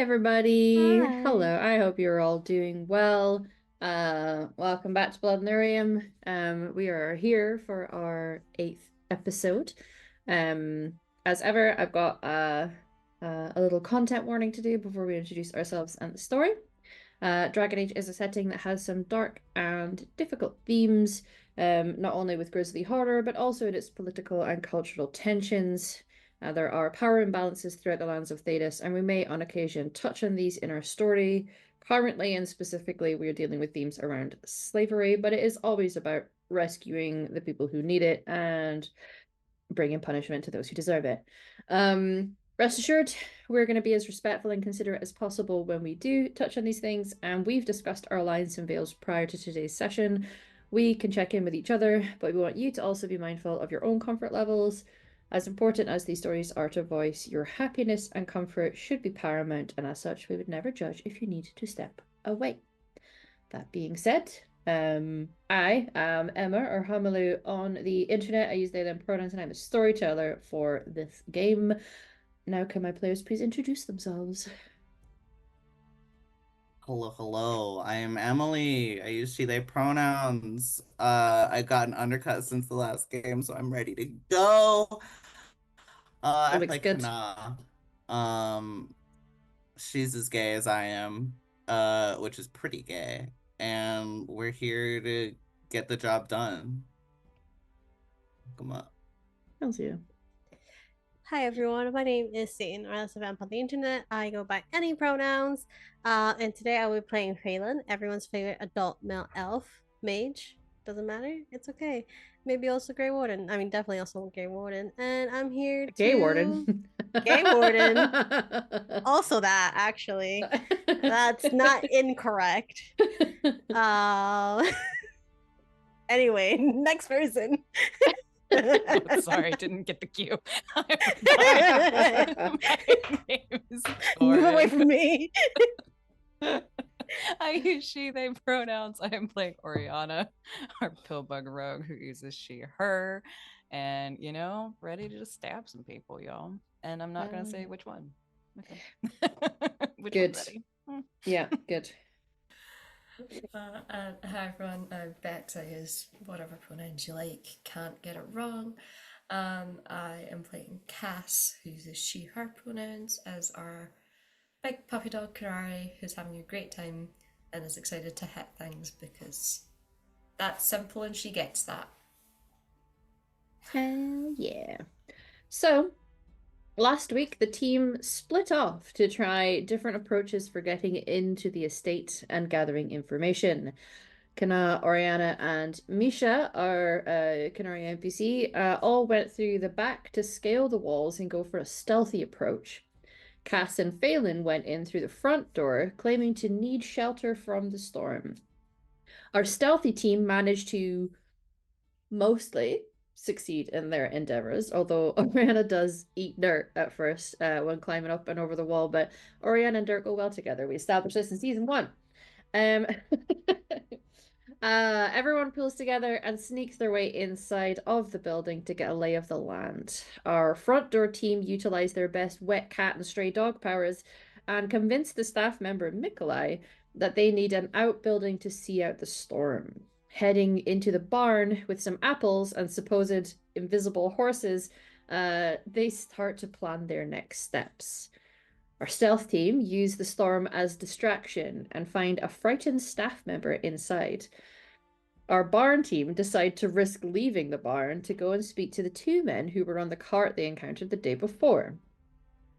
everybody. Hi. Hello. I hope you're all doing well. Welcome back to Blood and Lyrium. We are here for our eighth episode. Um, as ever, I've got a little content warning to do before we introduce ourselves and the story. Dragon Age is a setting that has some dark and difficult themes, not only with grisly horror, but also in its political and cultural tensions. There are power imbalances throughout the lands of Thedas, and we may on occasion touch on these in our story. Currently and specifically, we are dealing with themes around slavery, but it is always about rescuing the people who need it and bringing punishment to those who deserve it. Rest assured, we're going to be as respectful and considerate as possible when we do touch on these things, and we've discussed our lines and veils prior to today's session. We can check in with each other, but we want you to also be mindful of your own comfort levels. As important as these stories are to voice, your happiness and comfort should be paramount, and as such, we would never judge if you need to step away. That being said, I am Emma or Hamalu on the internet. I use they them pronouns and I'm a storyteller for this game. Now can my players please introduce themselves? Hello, hello. I am Emily. I use she, they pronouns. I got an undercut since the last game, so I'm ready to go. That I looks play good. Kana. Um, she's as gay as I am, which is pretty gay. And we're here to get the job done. Come on. How's you? Hi everyone. My name is Satan, or else Vamp on the internet. I go by any pronouns. And today I will be playing Phelan, everyone's favorite adult male elf, mage. Doesn't matter. It's okay. Maybe also Grey Warden. I mean, definitely also Grey Warden. And I'm here Gay to warden. Gay Warden. Also that actually. That's not incorrect. Uh anyway, next person. Sorry, didn't get the cue. My name is Move away Corin. from me. I use she, they pronouns. I am playing Oriana, our pillbug rogue who uses she, her, and ready to just stab some people, y'all. And I'm not gonna say which one. Okay. Which Good. one's ready? Yeah, good. And hi everyone, I'm Bex. I use whatever pronouns you like, can't get it wrong. I am playing Cass, who uses she, her pronouns, as our big puppy dog Karari, who's having a great time and is excited to hit things because that's simple and she gets that. Hell yeah. So, last week, the team split off to try different approaches for getting into the estate and gathering information. Kana, Oriana, and Misha, our Canary NPC, all went through the back to scale the walls and go for a stealthy approach. Cass and Phelan went in through the front door, claiming to need shelter from the storm. Our stealthy team managed to mostly succeed in their endeavors, although Oriana does eat dirt at first when climbing up and over the wall, but Oriana and dirt go well together. We established this in season one. Um, everyone pulls together and sneaks their way inside of the building to get a lay of the land. Our front door team utilized their best wet cat and stray dog powers and convinced the staff member Mikolai that they need an outbuilding to see out the storm. Heading into the barn with some apples and supposed invisible horses, they start to plan their next steps. Our stealth team use the storm as distraction and find a frightened staff member inside. Our barn team decide to risk leaving the barn to go and speak to the two men who were on the cart they encountered the day before.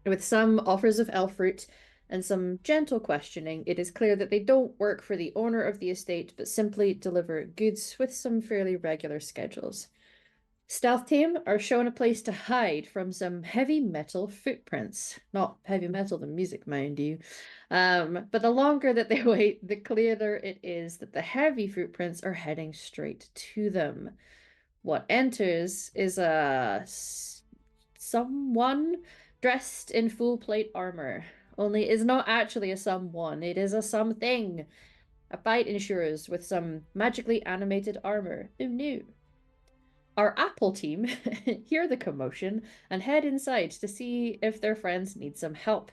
With some offers of elf fruit and some gentle questioning, it is clear that they don't work for the owner of the estate, but simply deliver goods with some fairly regular schedules. Stealth team are shown a place to hide from some heavy metal footprints. Not heavy metal, the music, mind you. But the longer that they wait, the clearer it is that the heavy footprints are heading straight to them. What enters is someone dressed in full plate armor. Only is not actually a someone, it is a something. A fight ensures with some magically animated armor. Who knew? Our Apple team hear the commotion and head inside to see if their friends need some help.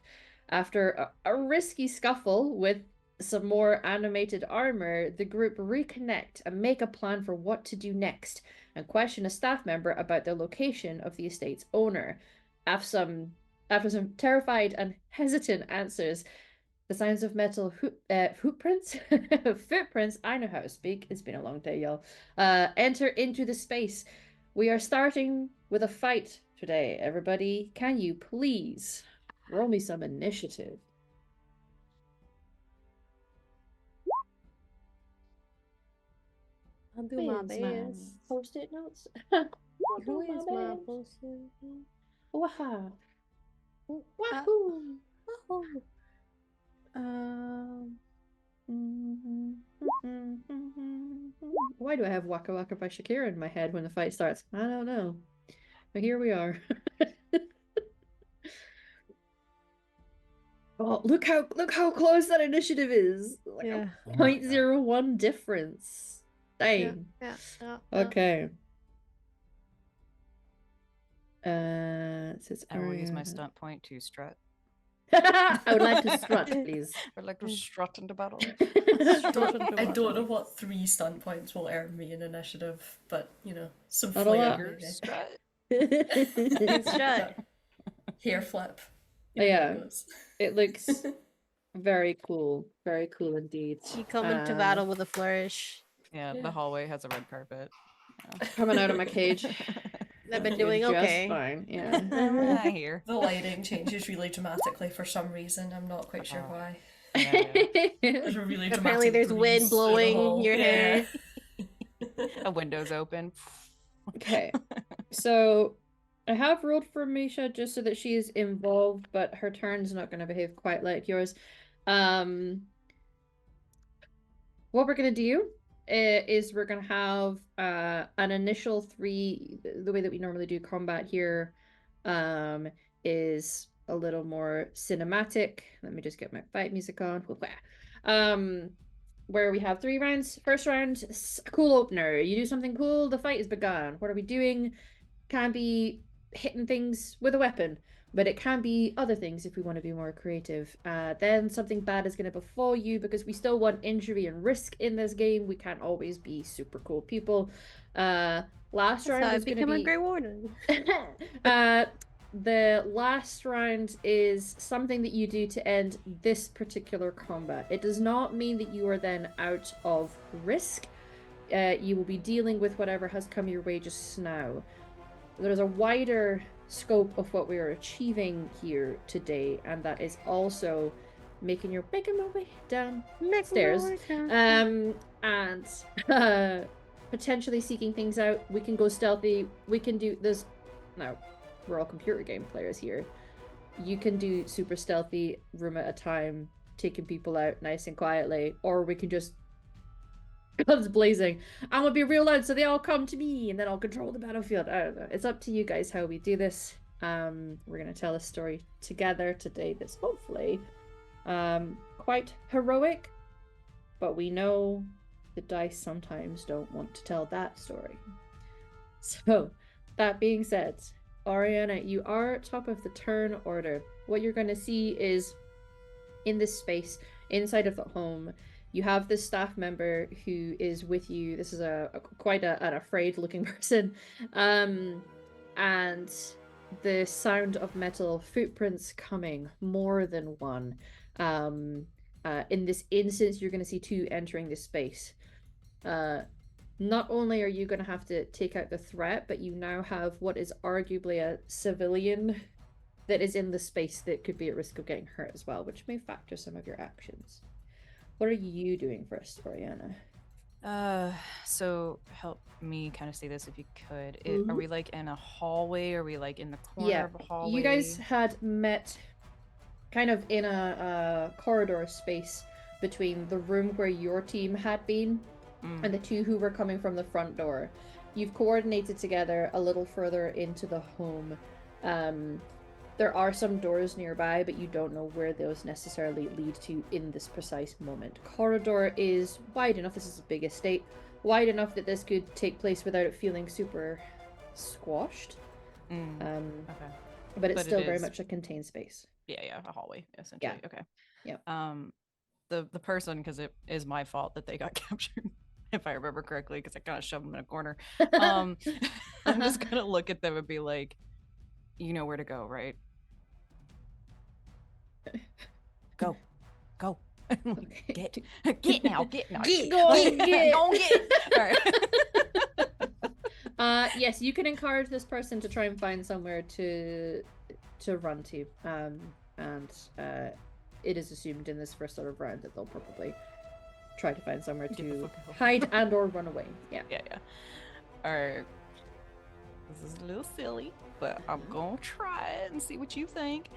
After a risky scuffle with some more animated armor, the group reconnect and make a plan for what to do next, and question a staff member about the location of the estate's owner. After some terrified and hesitant answers, the sounds of metal footprints, footprints, I know how to speak, it's been a long day, y'all, enter into the space. We are starting with a fight today. Everybody, can you please roll me some initiative? I'll do my Where's my best. post-it notes. Who is my post-it? Wow. Wahoo! Wahoo! Why do I have Waka Waka by Shakira in my head when the fight starts? I don't know. But here we are. Oh, look how close that initiative is. Like Yeah. a 0.01 difference. Dang. Yeah. Okay. It says I will use my Ariana. stunt point to strut. I would like to strut, please. I'd like to strut into battle. I don't know what 3 stunt points will earn me in initiative, but you know, some Not a flair lot. maybe. Strut. Strut. Hair flip. Oh, yeah. It goes. It looks very cool. Very cool indeed. You come into battle with a flourish. Yeah, Yeah. the hallway has a red carpet. Coming out of my cage. I've been Doing doing just okay. fine. Yeah. I hear. The lighting changes really dramatically for some reason. I'm not quite sure Oh. why. Yeah, There's a really Apparently dramatic there's breeze wind through the blowing hall. your hair. yeah. A window's open. Okay. So I have rolled for Misha just so that she is involved, but her turn's not going to behave quite like yours. What we're going to do is we're going to have an initial 3. The way that we normally do combat here is a little more cinematic. Let me just get my fight music on. Where we have 3 rounds. First round, cool opener. You do something cool, the fight is begun. What are we doing? Can be hitting things with a weapon, but it can be other things if we want to be more creative. Then something bad is going to befall you because we still want injury and risk in this game. We can't always be super cool people. Last That's round how I is going to become a be Grey Warden. the last round is something that you do to end this particular combat. It does not mean that you are then out of risk. You will be dealing with whatever has come your way just now. There's a wider scope of what we are achieving here today, and that is also making your making my way downstairs, and potentially seeking things out. We can go stealthy. We can do this. Now, we're all computer game players here. You can do super stealthy, room at a time, taking people out nice and quietly, or we can just guns blazing. I'm gonna be real loud so they all come to me and then I'll control the battlefield. I don't know. It's up to you guys how we do this. We're gonna tell a story together today that's hopefully quite heroic, but we know the dice sometimes don't want to tell that story. So, that being said, Ariana, you are top of the turn order. What you're gonna see is in this space, inside of the home, you have this staff member who is with you. This is quite an afraid looking person. And the sound of metal footprints coming, more than one. In this instance, you're going to see 2 entering this space. Not only are you going to have to take out the threat, but you now have what is arguably a civilian that is in the space that could be at risk of getting hurt as well, which may factor some of your actions. What are you doing first, Oriana? So help me kind of see this if you could. Are we like in a hallway? Are we like in the corner of a hallway? You guys had met kind of in a corridor space between the room where your team had been and the 2 who were coming from the front door. You've coordinated together a little further into the home. There are some doors nearby, but you don't know where those necessarily lead to in this precise moment. Corridor is wide enough, this is a big estate, wide enough that this could take place without it feeling super squashed. Okay. But it's But still it very is- much a contained space. Yeah, a hallway, essentially. Yeah. Okay. Yep. The person, because it is my fault that they got captured, if I remember correctly, because I kind of shoved them in a corner. I'm just gonna look at them and be like, you know where to go, right? Go. Get now. Get. Go get. All right. Yes, you can encourage this person to try and find somewhere to run to. And it is assumed in this first sort of round that they'll probably try to find somewhere to hide and or run away. Yeah. All right. This is a little silly, but I'm gonna try it and see what you think.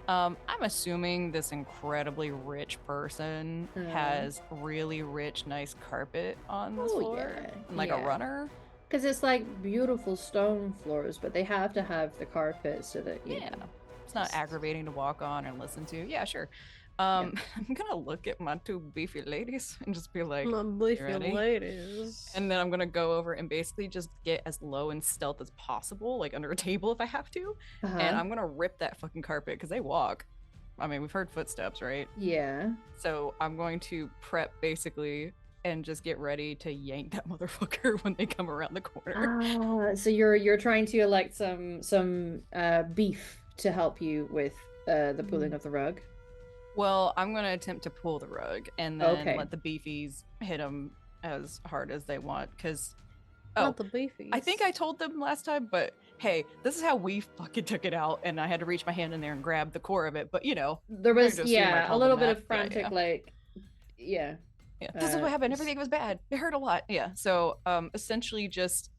I'm assuming this incredibly rich person has really rich, nice carpet on this floor, like a runner. Because it's like beautiful stone floors, but they have to have the carpet so that it's not aggravating to walk on and listen to. Yeah, sure. I'm gonna look at my two beefy ladies and just be like, my beefy ladies. And then I'm gonna go over and basically just get as low and stealth as possible, like under a table if I have to. And I'm gonna rip that fucking carpet because they walk. I mean, we've heard footsteps, right? Yeah. So I'm going to prep basically and just get ready to yank that motherfucker when they come around the corner. So you're trying to elect some beef to help you with the pulling of the rug. Well, I'm going to attempt to pull the rug and then let the beefies hit them as hard as they want. Because, not the beefies. I think I told them last time, but hey, this is how we fucking took it out. And I had to reach my hand in there and grab the core of it. But, you know. There was, a little bit of frantic, Yeah, this is what happened. Everything was bad. It hurt a lot. Yeah. So, essentially just,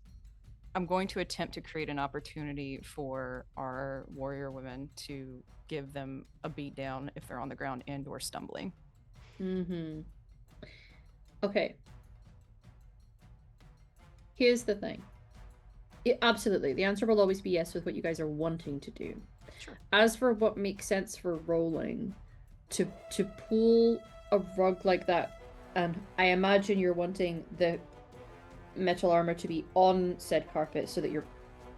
I'm going to attempt to create an opportunity for our warrior women to give them a beat down if they're on the ground and or stumbling. Okay. Here's the thing. Absolutely. The answer will always be yes with what you guys are wanting to do. Sure. As for what makes sense for rolling, to pull a rug like that, and I imagine you're wanting the metal armor to be on said carpet so that you're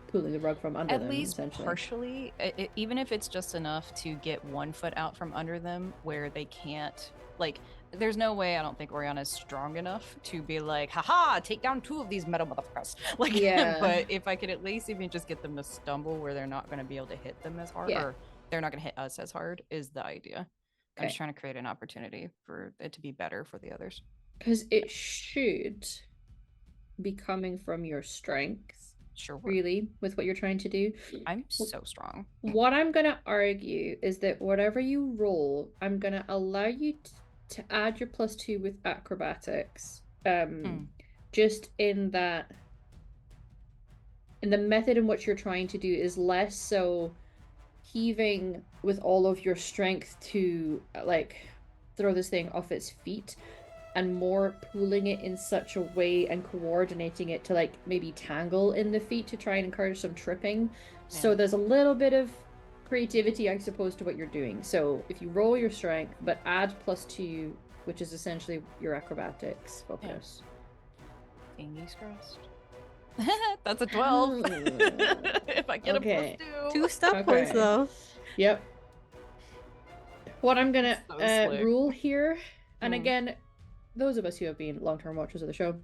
pulling the rug from under them. At least partially, even if it's just enough to get 1 foot out from under them where they can't, like, there's no way, I don't think Oriana's strong enough to be like, haha, take down 2 of these metal motherfuckers. Like, but if I could at least even just get them to stumble where they're not going to be able to hit them as hard, or they're not going to hit us as hard, is the idea. I'm just trying to create an opportunity for it to be better for the others. Because it should be coming from your strength. Sure. Really, with what you're trying to do. I'm so strong. What I'm going to argue is that whatever you roll, I'm going to allow you to add your +2 with acrobatics. Just in that, in the method in which you're trying to do is less so heaving with all of your strength to like throw this thing off its feet, and more pulling it in such a way and coordinating it to like maybe tangle in the feet to try and encourage some tripping. So there's a little bit of creativity, I suppose, to what you're doing. So if you roll your strength but add +2, which is essentially your acrobatics focus. Fingers crossed. That's a 12. If I get a +2. 2 step points though. Yep. What I'm gonna rule here, and again, those of us who have been long-term watchers of the show,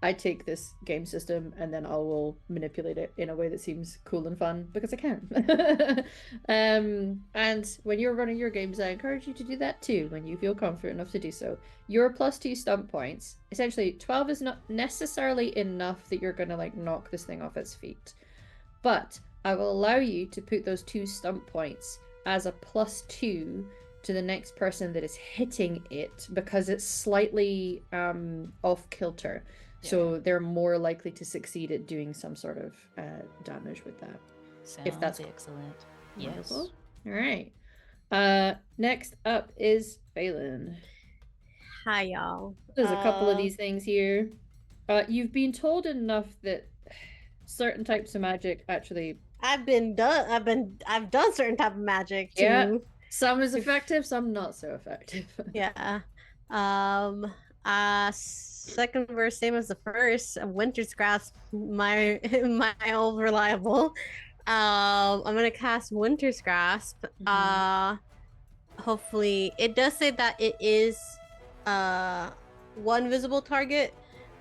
I take this game system and then I will manipulate it in a way that seems cool and fun because I can. And when you're running your games, I encourage you to do that too when you feel confident enough to do so. Your +2 stump points, essentially 12 is not necessarily enough that you're gonna like knock this thing off its feet, but I will allow you to put those 2 stump points as a +2 to the next person that is hitting it because it's slightly off kilter. So they're more likely to succeed at doing some sort of damage with that. Sounds if that's excellent. Wonderful. Yes. All right. Next up is Phelan. Hi, y'all. There's a couple of these things here. You've been told enough that certain types of magic actually. I've done certain type of magic too. Yeah. Some is effective, some not so effective. Yeah. Second verse, same as the first. Winter's Grasp, my old reliable. I'm gonna cast Winter's Grasp. Hopefully, it does say that it is one visible target.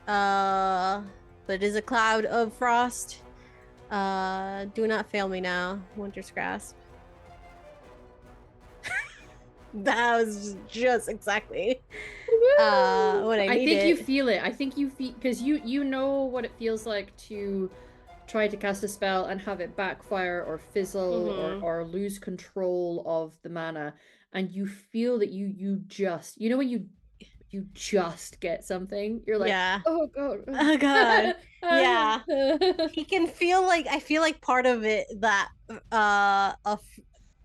But it is a cloud of frost. Do not fail me now, Winter's Grasp. That was just exactly what I needed. think you feel it. I think you feel, because you know what it feels like to try to cast a spell and have it backfire or fizzle or lose control of the mana, and you feel that you just, you know, when you just get something, you're like, Yeah. oh god, Oh god. Yeah. He can feel like, I feel like part of it that of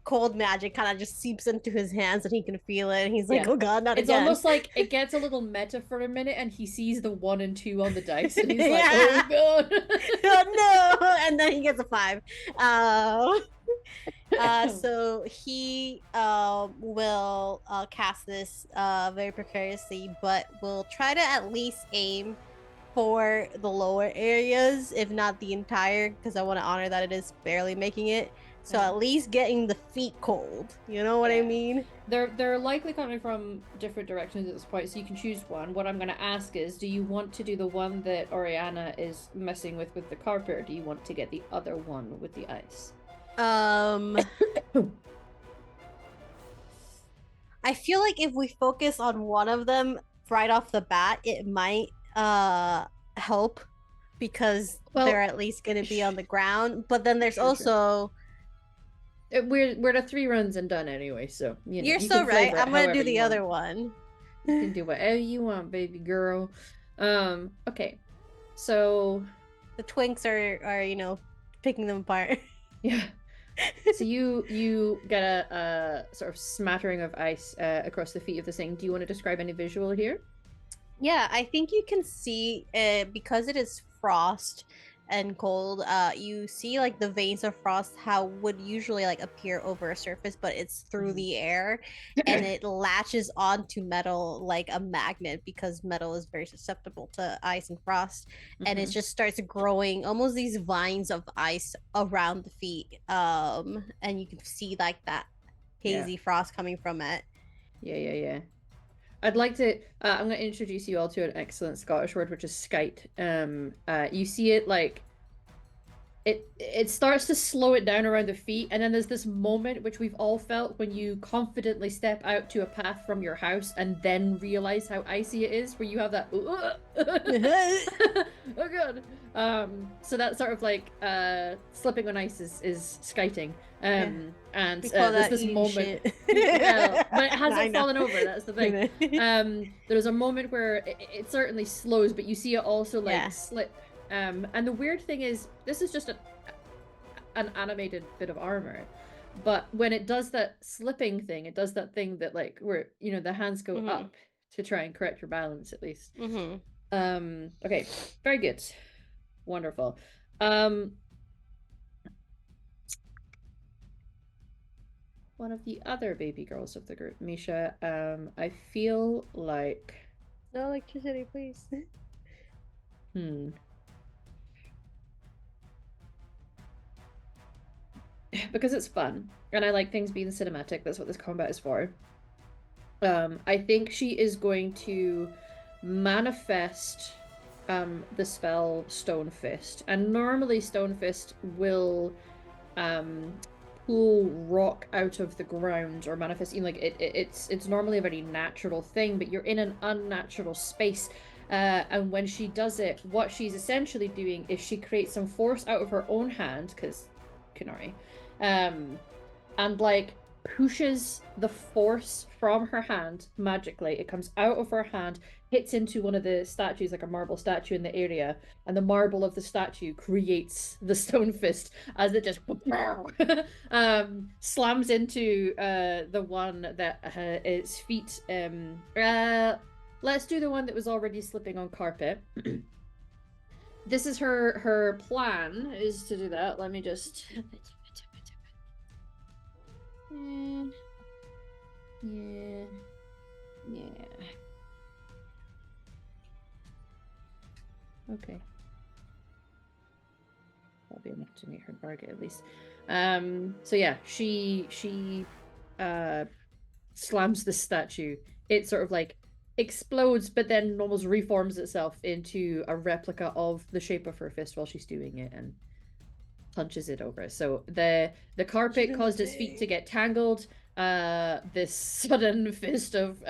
cold magic kind of just seeps into his hands and he can feel it and he's like, Yeah. oh god, not It's again. almost like it gets a little meta for a minute and he sees the 1 and 2 on the dice and he's like, Yeah. oh god. Oh no, and then he gets a 5. So he will cast this very precariously, but will try to at least aim for the lower areas, if not the entire, because I want to honor that it is barely making it. So at least getting the feet cold. You know what I mean? They're likely coming from different directions at this point, so you can choose one. What I'm going to ask is, do you want to do the one that Oriana is messing with the carpet, or do you want to get the other one with the ice? I feel like if we focus on one of them right off the bat, it might help, because they're at least going to be on the ground. But then there's also we're the 3 runs and done anyway, so you know, you're you so can right. I'm gonna do you the want. other one. You can do whatever you want, baby girl. Okay, so the twinks are you know, picking them apart. Yeah. So you get a sort of smattering of ice across the feet of this thing. Do you want to describe any visual here? Yeah, I think you can see, because it is frost and cold, you see like the veins of frost how would usually like appear over a surface, but it's through the air and it latches onto metal like a magnet, because metal is very susceptible to ice and frost. And it just starts growing almost these vines of ice around the feet, and you can see like that hazy frost coming from it. Yeah. I'd like to I'm going to introduce you all to an excellent Scottish word, which is skite. You see it like it starts to slow it down around the feet, and then there's this moment which we've all felt when you confidently step out to a path from your house and then realize how icy it is, where you have that oh god. So that's sort of like slipping on ice is skiting. And there's this moment well, but it hasn't fallen over, that's the thing. There's a moment where it certainly slows, but you see it also like slip. And the weird thing is, this is just an animated bit of armor, but when it does that slipping thing, it does that thing that like where, you know, the hands go up to try and correct your balance at least. Okay, very good, wonderful. One of the other baby girls of the group, Misha, I feel like no electricity, please. Because it's fun and I like things being cinematic, that's what this combat is for. I think she is going to manifest the spell Stone Fist, and normally Stone Fist will pull rock out of the ground or manifest, you know, like it's normally a very natural thing, but you're in an unnatural space. And when she does it, what she's essentially doing is she creates some force out of her own hand, because Kunari, and like pushes the force from her hand magically. It comes out of her hand, hits into one of the statues, like a marble statue in the area, and the marble of the statue creates the Stone Fist as it just slams into the one that its feet. Let's do the one that was already slipping on carpet. This is her plan, is to do that. Let me just yeah. Okay. be enough to meet her target at least. So yeah, she slams the statue. It sort of like explodes, but then almost reforms itself into a replica of the shape of her fist while she's doing it, and punches it over. So the carpet caused his feet to get tangled. This sudden fist of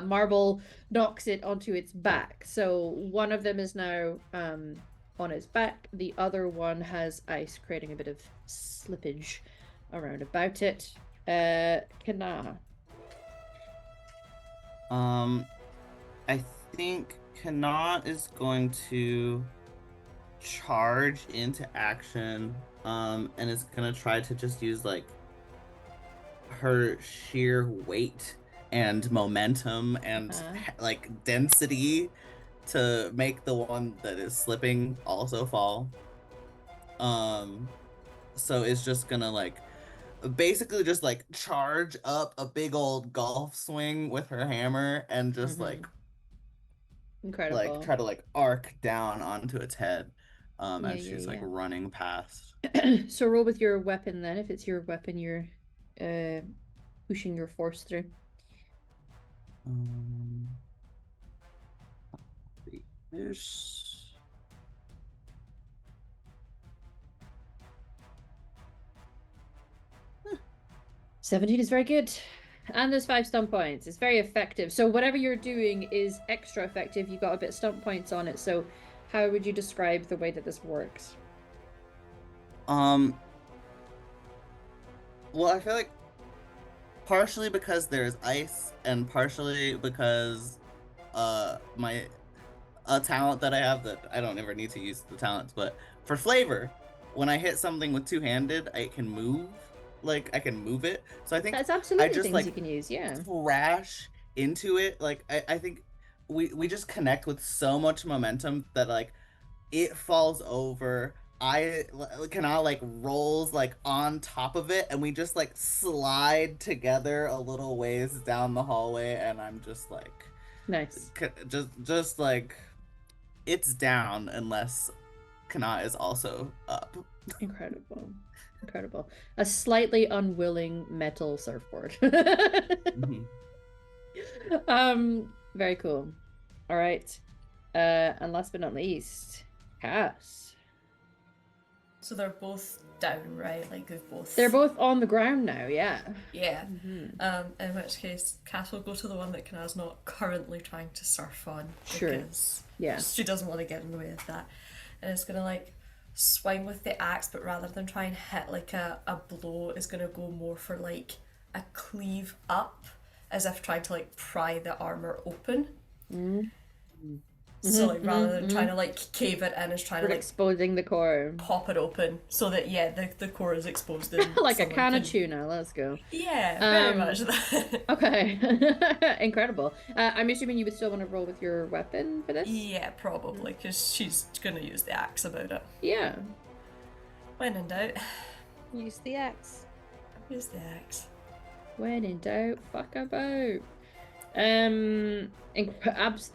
marble knocks it onto its back. So one of them is now on its back. The other one has ice, creating a bit of slippage around about it. Kana. I think Kana is going to charge into action, and is gonna try to just use like her sheer weight and momentum and like density to make the one that is slipping also fall. So it's just gonna like basically just like charge up a big old golf swing with her hammer and just like incredible, like try to like arc down onto its head as she's like running past. So roll with your weapon then. If it's your weapon, you're pushing your force through. There's 17 is very good. And there's 5 stump points. It's very effective. So whatever you're doing is extra effective. You got a bit of stump points on it. So how would you describe the way that this works? Well, I feel like partially because there's ice and partially because my talent that I have that I don't ever need to use the talents, but for flavor, when I hit something with two-handed, I can move. Like I can move it. So I think that's absolutely I just things like you can use, yeah. Crash into it. Like I think we just connect with so much momentum that like it falls over. Kana like rolls like on top of it, and we just like slide together a little ways down the hallway, and I'm just like nice. Just like it's down unless Kana is also up. Incredible. A slightly unwilling metal surfboard. Very cool. All right. And last but not least, Cass. So they're both down, right? Like they're both on the ground now, yeah. Yeah. In which case, Cass will go to the one that Kana's not currently trying to surf on. Sure. Because she doesn't want to get in the way of that. And it's gonna like swing with the axe, but rather than try and hit like a blow, is gonna go more for like a cleave up, as if trying to like pry the armor open. So like rather than trying to like cave it in, is trying to like exposing the core, pop it open so that the core is exposed. Like a can of tuna. Let's go. Yeah, very much that. Okay. Incredible. I'm assuming you would still want to roll with your weapon for this? Yeah, probably, because she's gonna use the axe about it. Yeah. When in doubt, use the axe. Use the axe. When in doubt, fuck about.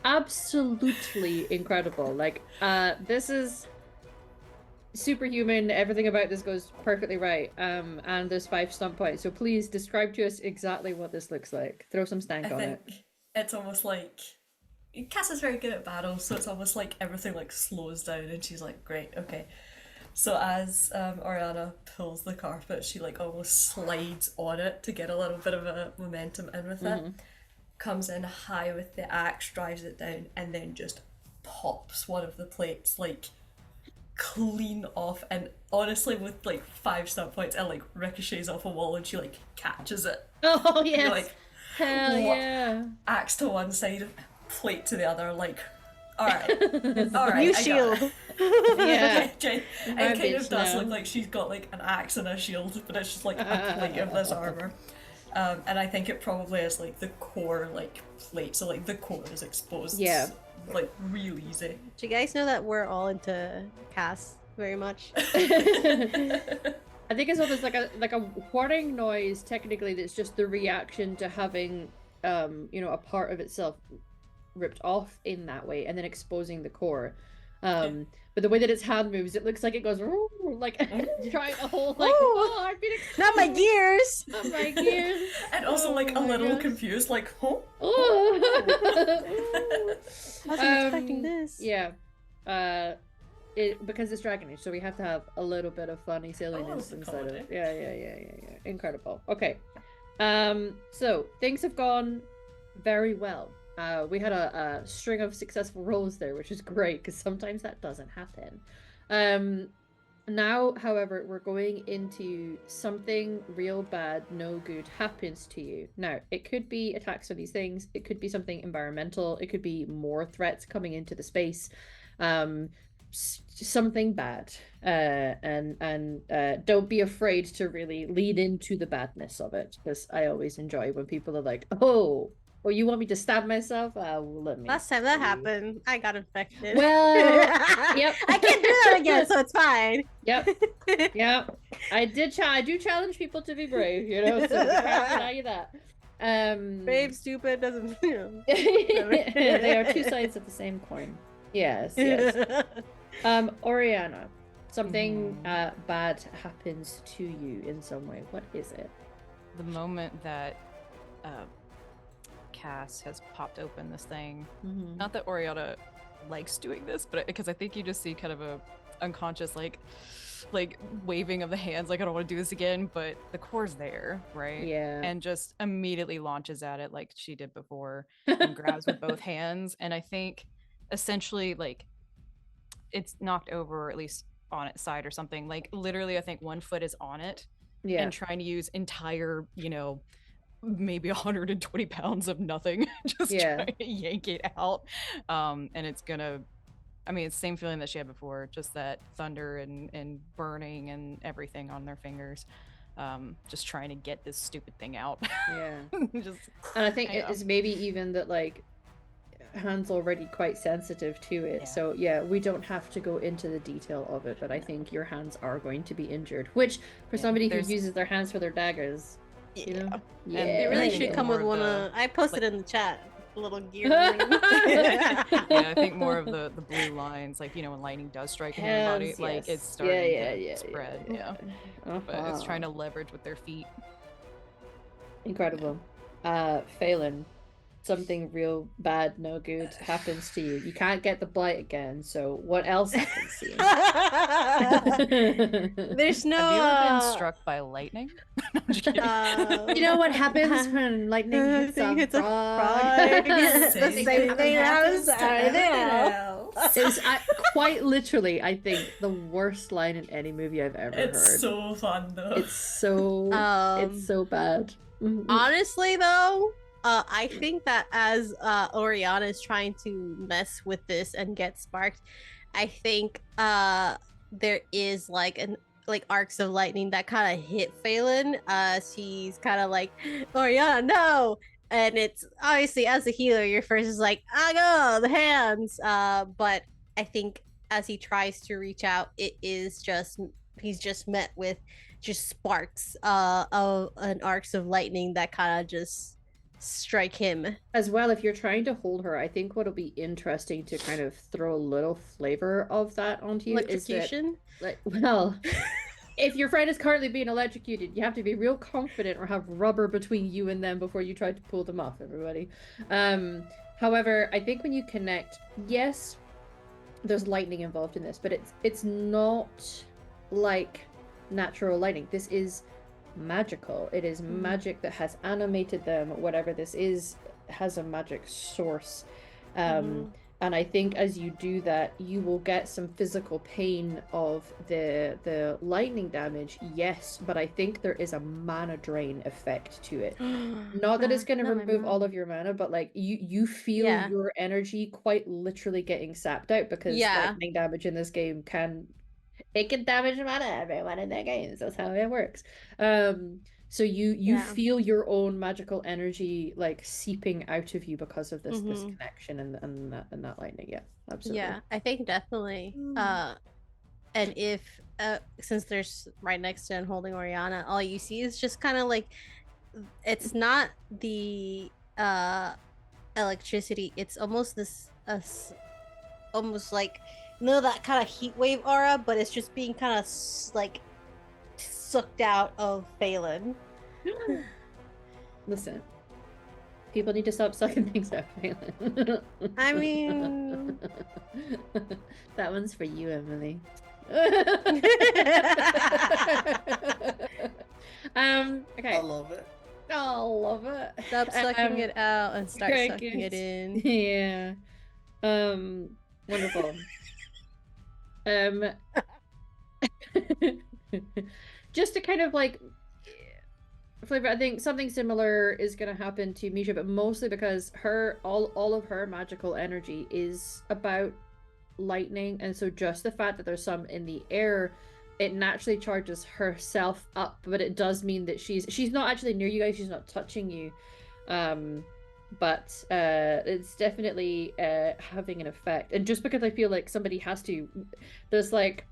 Absolutely incredible. Like, this is superhuman. Everything about this goes perfectly right. And there's 5 stump points. So please describe to us exactly what this looks like. Throw some stank on it. It's almost like Cass is very good at battles, so it's almost like everything like slows down, and she's like, "Great, okay." So as Oriana pulls the carpet, she like almost slides on it to get a little bit of a momentum in with it. Comes in high with the axe, drives it down, and then just pops one of the plates like clean off, and honestly with like 5 stump points, it like ricochets off a wall, and she like catches it. Oh yes. You're like, hell yeah. Axe to one side, plate to the other, like alright. New shield. Yeah. It kind of does look like she's got like an axe and a shield, but it's just like a plate of this armor. And I think it probably is like the core like plate, so like the core is exposed. Yeah. Like real easy. Do you guys know that we're all into Cass very much? I think it's almost like a whirring noise technically that's just the reaction to having a part of itself ripped off in that way and then exposing the core. But the way that its hand moves, it looks like it goes like trying to hold like I've been not my gears. Not my gears. And also like a little confused, like, huh? I wasn't expecting this. Yeah. Because it's Dragon Age, so we have to have a little bit of funny silliness inside of it. Yeah. Incredible. Okay. So things have gone very well. We had a string of successful rolls there, which is great because sometimes that doesn't happen. Now, however, we're going into something real bad, no good happens to you. Now, it could be attacks on these things. It could be something environmental. It could be more threats coming into the space. Something bad. And don't be afraid to really lean into the badness of it, because I always enjoy when people are like, oh, you want me to stab myself? Let me. Last time that happened, I got infected. Well, yep. I can't do that again, so it's fine. Yep. I do challenge people to be brave, you know, so we can't deny you that. Brave, stupid, doesn't, you know. They are two sides of the same coin. Yes. Oriana, something bad happens to you in some way. What is it? The moment that Cass has popped open this thing, not that Oriana likes doing this, but because I think you just see kind of a unconscious like waving of the hands, like I don't want to do this again, but the core's there, right? Yeah. And just immediately launches at it like she did before and grabs with both hands. And I think essentially like it's knocked over, or at least on its side or something. Like literally I think one foot is on it and trying to use entire, you know, maybe 120 pounds of nothing just trying to yank it out. And it's gonna, I mean, it's the same feeling that she had before, just that thunder and burning and everything on their fingers, just trying to get this stupid thing out. And I think it's maybe even that like Han's already quite sensitive to it, so we don't have to go into the detail of it, but I think your hands are going to be injured, which for somebody who uses their hands for their daggers, you know, it really should come with one of I posted in the chat a little gear. I think more of the blue lines, like, you know, when lightning does strike in their body, like it's starting to spread. But it's trying to leverage with their feet. Incredible. Phelan, something real bad, no good happens to you. You can't get the blight again, so what else happens to you? There's no Have you ever been struck by lightning? No, I'm just kidding. You know what happens when lightning hits a frog? The same thing happens to everything else. It's quite literally, I think, the worst line in any movie I've ever heard. It's so fun though. It's so bad. Honestly though, I think that as Oriana is trying to mess with this and get sparked, I think there is like arcs of lightning that kind of hit Phelan. She's kind of like, Oriana, no! And it's obviously, as a healer, your first is like, go, the hands! But I think as he tries to reach out, he's just met with just sparks of an arcs of lightning that kind of just strike him as well. If you're trying to hold her, I think what'll be interesting to kind of throw a little flavor of that onto you is that, like, well, if your friend is currently being electrocuted, you have to be real confident or have rubber between you and them before you try to pull them off, everybody. However, I think when you connect, yes, there's lightning involved in this, but it's not like natural lightning. This is magical. It is magic that has animated them. Whatever this is has a magic source, and I think as you do that, you will get some physical pain of the lightning damage, yes, but I think there is a mana drain effect to it. Not that it's going to remove all of your mana, but like you feel your energy quite literally getting sapped out, because lightning damage in this game can damage mana everyone in their games. That's how it works. So you feel your own magical energy like seeping out of you because of this connection and that lightning. Yeah, absolutely. Yeah, I think definitely. And if since there's right next to and holding Oriana, all you see is just kind of like, it's not the electricity. It's almost this almost like that kind of heat wave aura, but it's just being kind of like sucked out of Phelan. Listen, people need to stop sucking things out. I mean, that one's for you, Emily. Okay. I love it. I love it. stop sucking it out and start very sucking it good. in. Yeah. Wonderful. Just to kind of like flavor, I think something similar is going to happen to Misha, but mostly because all of her magical energy is about lightning, and so just the fact that there's some in the air, it naturally charges herself up, but it does mean that she's not actually near you guys, she's not touching you, but it's definitely having an effect. And just because I feel like somebody has to, there's like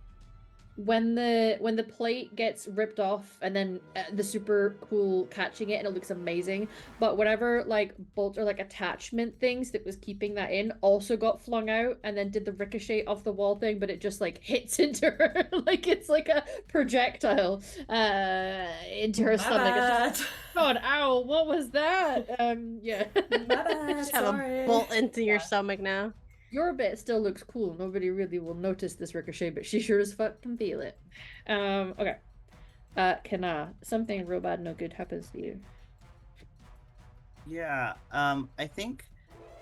when the plate gets ripped off and then the super cool catching it and it looks amazing, but whatever like bolt or like attachment things that was keeping that in also got flung out and then did the ricochet off the wall thing, but it just like hits into her like it's like a projectile into her stomach. God, ow, what was that? Yeah. Just have a bolt into your stomach now. Your bit still looks cool. Nobody really will notice this ricochet, but she sure as fuck can feel it. Okay. Kana, something real bad, no good happens to you. Yeah, I think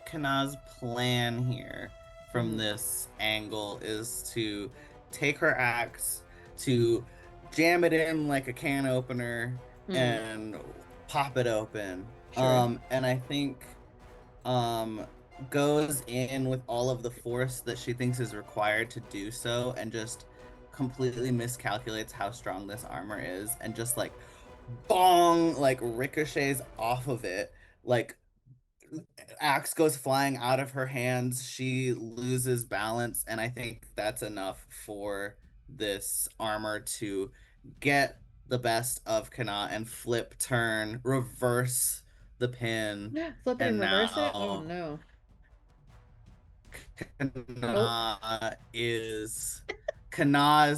Kana's plan here from this angle is to take her axe, to jam it in like a can opener and pop it open. Sure. And I think goes in with all of the force that she thinks is required to do so, and just completely miscalculates how strong this armor is, and just like bong, like ricochets off of it, like axe goes flying out of her hands, she loses balance, and I think that's enough for this armor to get the best of Kana and flip, turn, reverse the pin. Flip it and reverse it? Oh now no. Kana is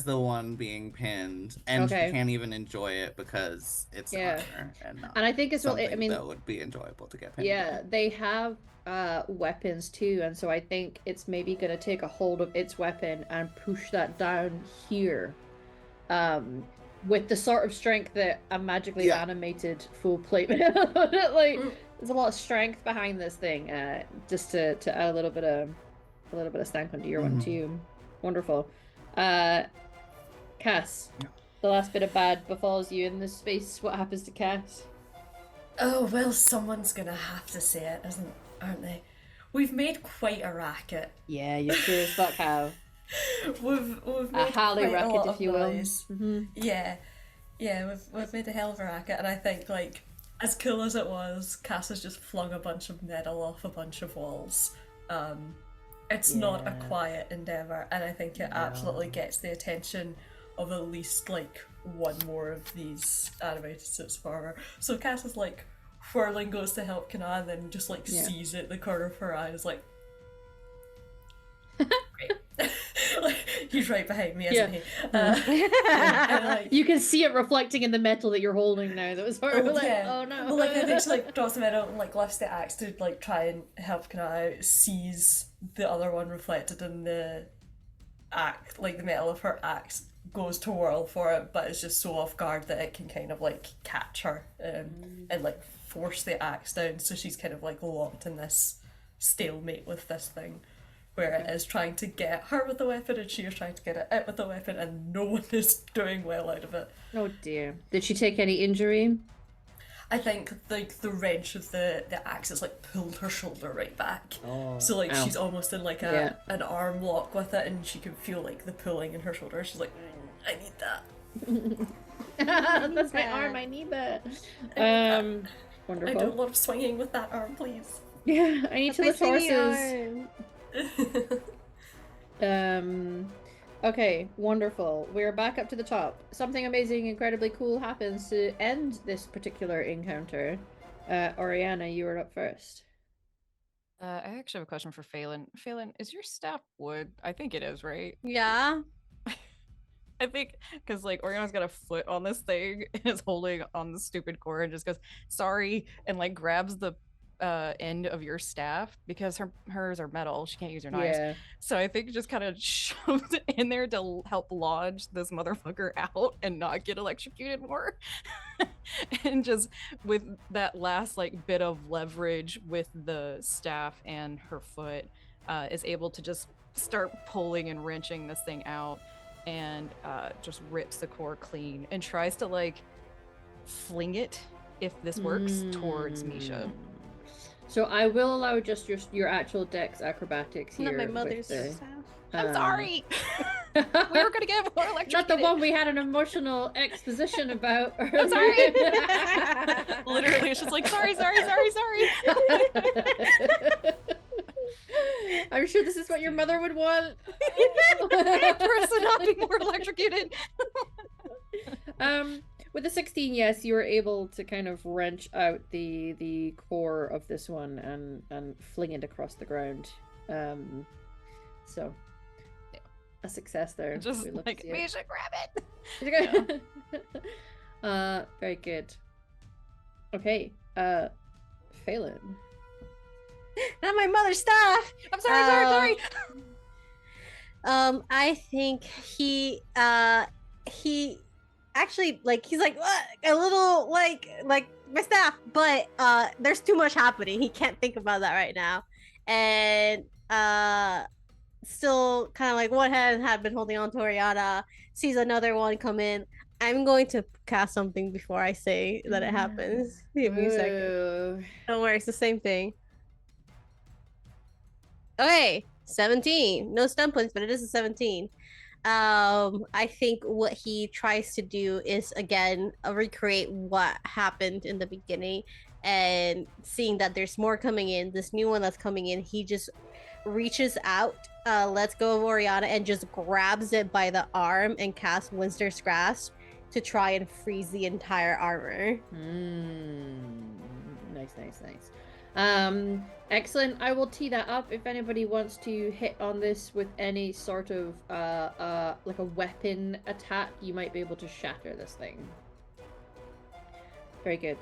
the one being pinned, and Okay. she can't even enjoy it because it's armor and not and I think as well, something I mean, that would be enjoyable to get pinned. Yeah, they have weapons too, and so I think it's maybe gonna take a hold of its weapon and push that down here. With the sort of strength that a magically animated full plate like there's a lot of strength behind this thing, just to add a little bit of stank onto your one too. Wonderful. Cass, the last bit of bad befalls you in this space. What happens to Cass? Oh, well, someone's gonna have to say it, aren't they? We've made quite a racket. Yeah, you sure as fuck have. We've made a Harley quite racket, a lot if of you will. noise. Yeah, we've made a hell of a racket, and I think, like, as cool as it was, Cass has just flung a bunch of metal off a bunch of walls. It's not a quiet endeavor, and I think it absolutely gets the attention of at least like one more of these animated suits for her. So Cass is like whirling, goes to help Kana, and then just like sees it, the corner of her eye is like, great. Like, he's right behind me, isn't he? And, like, you can see it reflecting in the metal that you're holding now. That was horrible. Oh no. Well, like, I think she like drops the metal and like lifts the axe to like try and help Kana out, sees the other one reflected in the axe, like the metal of her axe, goes to whirl for it, but it's just so off guard that it can kind of like catch her and like force the axe down, so she's kind of like locked in this stalemate with this thing where it is trying to get her with the weapon and she is trying to get it out with the weapon, and no one is doing well out of it. Oh dear. Did she take any injury? I think like the wrench of the axe has like pulled her shoulder right back. So like she's almost in like an arm lock with it, and she can feel like the pulling in her shoulder. She's like, I need that. That's my arm, I need that. Wonderful. I do a lot of swinging with that arm, please. Yeah, I need to lift horses. Okay, wonderful. We're back up to the top. Something amazing, incredibly cool happens to end this particular encounter. Oriana, you are up first. I actually have a question for Phelan. Phelan, is your staff wood? I think it is, right? Yeah. I think because like Oriana's got a foot on this thing and is holding on the stupid cord and just goes sorry and like grabs the end of your staff because hers are metal. She can't use her knives. Yeah. So I think just kind of shoved it in there to help lodge this motherfucker out and not get electrocuted more. And just with that last like bit of leverage with the staff and her foot, is able to just start pulling and wrenching this thing out and just rips the core clean and tries to like fling it, if this works, towards Misha. So I will allow just your actual dex acrobatics here. Not my mother's with the, staff. I'm sorry. We were gonna get more electrocuted. Not the one we had an emotional exposition about. I'm sorry. Literally, it's just like sorry. I'm sure this is what your mother would want. For us to not be more electrocuted. With a 16, yes, you were able to kind of wrench out the core of this one and fling it across the ground. So yeah, a success there. Just like Misha, grab it. Very good. Okay, Phelan. Not my mother's stuff. I'm sorry. I think he actually like he's like a little like my staff, but there's too much happening. He can't think about that right now, and still kind of like one hand had been holding on to Oriana, sees another one come in. I'm going to cast something before I say that it happens. Give me a second. Don't worry, it's the same thing. Okay, 17. No stun points, but it is a 17. I think what he tries to do is again recreate what happened in the beginning, and seeing that there's more coming in, this new one that's coming in, he just reaches out, lets go of Oriana, and just grabs it by the arm and casts Winster's Grasp to try and freeze the entire armor. Nice. Excellent. I will tee that up. If anybody wants to hit on this with any sort of like a weapon attack, you might be able to shatter this thing. Very good.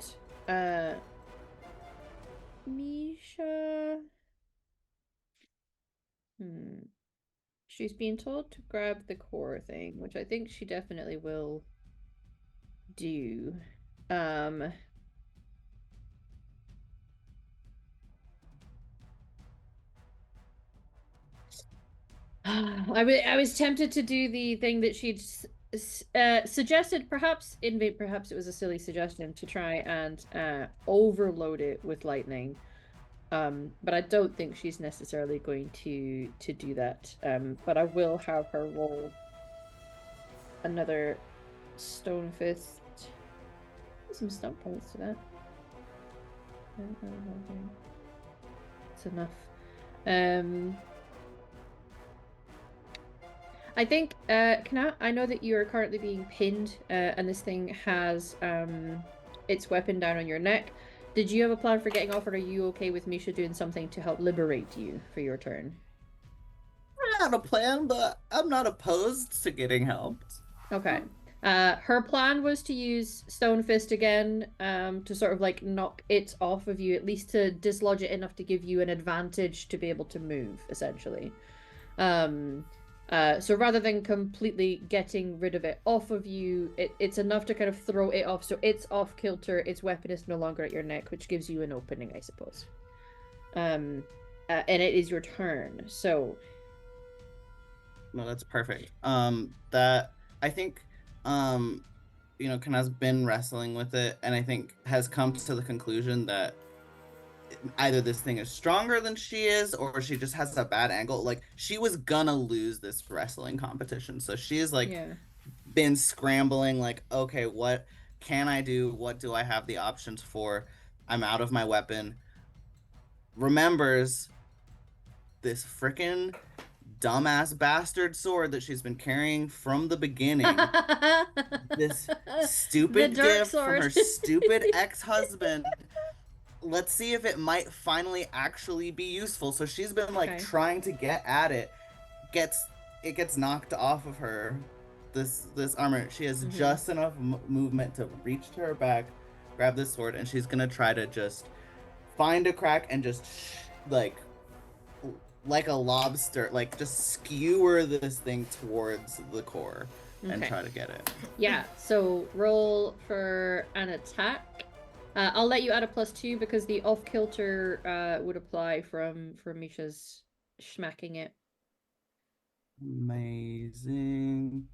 Misha. She's being told to grab the core thing, which I think she definitely will do. I was tempted to do the thing that she'd suggested, perhaps it was a silly suggestion to try and overload it with lightning, but I don't think she's necessarily going to do that. But I will have her roll another stone fist. Some stun points to that. It's enough. I think, I know that you are currently being pinned, and this thing has its weapon down on your neck. Did you have a plan for getting off, or are you okay with Misha doing something to help liberate you for your turn? I don't have a plan, but I'm not opposed to getting helped. Okay. Her plan was to use Stone Fist again, to sort of like knock it off of you, at least to dislodge it enough to give you an advantage to be able to move, essentially. So rather than completely getting rid of it off of you, it's enough to kind of throw it off, so it's off kilter, its weapon is no longer at your neck, which gives you an opening, I suppose. And it is your turn, so... No, that's perfect. That, I think, Kana's been wrestling with it, and I think has come to the conclusion that either this thing is stronger than she is, or she just has a bad angle. Like, she was gonna lose this wrestling competition, so she is like been scrambling, like, okay, what can I do? What do I have the options for? I'm out of my weapon. Remembers this freaking dumbass bastard sword that she's been carrying from the beginning. This stupid gift from her stupid ex-husband. let's see if it might finally actually be useful. So she's been like Okay. trying to get at it. Gets knocked off of her. This armor. She has just enough movement to reach to her back, grab this sword, and she's gonna try to just find a crack and just like a lobster, like just skewer this thing towards the core and Okay. try to get it. Yeah, so roll for an attack. I'll let you add a +2 because the off-kilter would apply from Misha's smacking it. Amazing.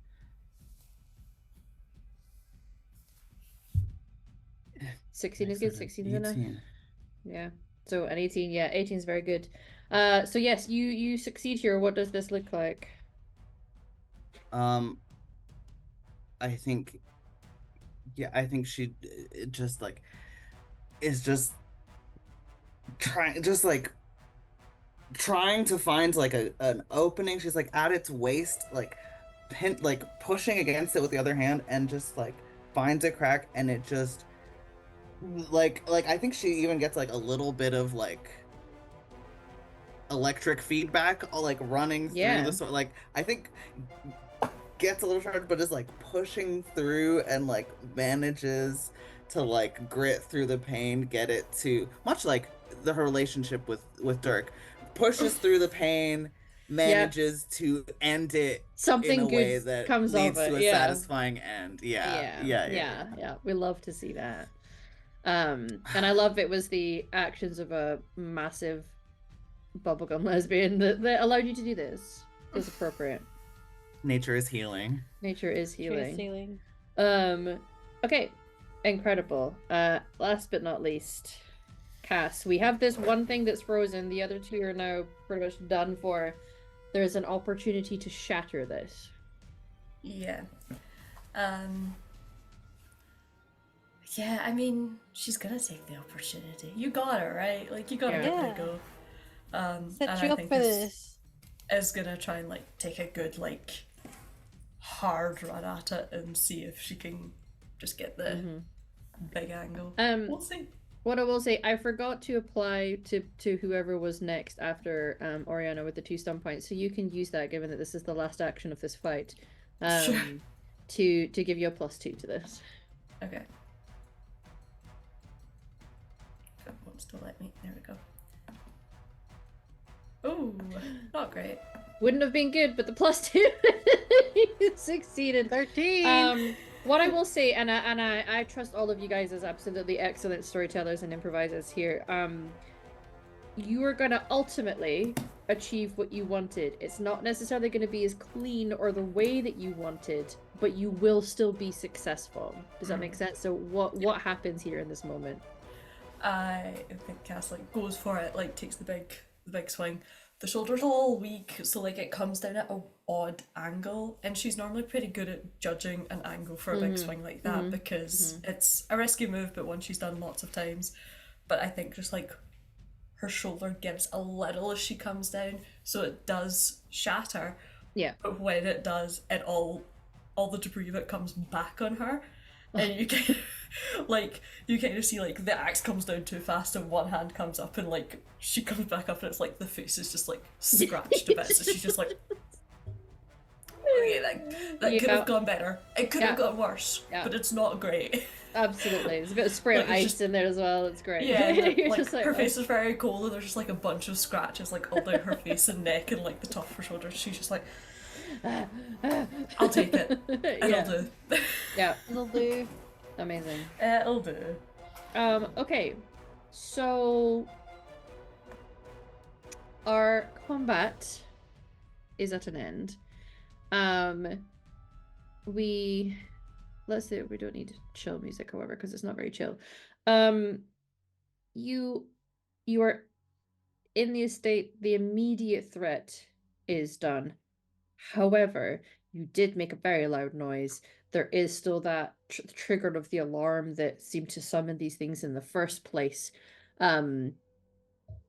16 is good, 16 is enough. 18. Yeah. So an 18, yeah, 18 is very good. So yes, you succeed here. What does this look like? I think she just like is just trying to find like an opening. She's like at its waist, like pushing against it with the other hand, and just like finds a crack, and it just like I think she even gets like a little bit of like electric feedback like running through the sword. Like I think gets a little charged, but is like pushing through and like manages to like grit through the pain, get it to much like her relationship with Dirk, pushes through the pain, manages to end it Something in a good way that comes leads of it. to a Yeah. satisfying end. Yeah. We love to see that. And I love it was the actions of a massive bubblegum lesbian that allowed you to do this. It was appropriate. Nature is healing. Nature is healing. Nature is healing. Okay. Incredible. Last but not least, Cass. We have this one thing that's frozen. The other two are now pretty much done for. There's an opportunity to shatter this. Yeah. Yeah, I mean, she's gonna take the opportunity. You got her, right? Like, you gotta give it a go. Set you up for this. Is gonna try and, like, take a good, like, hard run at it and see if she can just get the big angle. We'll see. What I will say, I forgot to apply to whoever was next after Oriana with the 2 stun points, so you can use that given that this is the last action of this fight. Sure. To give you a +2 to this. Okay. It wants to let me. There we go. Ooh, not great. Wouldn't have been good, but the +2 you succeeded. 13. What I will say, and I trust all of you guys as absolutely excellent storytellers and improvisers here. You are gonna ultimately achieve what you wanted. It's not necessarily going to be as clean or the way that you wanted, but you will still be successful. Does that make sense? So what happens here in this moment? I think Cass like goes for it, like takes the big swing. The shoulder's all weak, so like it comes down at an odd angle, and she's normally pretty good at judging an angle for a big swing like that because it's a risky move, but one she's done lots of times. But I think just like her shoulder gives a little as she comes down, so it does shatter. Yeah. But when it does, it all the debris of it comes back on her, and you kind of see like the axe comes down too fast, and one hand comes up, and like she comes back up, and it's like the face is just like scratched a bit, so she's just like, okay, that could have gone better. It could have gone worse, but it's not great. Absolutely. There's a bit of spray of ice in there as well. It's great. Yeah, like, her face is very cold, and there's just like a bunch of scratches like all down her face and neck and like the top of her shoulders. She's just like, I'll take it. It'll do. Yeah. It'll do. Amazing. It'll do. Okay. So our combat is at an end. Let's say we don't need chill music, however, because it's not very chill. You are in the estate. The immediate threat is done. However, you did make a very loud noise. There is still that trigger of the alarm that seemed to summon these things in the first place.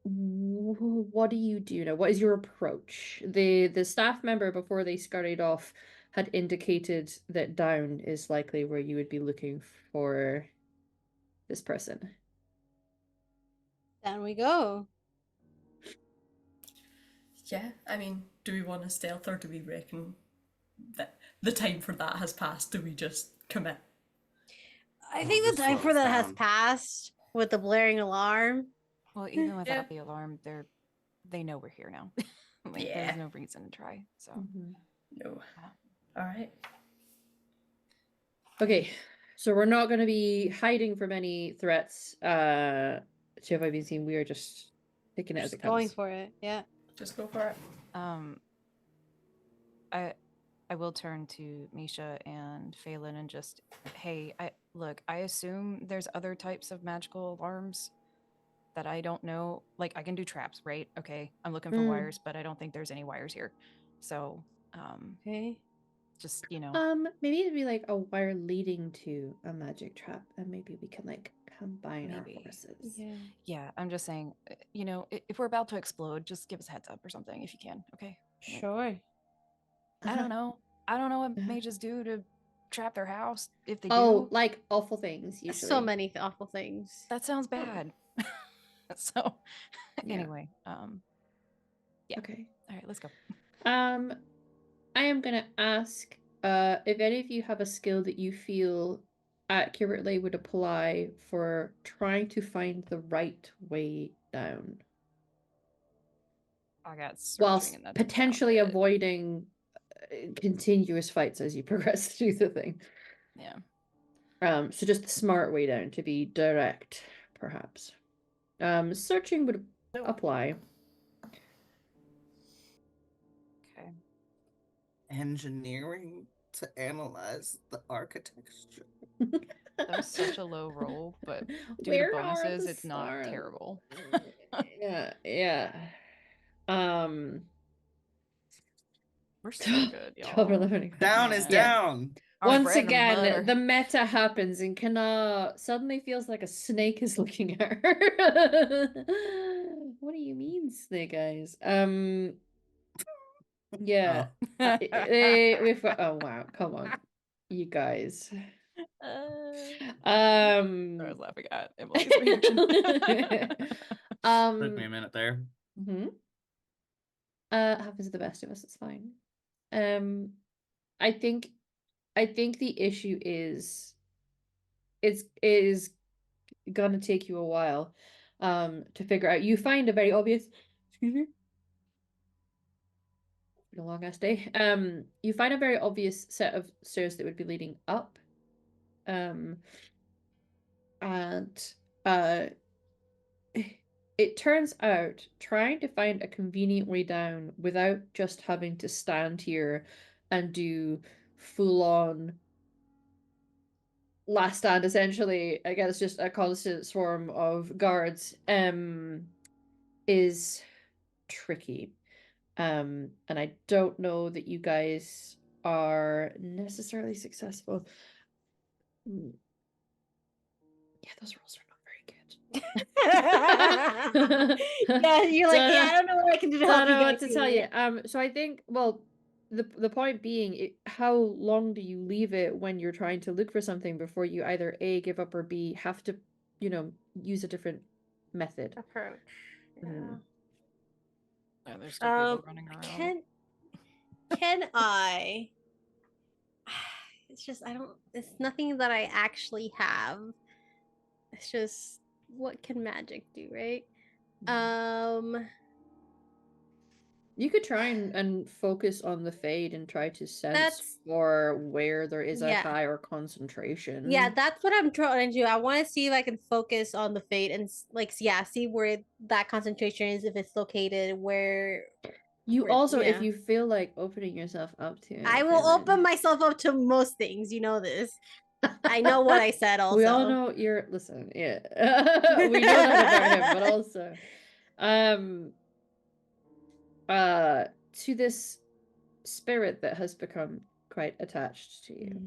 What do you do now? What is your approach? The staff member, before they scurried off, had indicated that down is likely where you would be looking for this person. Down we go. Yeah, I mean, do we want to stealth or do we reckon that the time for that has passed? Do we just commit? I Well, think the just time slow for us that has down. passed with the blaring alarm. Well, even without Yeah. the alarm, they know we're here now. Like, Yeah. there's no reason to try. So, Mhm. No. All right. Okay, so we're not going to be hiding from any threats. To have I been seen? We are just taking it as Just it going comes. for it. Yeah. Just go for it. I will turn to Misha and Phelan and just, hey, I assume there's other types of magical alarms that I don't know. Like, I can do traps, right? Okay, I'm looking for wires, but I don't think there's any wires here. So, Okay. just, you know, Maybe it'd be like a wire leading to a magic trap, and maybe we can like combine our Maybe. forces. Yeah. yeah, I'm just saying, you know, if we're about to explode, just give us a heads up or something if you can, okay? Like, Sure. I don't know. I don't know what Uh-huh. mages do to trap their house if they Oh, do. like awful things usually. So many awful things. That sounds bad. So, Yeah. anyway, yeah. Okay. All right, let's go. I am gonna ask if any of you have a skill that you feel accurately would apply for trying to find the right way down, I got searching, whilst and that's potentially about it. avoiding continuous fights as you progress through the thing. Yeah. So just the smart way down to be direct, perhaps. Searching would apply. Okay. Engineering to analyze the architecture. That was such a low roll, but due Where to are bonuses, the it's not stars? terrible. Yeah. Um, We're so good, 12 or y'all. 11. Down is Yeah. down. Our Once bread and again, butter. the meta happens and Kana suddenly feels like a snake is looking at her. What do you mean, snake eyes? Yeah. We've got, oh wow, come on, you guys. I was laughing at Emily's reaction. Took me a minute there. Mhm. Happens to the best of us, it's fine. I think the issue is it is gonna take you a while to figure out. You find a very obvious, excuse me, been a long ass day. You find a very obvious set of stairs that would be leading up. And it turns out trying to find a convenient way down without just having to stand here and do full on last stand essentially against just a constant swarm of guards is tricky. And I don't know that you guys are necessarily successful. Yeah, those rolls are not very good. Yeah, you're like, yeah, I don't know what I can do to help I you don't know guys what to tell you. here. So I think, well, the point being, how long do you leave it when you're trying to look for something before you either A, give up, or B, have to, use a different method? Approach. Yeah. Yeah, there's still people running around. Can I? It's just it's nothing that I actually have. It's just what can magic do, right? You could try and focus on the fade and try to sense for where there is a higher concentration. Yeah, that's what I'm trying to do. I want to see if I can focus on the fade and see where that concentration is, if it's located where. You also, if you feel like opening yourself up to it, I will open myself up to most things. You know this. I know what I said also. We all know you're listen, yeah. We know that about him, but also to this spirit that has become quite attached to you.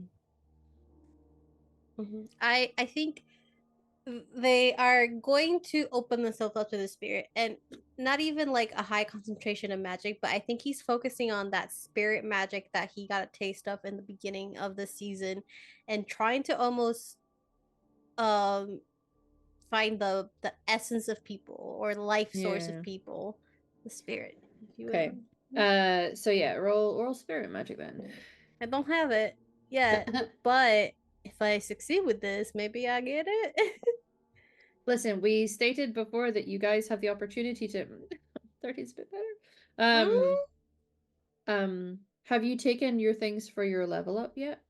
Mm-hmm. I think they are going to open themselves up to the spirit, and not even like a high concentration of magic, but I think he's focusing on that spirit magic that he got a taste of in the beginning of the season, and trying to almost find find the essence of people or the life source Yeah. of people, the spirit. If you Okay. will. So yeah, roll spirit magic then. I don't have it yet, but if I succeed with this, maybe I get it. Listen, we stated before that you guys have the opportunity to 30's a bit better. Have you taken your things for your level up yet?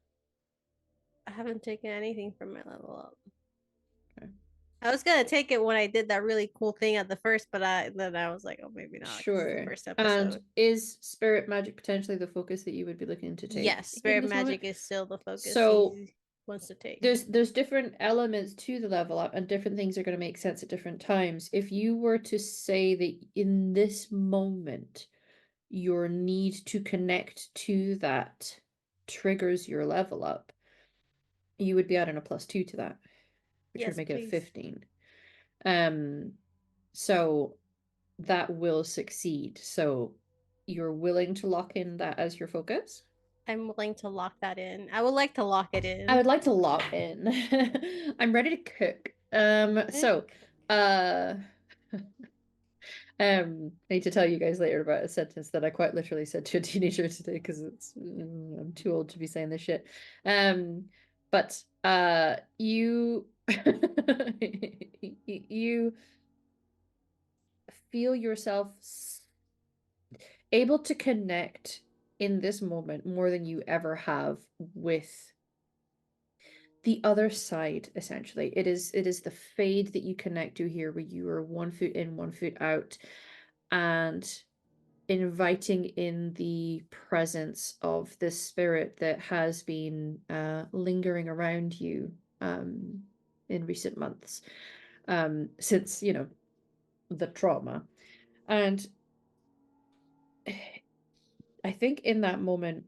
I haven't taken anything from my level up. Okay. I was gonna take it when I did that really cool thing at the first, but then I was like, oh, maybe not. 'Cause it's Sure. the first And episode. is spirit magic potentially the focus that you would be looking to take? Yes, in spirit this magic moment? is still the focus So he wants to take. there's different elements to the level up, and different things are going to make sense at different times. If you were to say that in this moment your need to connect to that triggers your level up, you would be adding a +2 to that, which would Yes, make it a please. 15. So that will succeed. So you're willing to lock in that as your focus? I'm willing to lock that in. I would like to lock it in. I would like to lock in. I'm ready to cook. So I need to tell you guys later about a sentence that I quite literally said to a teenager today because I'm too old to be saying this shit. But you you feel yourself able to connect in this moment more than you ever have with the other side. Essentially, it is the fade that you connect to here, where you are 1 foot in, 1 foot out, and inviting in the presence of this spirit that has been lingering around you in recent months, since the trauma. And I think in that moment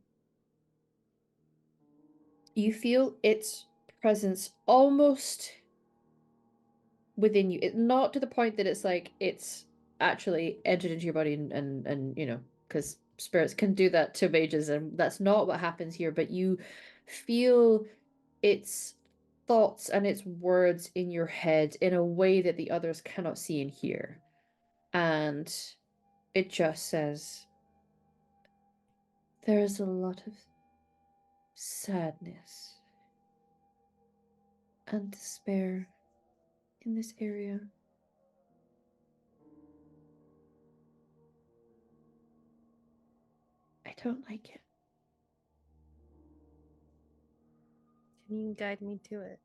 you feel its presence almost within you. It not to the point that it's like it's actually entered into your body and because spirits can do that to mages, and that's not what happens here, but you feel its thoughts and its words in your head in a way that the others cannot see and hear. And it just says, there is a lot of sadness and despair in this area. I don't like it. Can you guide me to it?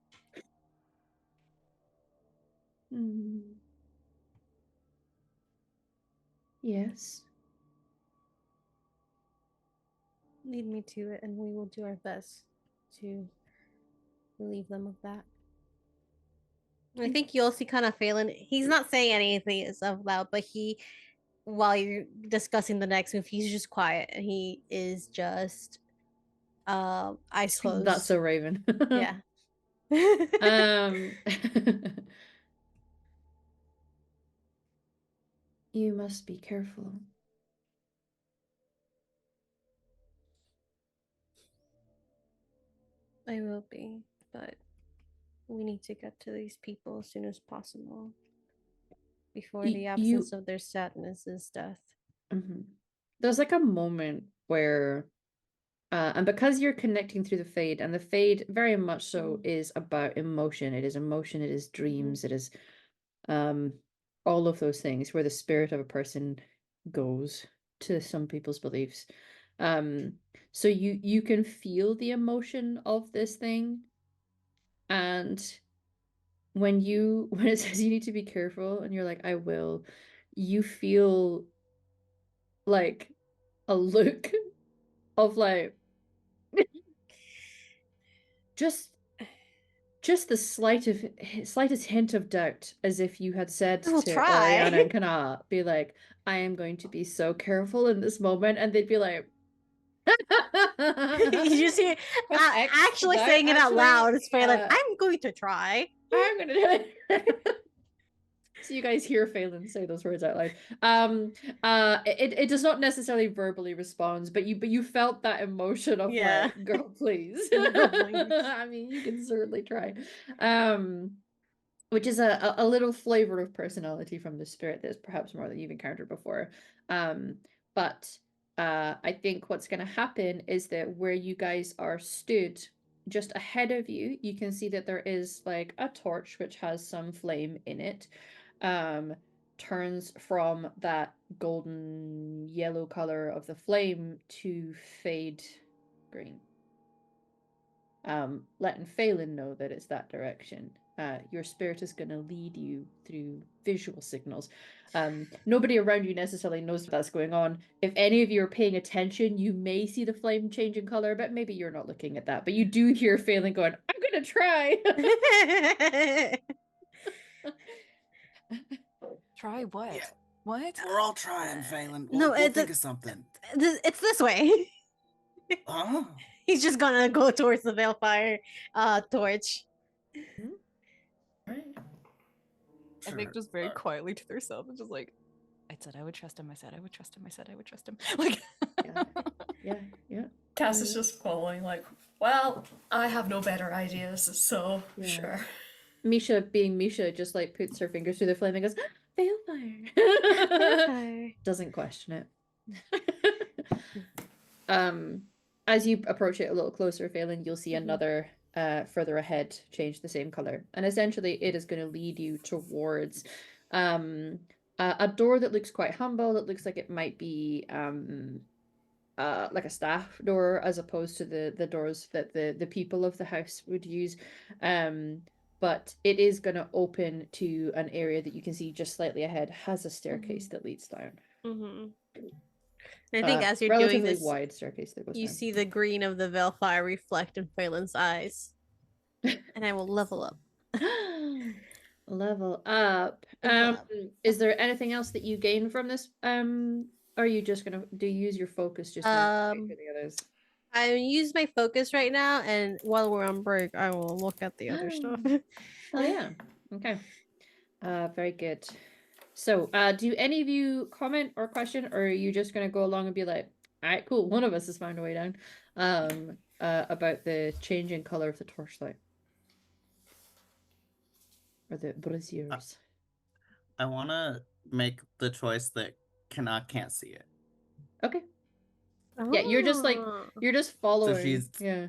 Yes. Lead me to it, and we will do our best to relieve them of that. I think you'll see kind of Phelan. He's not saying anything as of loud, but while you're discussing the next move, he's just quiet and he is just eyes closed. That's so Raven. Yeah. You must be careful. I will be, but we need to get to these people as soon as possible before the absence of their sadness is death. There's like a moment where and because you're connecting through the fade, and the fade very much so is about emotion. It is emotion, it is dreams, it is all of those things where the spirit of a person goes to some people's beliefs. So you can feel the emotion of this thing, and when it says you need to be careful and you're like, I will, you feel like a look of like just the slightest hint of doubt, as if you had said We'll to try. Oriana and Kana, be like, I am going to be so careful in this moment, and they'd be like You just hear actually saying it out loud. It's Phelan. I'm going to try. I'm gonna do it. So you guys hear Phelan say those words out loud. It does not necessarily verbally respond, but you felt that emotion of like, girl, please. Girl, please. I mean, you can certainly try. which is a little flavor of personality from the spirit that's perhaps more than you've encountered before. But I think what's going to happen is that where you guys are stood, just ahead of you, you can see that there is like a torch which has some flame in it. Turns from that golden yellow color of the flame to fade green. Letting Phelan know that it's that direction. Your spirit is going to lead you through visual signals. Nobody around you necessarily knows that's going on. If any of you are paying attention, you may see the flame change in color, but maybe you're not looking at that. But you do hear Phelan going, "I'm going to try." Try what? Yeah. What? We're all trying, Phelan. No, We'll think of something. It's this way. Huh? He's just gonna go towards the Veilfire torch. Right. I think just very Sure. quietly to herself and just like, I said I would trust him. I said I would trust him. I said I would trust him. Like, Yeah. Cass is just following, like, well, I have no better ideas, so Yeah. sure. Misha, being Misha, just like puts her fingers through the flame and goes, "Veilfire." Veilfire. Doesn't question it. As you approach it a little closer, Phelan, you'll see another further ahead change the same color, and essentially it is going to lead you towards a door that looks quite humble. That looks like it might be like a staff door as opposed to the doors that the people of the house would use. But it is going to open to an area that you can see just slightly ahead has a staircase that leads down. I think as you're relatively doing this, wide staircase that goes you down. see the green of the Veilfire reflect in Phelan's eyes. And I will level up. Level up. Level up. Is there anything else that you gain from this? Or are you just gonna use your focus just now for the others? I use my focus right now, and while we're on break, I will look at the other stuff. Oh yeah. Okay. Very good. So, do any of you comment or question, or are you just gonna go along and be like, "All right, cool. One of us has found a way down." About the changing color of the torchlight or the braziers. I want to make the choice that can't see it. Okay. Yeah, you're just like you're just following. she's- Yeah.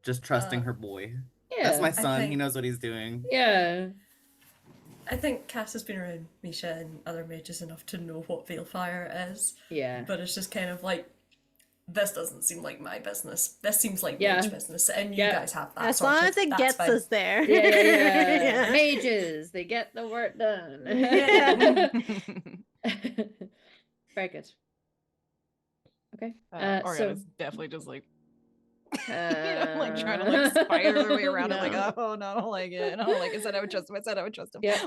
Just trusting her boy. Yeah. That's my son. He think- knows what he's doing. Yeah. I think Cass has been around Misha and other mages enough to know what Veilfire is, Yeah. but it's just kind of like, this doesn't seem like my business. This seems like Yeah. mage business, and you Yeah. guys have that. As long sorted. as it That's gets fine. us there. Yeah. Mages, they get the work done. Yeah. Very good. Okay. Oriana's definitely just like, so, like trying to like spider her way around it, like, no. oh no, I don't like it. I don't like it. I said I would trust him. I said I would trust him. Yeah.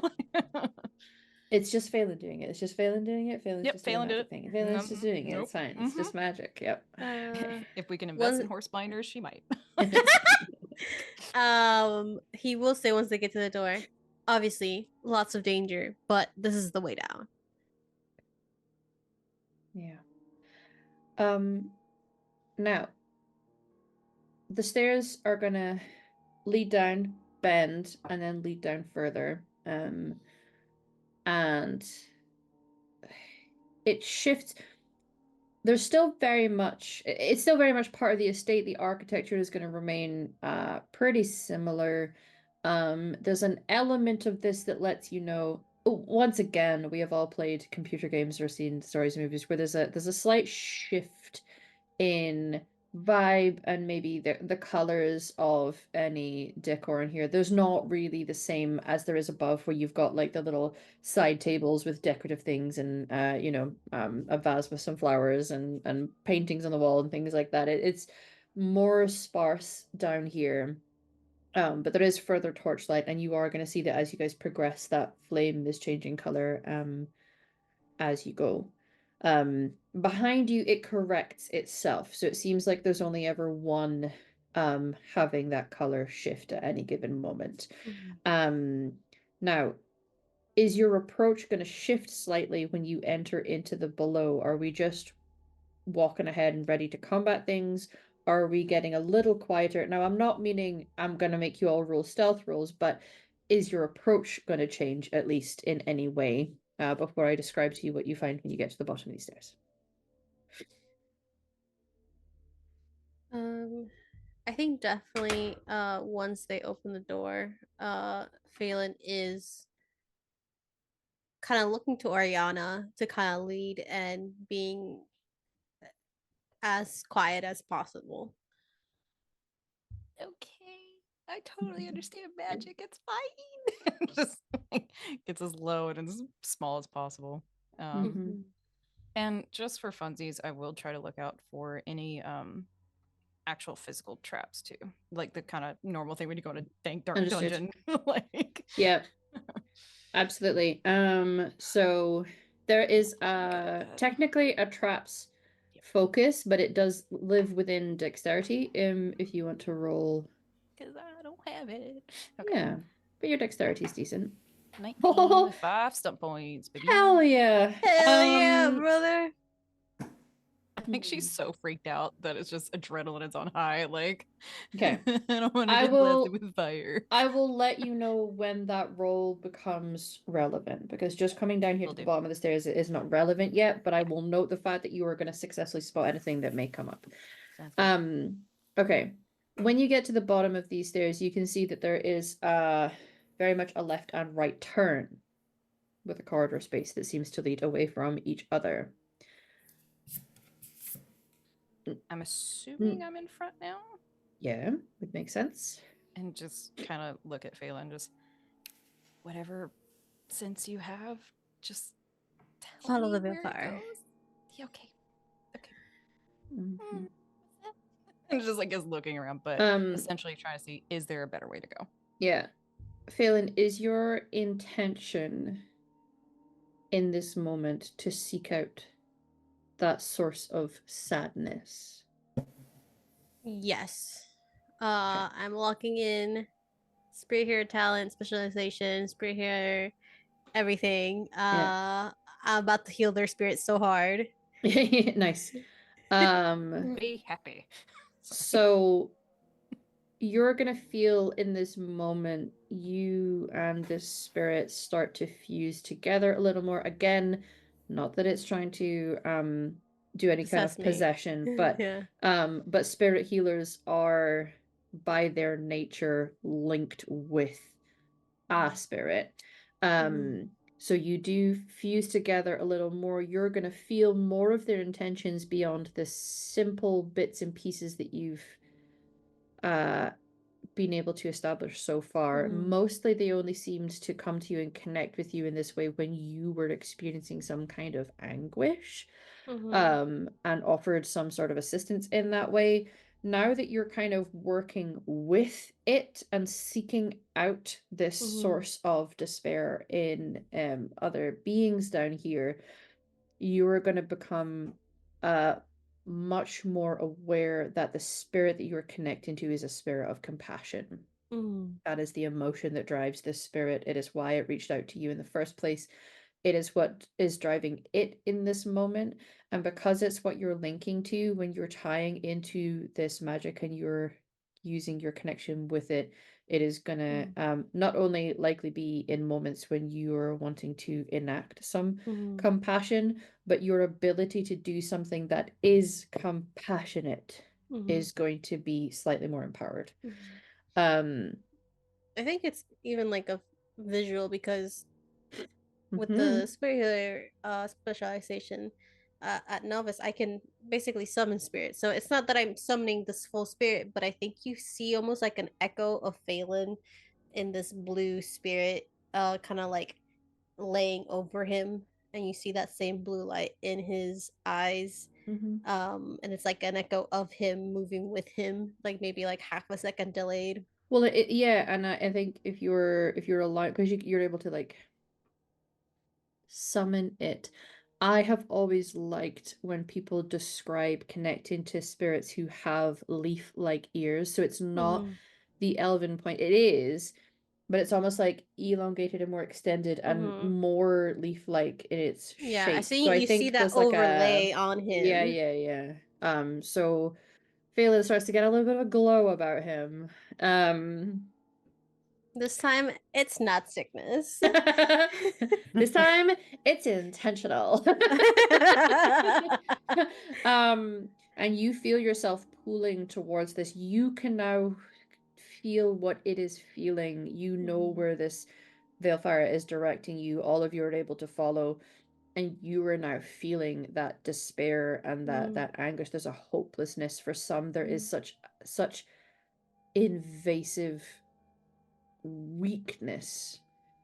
It's just Phelan doing it. It's just Phelan doing it. Phelan's Yep, just doing Phelan did magic it. thing. Phelan's Nope. just doing it. Nope. It's fine. It's just magic. Yep. If we can invest One- in horse binders, she might. He will say once they get to the door, obviously, lots of danger, but this is the way down. Yeah. Now, the stairs are gonna lead down, bend, and then lead down further. And it shifts. There's still very much, it's still very much part of the estate. The architecture is going to remain pretty similar. There's an element of this that lets you know, once again, we have all played computer games or seen stories and movies where there's a slight shift in vibe and maybe the colors of any decor in here. There's not really the same as there is above, where you've got like the little side tables with decorative things and a vase with some flowers and paintings on the wall and things like that. It's more sparse down here. But there is further torchlight, and you are going to see that as you guys progress, that flame is changing color as you go. Behind you, it corrects itself, so it seems like there's only ever one having that color shift at any given moment. Now, is your approach going to shift slightly when you enter into the below? Are we just walking ahead and ready to combat things? Are we getting a little quieter? Now, I'm not meaning I'm going to make you all roll stealth rolls, but is your approach going to change, at least in any way, before I describe to you what you find when you get to the bottom of these stairs? I think definitely once they open the door, Phelan is kind of looking to Ariana to kind of lead and being as quiet as possible. Okay, I totally understand magic. It's fine. Just like, gets as low and as small as possible. Mhm. And just for funsies, I will try to look out for any actual physical traps too, like the kind of normal thing when you go in a dank dark Understood. dungeon. Like, Yeah, absolutely. So there is that. technically a traps focus, but it does live within dexterity. If you want to roll, because I don't have it. yeah, but your dexterity is decent. 19 with 5 stump points, baby. Hell yeah! Hell yeah, brother! I think she's so freaked out that it's just adrenaline is on high. Like, Okay. I don't want to I get will- blasted with fire. I will let you know when that roll becomes relevant, because just coming down here Will to the do. bottom of the stairs is not relevant yet, but I will note the fact that you are going to successfully spot anything that may come up. Sounds good. Okay. When you get to the bottom of these stairs, you can see that there is very much a left and right turn with a corridor space that seems to lead away from each other. I'm assuming I'm in front now. Yeah, would make sense. And just kind of look at Phelan, just whatever sense you have, just tell Follow me the where it vampire. goes. Yeah, okay. Mhm. And just like is looking around, but essentially trying to see, is there a better way to go? Yeah. Phelan, is your intention in this moment to seek out that source of sadness? Yes. I'm locking in spirit hero talent, specialization, spirit hero, everything. I'm about to heal their spirits so hard. Nice. Be happy. So you're gonna feel in this moment you and this spirit start to fuse together a little more. Again, not that it's trying to do any kind of Possess me. possession, but Yeah. but spirit healers are by their nature linked with a spirit. So you do fuse together a little more. You're gonna feel more of their intentions beyond the simple bits and pieces that you've been able to establish so far. Mostly they only seemed to come to you and connect with you in this way when you were experiencing some kind of anguish, and offered some sort of assistance in that way. Now that you're kind of working with it and seeking out this source of despair in other beings down here, you're going to become much more aware that the spirit that you're connecting to is a spirit of compassion. That is the emotion that drives this spirit. It is why it reached out to you in the first place. It is what is driving it in this moment. And because it's what you're linking to when you're tying into this magic and you're using your connection with it, it is gonna not only likely be in moments when you're wanting to enact some compassion, but your ability to do something that is compassionate is going to be slightly more empowered. I think it's even like a visual because with the spirit healer specialization at novice, I can basically summon spirits. So it's not that I'm summoning this full spirit, but I think you see almost like an echo of Phelan in this blue spirit, kind of like laying over him, and you see that same blue light in his eyes. And it's like an echo of him moving with him, like maybe like half a second delayed. Well, yeah, and I think if you're allowed, because you're able to like summon it. I have always liked when people describe connecting to spirits who have leaf-like ears. So it's not the elven point. It is, but it's almost like elongated and more extended and more leaf-like in its Yeah, I shape. see So I you see think that there's like overlay on him. yeah. So Phelan starts to get a little bit of a glow about him. This time, it's not sickness. This time it's intentional. And you feel yourself pulling towards this. You can now feel what it is feeling. You know where this Veilfire is directing you. All of you are able to follow, and you are now feeling that despair and that anguish. There's a hopelessness for some. There is such invasive weakness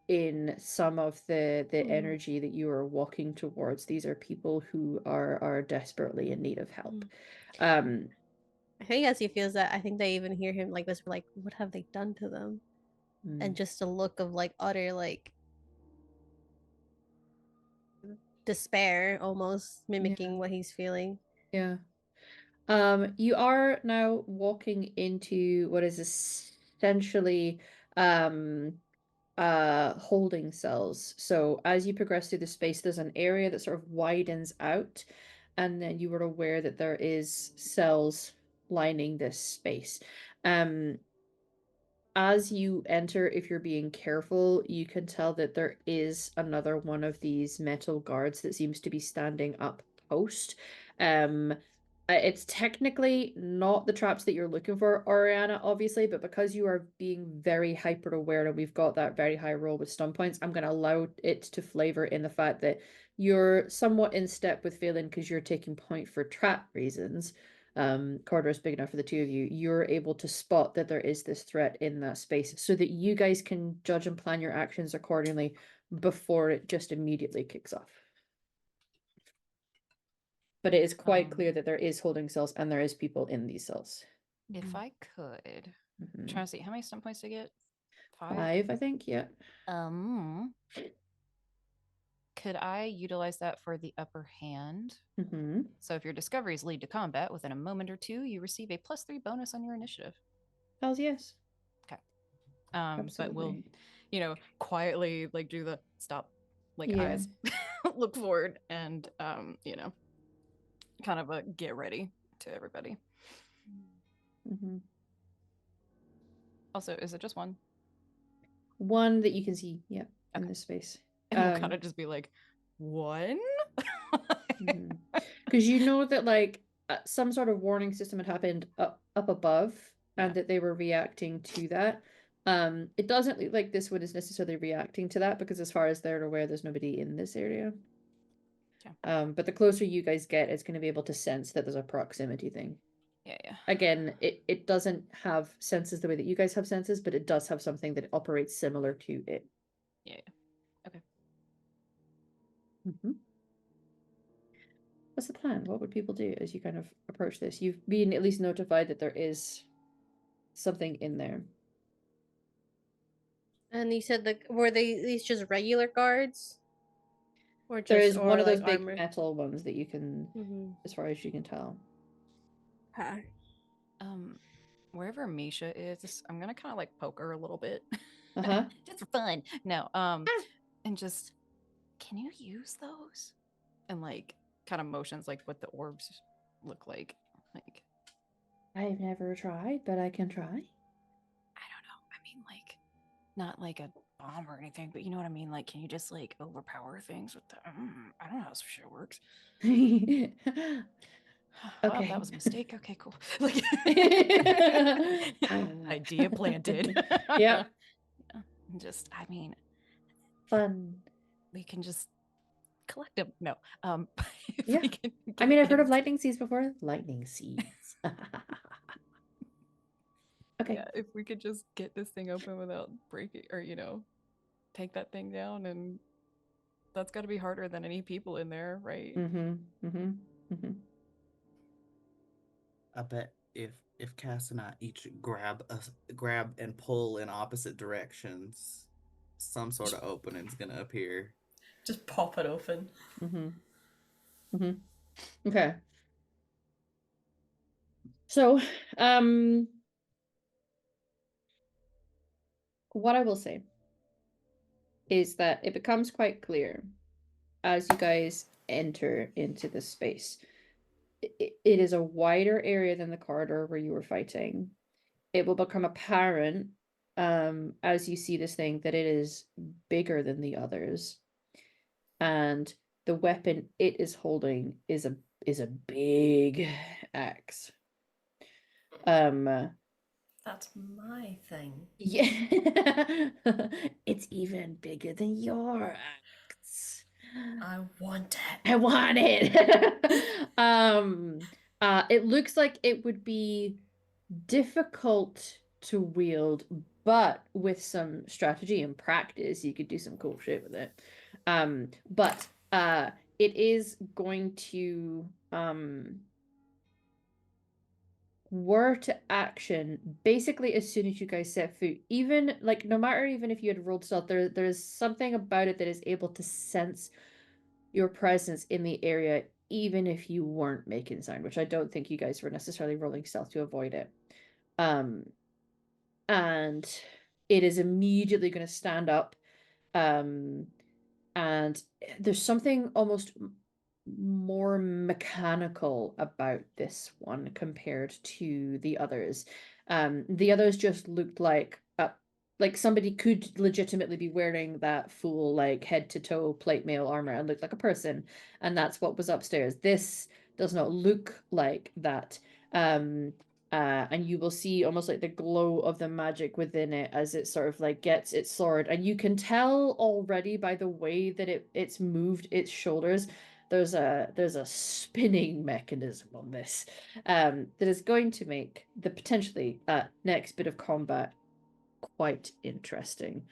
in some of the energy that you are walking towards. These are people who are desperately in need of help. I think as he feels that, I think they even hear him like whisper, like, "What have they done to them?" And just a look of like utter like despair, almost mimicking what he's feeling. Yeah. You are now walking into what is essentially holding cells. So as you progress through the space, there's an area that sort of widens out, and then you are aware that there is cells lining this space. As you enter, if you're being careful, you can tell that there is another one of these metal guards that seems to be standing up post. It's technically not the traps that you're looking for, Oriana, obviously, but because you are being very hyper aware and we've got that very high roll with stun points, I'm going to allow it to flavor in the fact that you're somewhat in step with Phelan because you're taking point for trap reasons. Corridor is big enough for the two of you. You're able to spot that there is this threat in that space so that you guys can judge and plan your actions accordingly before it just immediately kicks off. But it is quite clear that there is holding cells and there is people in these cells. If I could, I'm trying to see how many stun points to get. 5, I think. Yeah. Could I utilize that for the upper hand? So if your discoveries lead to combat within a moment or two, you receive a +3 bonus on your initiative. Hells yes. Okay. But we'll, quietly like do the stop, like eyes, look forward, and kind of a get ready to everybody. Also, is it just one? One that you can see, in this space. And we'll kind of just be like, one? Because you know that like some sort of warning system had happened up above, and that they were reacting to that. It doesn't look like this one is necessarily reacting to that because as far as they're aware, there's nobody in this area. But the closer you guys get, it's going to be able to sense that there's a proximity thing. Yeah. Again, it doesn't have senses the way that you guys have senses, but it does have something that operates similar to it. Yeah. Okay. What's the plan? What would people do as you kind of approach this? You've been at least notified that there is something in there. And you said were these just regular guards? Or There is one of like those big armor? metal ones that you can, as far as you can tell. Okay. Wherever Misha is, I'm gonna kind of like poke her a little bit. Just for fun. No. And just, can you use those? And like kind of motions like what the orbs look like. Like, I've never tried, but I can try. I don't know. I mean, like, not like a bomb or anything, but you know what I mean? Like, can you just like overpower things with the I don't know how this shit works. Well, Okay. that was a mistake. Okay, cool. Like, idea planted. Yeah. Just, I mean, fun. We can just collect them. No. Yeah. I mean, I've heard of lightning seeds before. Lightning seeds. Okay. Yeah, if we could just get this thing open without breaking, or take that thing down, and that's got to be harder than any people in there, right? I bet if Cass and I each grab and pull in opposite directions, some sort of opening's gonna appear. Just pop it open. Okay. So, what I will say is that it becomes quite clear as you guys enter into this space. It is a wider area than the corridor where you were fighting. It will become apparent as you see this thing, that it is bigger than the others, and the weapon it is holding is a big axe. That's my thing. Yeah, it's even bigger than your axe. I want it. I want it. It looks like it would be difficult to wield, but with some strategy and practice, you could do some cool shit with it. But it is going to were to action basically as soon as you guys set foot. Even like no matter even if you had rolled stealth, there's something about it that is able to sense your presence in the area, even if you weren't making sound, which I don't think you guys were necessarily rolling stealth to avoid it. And it is immediately going to stand up. And there's something almost more mechanical about this one compared to the others. The others just looked like somebody could legitimately be wearing that full like head to toe plate mail armor and look like a person, and that's what was upstairs. This does not look like that. And you will see almost like the glow of the magic within it as it sort of like gets its sword, and you can tell already by the way that it's moved its shoulders. There's a spinning mechanism on this that is going to make the potentially next bit of combat quite interesting.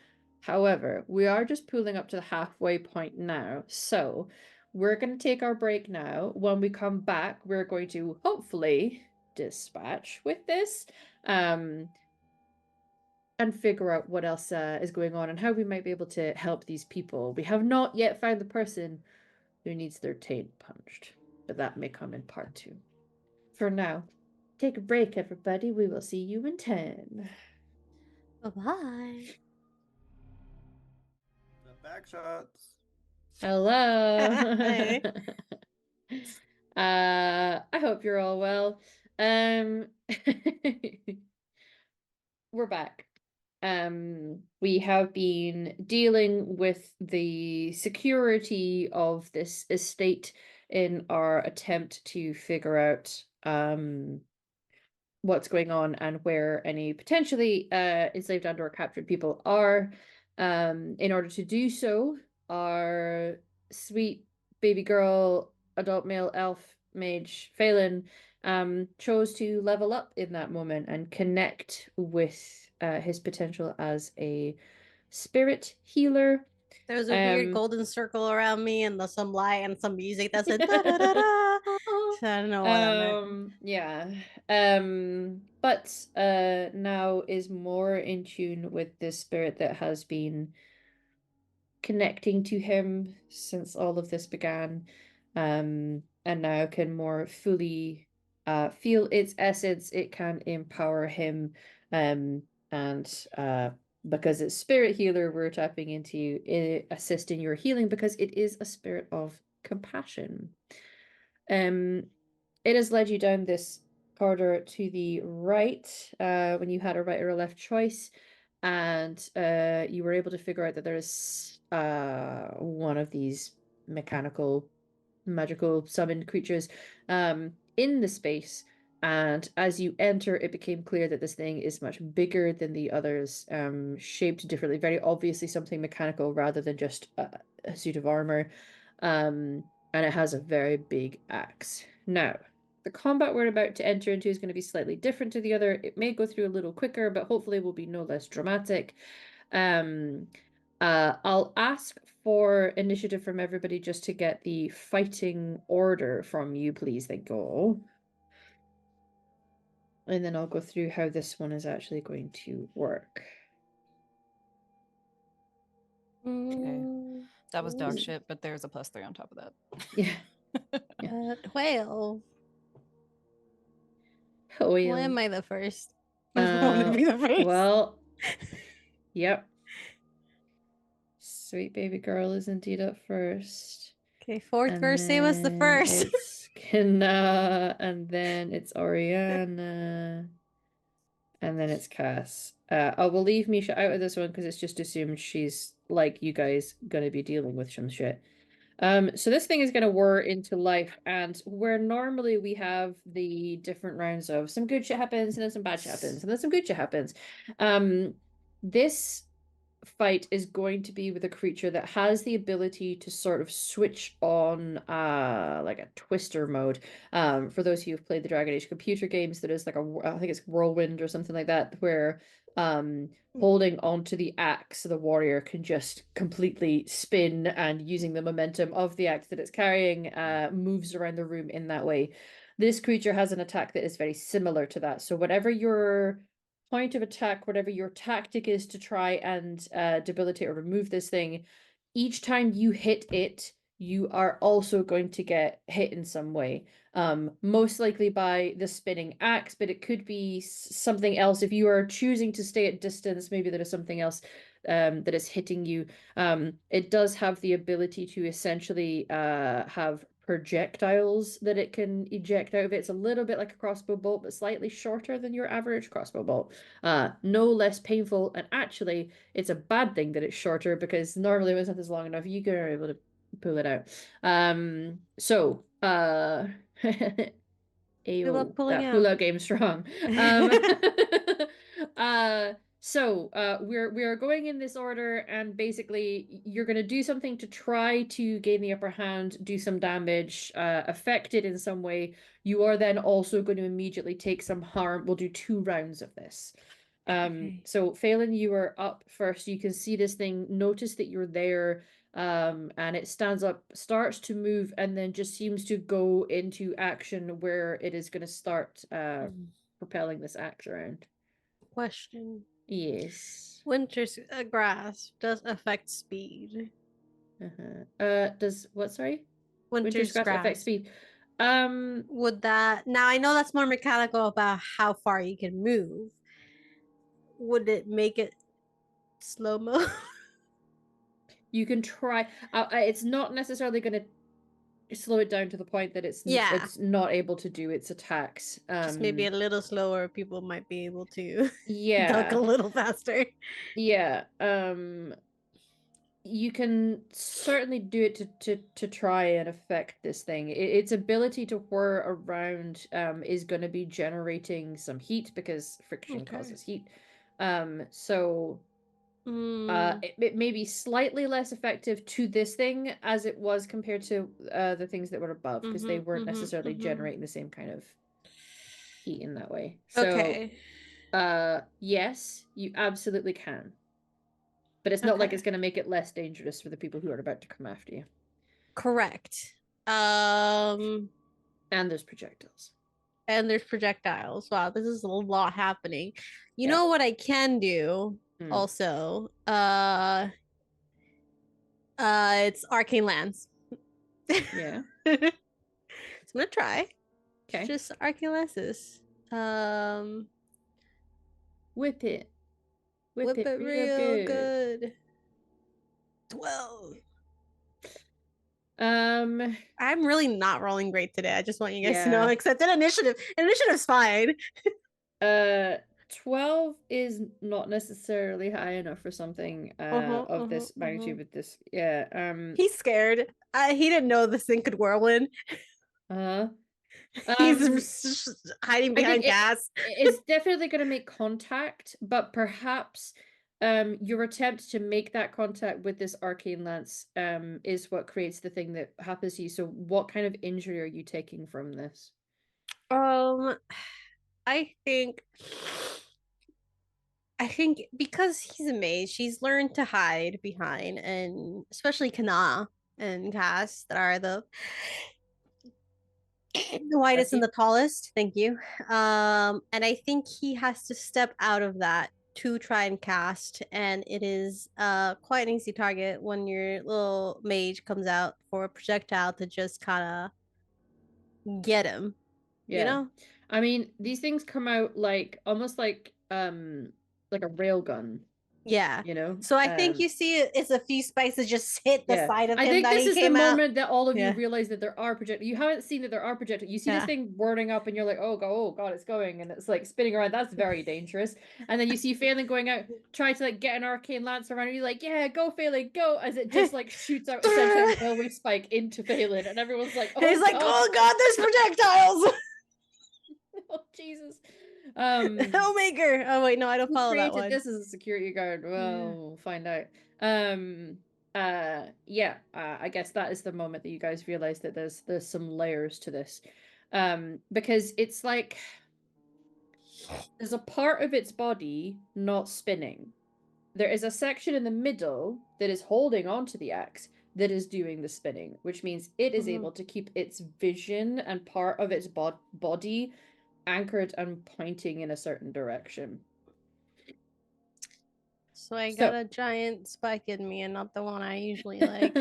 However, we are just pulling up to the halfway point now, so we're going to take our break now. When we come back, we're going to hopefully dispatch with this and figure out what else is going on and how we might be able to help these people. We have not yet found the person who needs their taint punched, but that may come in part 2. For now, take a break, everybody. We will see you in 10. Bye-bye. The back shots. Hello. Hey. I hope you're all well. We're back. We have been dealing with the security of this estate in our attempt to figure out what's going on and where any potentially enslaved and or captured people are. In order to do so, our sweet baby girl, adult male elf mage Phelan chose to level up in that moment and connect with his potential as a spirit healer. There was a weird golden circle around me and some light and some music that said da da da da. So I don't know what that meant. Yeah. But now is more in tune with this spirit that has been connecting to him since all of this began. And now can more fully feel its essence. It can empower him. And because it's spirit healer, we're tapping into assist in your healing because it is a spirit of compassion. It has led you down this corridor to the right when you had a right or a left choice, and you were able to figure out that there's one of these mechanical, magical summoned creatures in the space. And as you enter, it became clear that this thing is much bigger than the others, shaped differently, very obviously something mechanical rather than just a suit of armor. And it has a very big axe. Now, the combat we're about to enter into is going to be slightly different to the other. It may go through a little quicker, but hopefully will be no less dramatic. I'll ask for initiative from everybody just to get the fighting order from you, please. They go. And then I'll go through how this one is actually going to work. Okay. That was dog shit, but there's a +3 on top of that. Yeah. 12. Oh, Why am I the first? I want to be the first. Well, yep. Sweet baby girl is indeed up first. Okay, fourth verse, same as the first. It's Kenna, and then it's Oriana. And then it's Cass. I will leave Misha out of this one because it's just assumed she's, like you guys, gonna be dealing with some shit. So this thing is gonna whir into life, and where normally we have the different rounds of some good shit happens, and then some bad shit happens, and then some good shit happens. This fight is going to be with a creature that has the ability to sort of switch on like a twister mode. For those of you who've played the Dragon Age computer games, there is like I think it's whirlwind or something like that, where holding onto the axe, the warrior can just completely spin, and using the momentum of the axe that it's carrying, moves around the room in that way. This creature has an attack that is very similar to that. So whatever your point of attack, whatever your tactic is to try and debilitate or remove this thing, each time you hit it, you are also going to get hit in some way. Most likely by the spinning axe, but it could be something else. If you are choosing to stay at distance, maybe there is something else that is hitting you. It does have the ability to essentially have projectiles that it can eject out of it. It's a little bit like a crossbow bolt, but slightly shorter than your average crossbow bolt. No less painful, and actually, it's a bad thing that it's shorter, because normally when something's long enough, you are able to pull it out. Good luck Ayo, pulling that pull out. out game's strong. We are going in this order, and basically you're going to do something to try to gain the upper hand, do some damage, affect it in some way. You are then also going to immediately take some harm. We'll do 2 rounds of this. Okay. So Phelan, you are up first. You can see this thing, notice that you're there, and it stands up, starts to move, and then just seems to go into action where it is going to start propelling this axe around. Question. Yes. Winter's grass does affect speed. Does what, sorry? Winter's grass affect grass. speed. Would that, now I know that's more mechanical about how far you can move. Would it make it slow mo? You can try. It's not necessarily going to slow it down to the point that it's Yeah. it's not able to do its attacks. Just maybe a little slower, people might be able to duck a Yeah. little faster. Yeah. You can certainly do it to try and affect this thing. Its ability to whir around is going to be generating some heat, because friction Okay. causes heat. So Mm, it may be slightly less effective to this thing as it was compared to the things that were above, because they weren't necessarily generating the same kind of heat in that way. So okay. yes, you absolutely can. But it's not like it's going to make it less dangerous for the people who are about to come after you. Correct. And there's projectiles. And there's projectiles. Wow, this is a lot happening. You know what I can do also? It's arcane lance. Yeah. So I'm gonna try. Okay. Just arcane lances. Whip it. Whip it real good. 12. I'm really not rolling great today. I just want you guys to know, except in initiative. Initiative's fine. 12 is not necessarily high enough for something of this magnitude with this. Yeah. He's scared. He didn't know this thing could whirlwind. He's hiding behind gas. It's definitely going to make contact, but perhaps your attempt to make that contact with this arcane lance is what creates the thing that happens to you. So what kind of injury are you taking from this? I think because he's a mage, he's learned to hide behind, and especially Kana and Cass, that are the widest and the tallest. Thank you. And I think he has to step out of that to try and cast, and it is quite an easy target when your little mage comes out for a projectile to just kind of get him. Yeah. You know? I mean, these things come out like almost like a railgun. Yeah. you know. So I think you see it's a few spikes that just hit the side of I him think that this he is the came out. moment that all of you Yeah. realize that there are projectiles. You haven't seen that there are projectiles. You see this thing whirling up, and you're like, oh god, it's going, and it's like spinning around. That's very dangerous. And then you see Phelan going out, trying to like get an arcane lance around. And you're like, yeah, go Phelan, go! As it just like shoots out essentially a railway spike into Phelan, and everyone's like, oh, he's like, god. oh god, there's projectiles. Oh Jesus. Homemaker. Oh wait, no, I don't Who follow that created one. this as a security guard? Well, we'll find out. I guess that is the moment that you guys realize that there's some layers to this. Because it's like there's a part of its body not spinning. There is a section in the middle that is holding onto the axe that is doing the spinning, which means it is able to keep its vision and part of its body anchored and pointing in a certain direction. So I got a giant spike in me and not the one I usually like.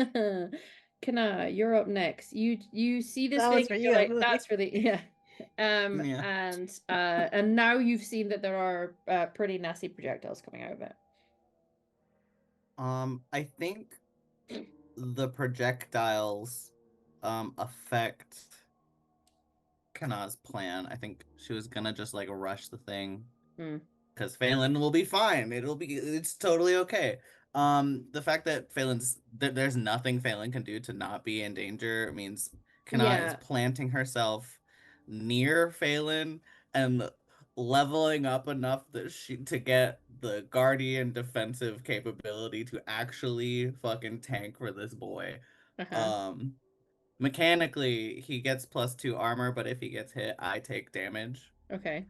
Kana, you're up next. You see this That thing was for and you, you're I like, believe. that's really yeah. Yeah. And now you've seen that there are pretty nasty projectiles coming out of it. I think the projectiles affect Kana's plan. I think she was gonna just like rush the thing. Because Phelan will be fine. It's totally okay. The fact that there's nothing Phelan can do to not be in danger means Kana is planting herself near Phelan and leveling up enough that to get the guardian defensive capability to actually fucking tank for this boy. Mechanically, he gets +2 armor, but if he gets hit, I take damage. Okay.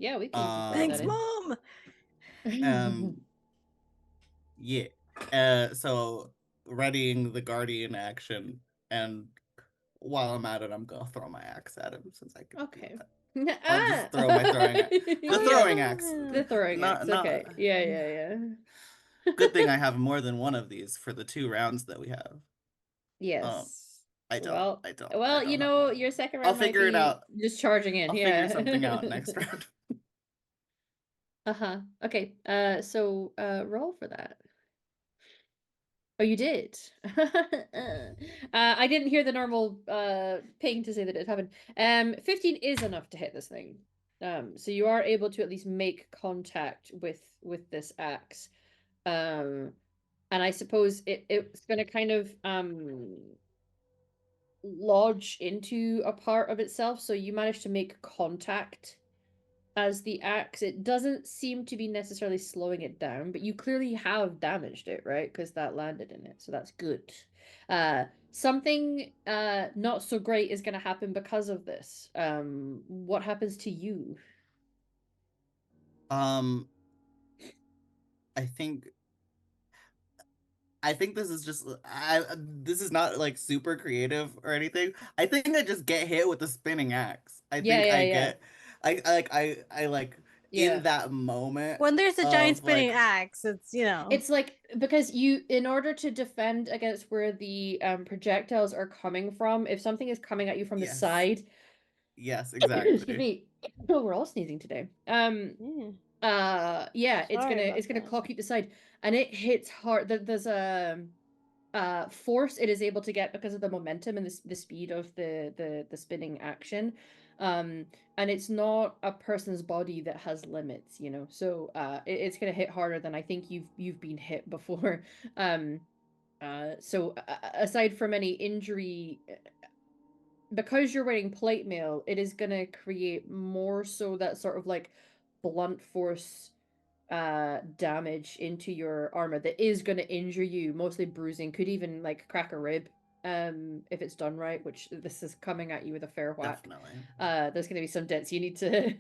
Yeah, we can easily put Thanks, that Mom. So readying the guardian action, and while I'm at it, I'm gonna throw my axe at him since I can do that. I'll just throw my throwing axe. The throwing axe. The throwing axe. Okay. Yeah. Good thing I have more than one of these for the 2 rounds that we have. Yes. I don't. Well, I don't. Well, I don't you know, your second round I'll figure it out. Just charging in. I'll yeah. figure something out next round. Okay. So roll for that. Oh, you did. I didn't hear the normal ping to say that it happened. 15 is enough to hit this thing. So you are able to at least make contact with this axe. And I suppose it's going to kind of lodge into a part of itself. So you manage to make contact as the axe. It doesn't seem to be necessarily slowing it down, but you clearly have damaged it, right? Because that landed in it, so that's good. Something not so great is going to happen because of this. What happens to you? I think this is just this is not like super creative or anything. I think I just get hit with the spinning axe. I in that moment when there's a giant spinning axe, it's it's like because you, in order to defend against where the projectiles are coming from, if something is coming at you from the side, yes, exactly. Excuse me. Oh, we're all sneezing today. It's gonna clock you to the side, and it hits hard. There's a force it is able to get because of the momentum and the speed of the spinning action. And it's not a person's body that has limits, you know. So it's gonna hit harder than I think you've been hit before. So aside from any injury, because you're wearing plate mail, it is gonna create more so that sort of like blunt force damage into your armor that is going to injure you, mostly bruising, could even like crack a rib if it's done right, which this is coming at you with a fair whack. Definitely. There's going to be some dents you need to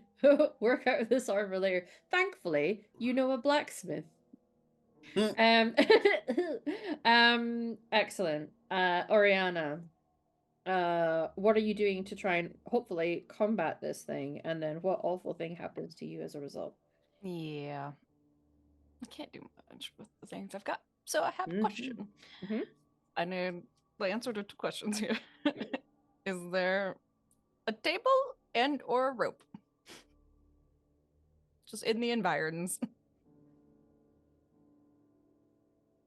work out with this armor layer. Thankfully, you know a blacksmith. Excellent. Oriana, what are you doing to try and hopefully combat this thing, and then what awful thing happens to you as a result? Yeah. I can't do much with the things I've got. So I have a question. I need the answer to 2 questions here. Is there a table and or a rope? Just in the environs.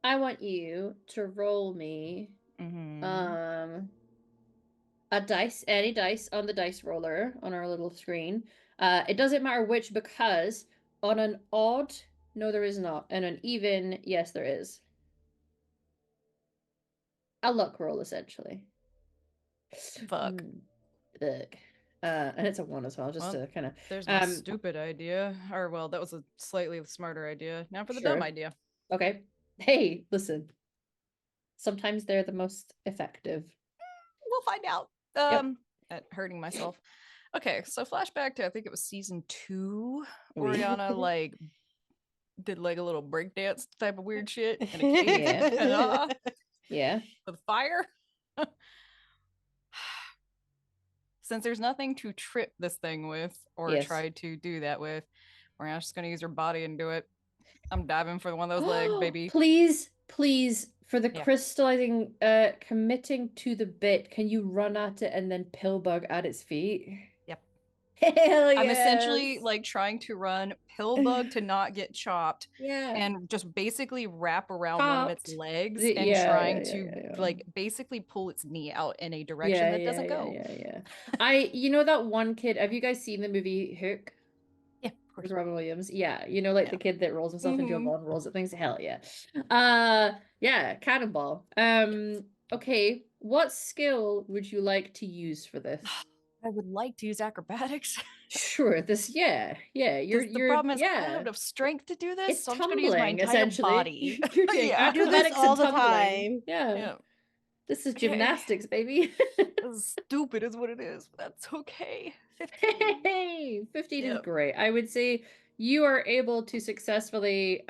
I want you to roll me Mm-hmm. a dice, any dice on the dice roller on our little screen. It doesn't matter which, because on an odd, no, there is not, and an even, yes, there is. A luck roll, essentially. Fuck. Ugh. And it's a 1 as well, just Well, to kind of. There's my stupid idea. Or, well, that was a slightly smarter idea. Now for the dumb Sure. idea. Okay. Hey, listen. Sometimes they're the most effective. We'll find out. Yep. At hurting myself. Okay, so flashback to I think it was season 2. Oui. Oriana like did like a little breakdance type of weird shit in a cave. Yeah. Yeah. With fire. Since there's nothing to trip this thing with or Yes. try to do that with, we're just gonna use her body and do it. I'm diving for one of those legs, baby. Please, for the Yeah. crystallizing, committing to the bit, can you run at it and then pillbug at its feet? Yep. Hell yes. I'm essentially like trying to run pillbug to not get chopped. Yeah. And just basically wrap around one of its legs and Yeah, trying to like basically pull its knee out in a direction that doesn't go. Yeah. You know that one kid, have you guys seen the movie Hook? Yeah, of course. With Robin Williams. Yeah, you know, like Yeah. the kid that rolls himself into a Mhm. ball and rolls at things. Hell yeah. Yeah, cannonball. Okay, what skill would you like to use for this? I would like to use acrobatics. Sure, yeah. You're The problem is I don't yeah. have enough strength to do this, It's so I'm just gonna use my tumbling, entire essentially. body. You're doing Yeah. I do this acrobatics all and the tumbling. time. Yeah. This is Okay. gymnastics, baby. Stupid is what it is, but that's okay. 15. Hey, 15 is Yep. great. I would say you are able to successfully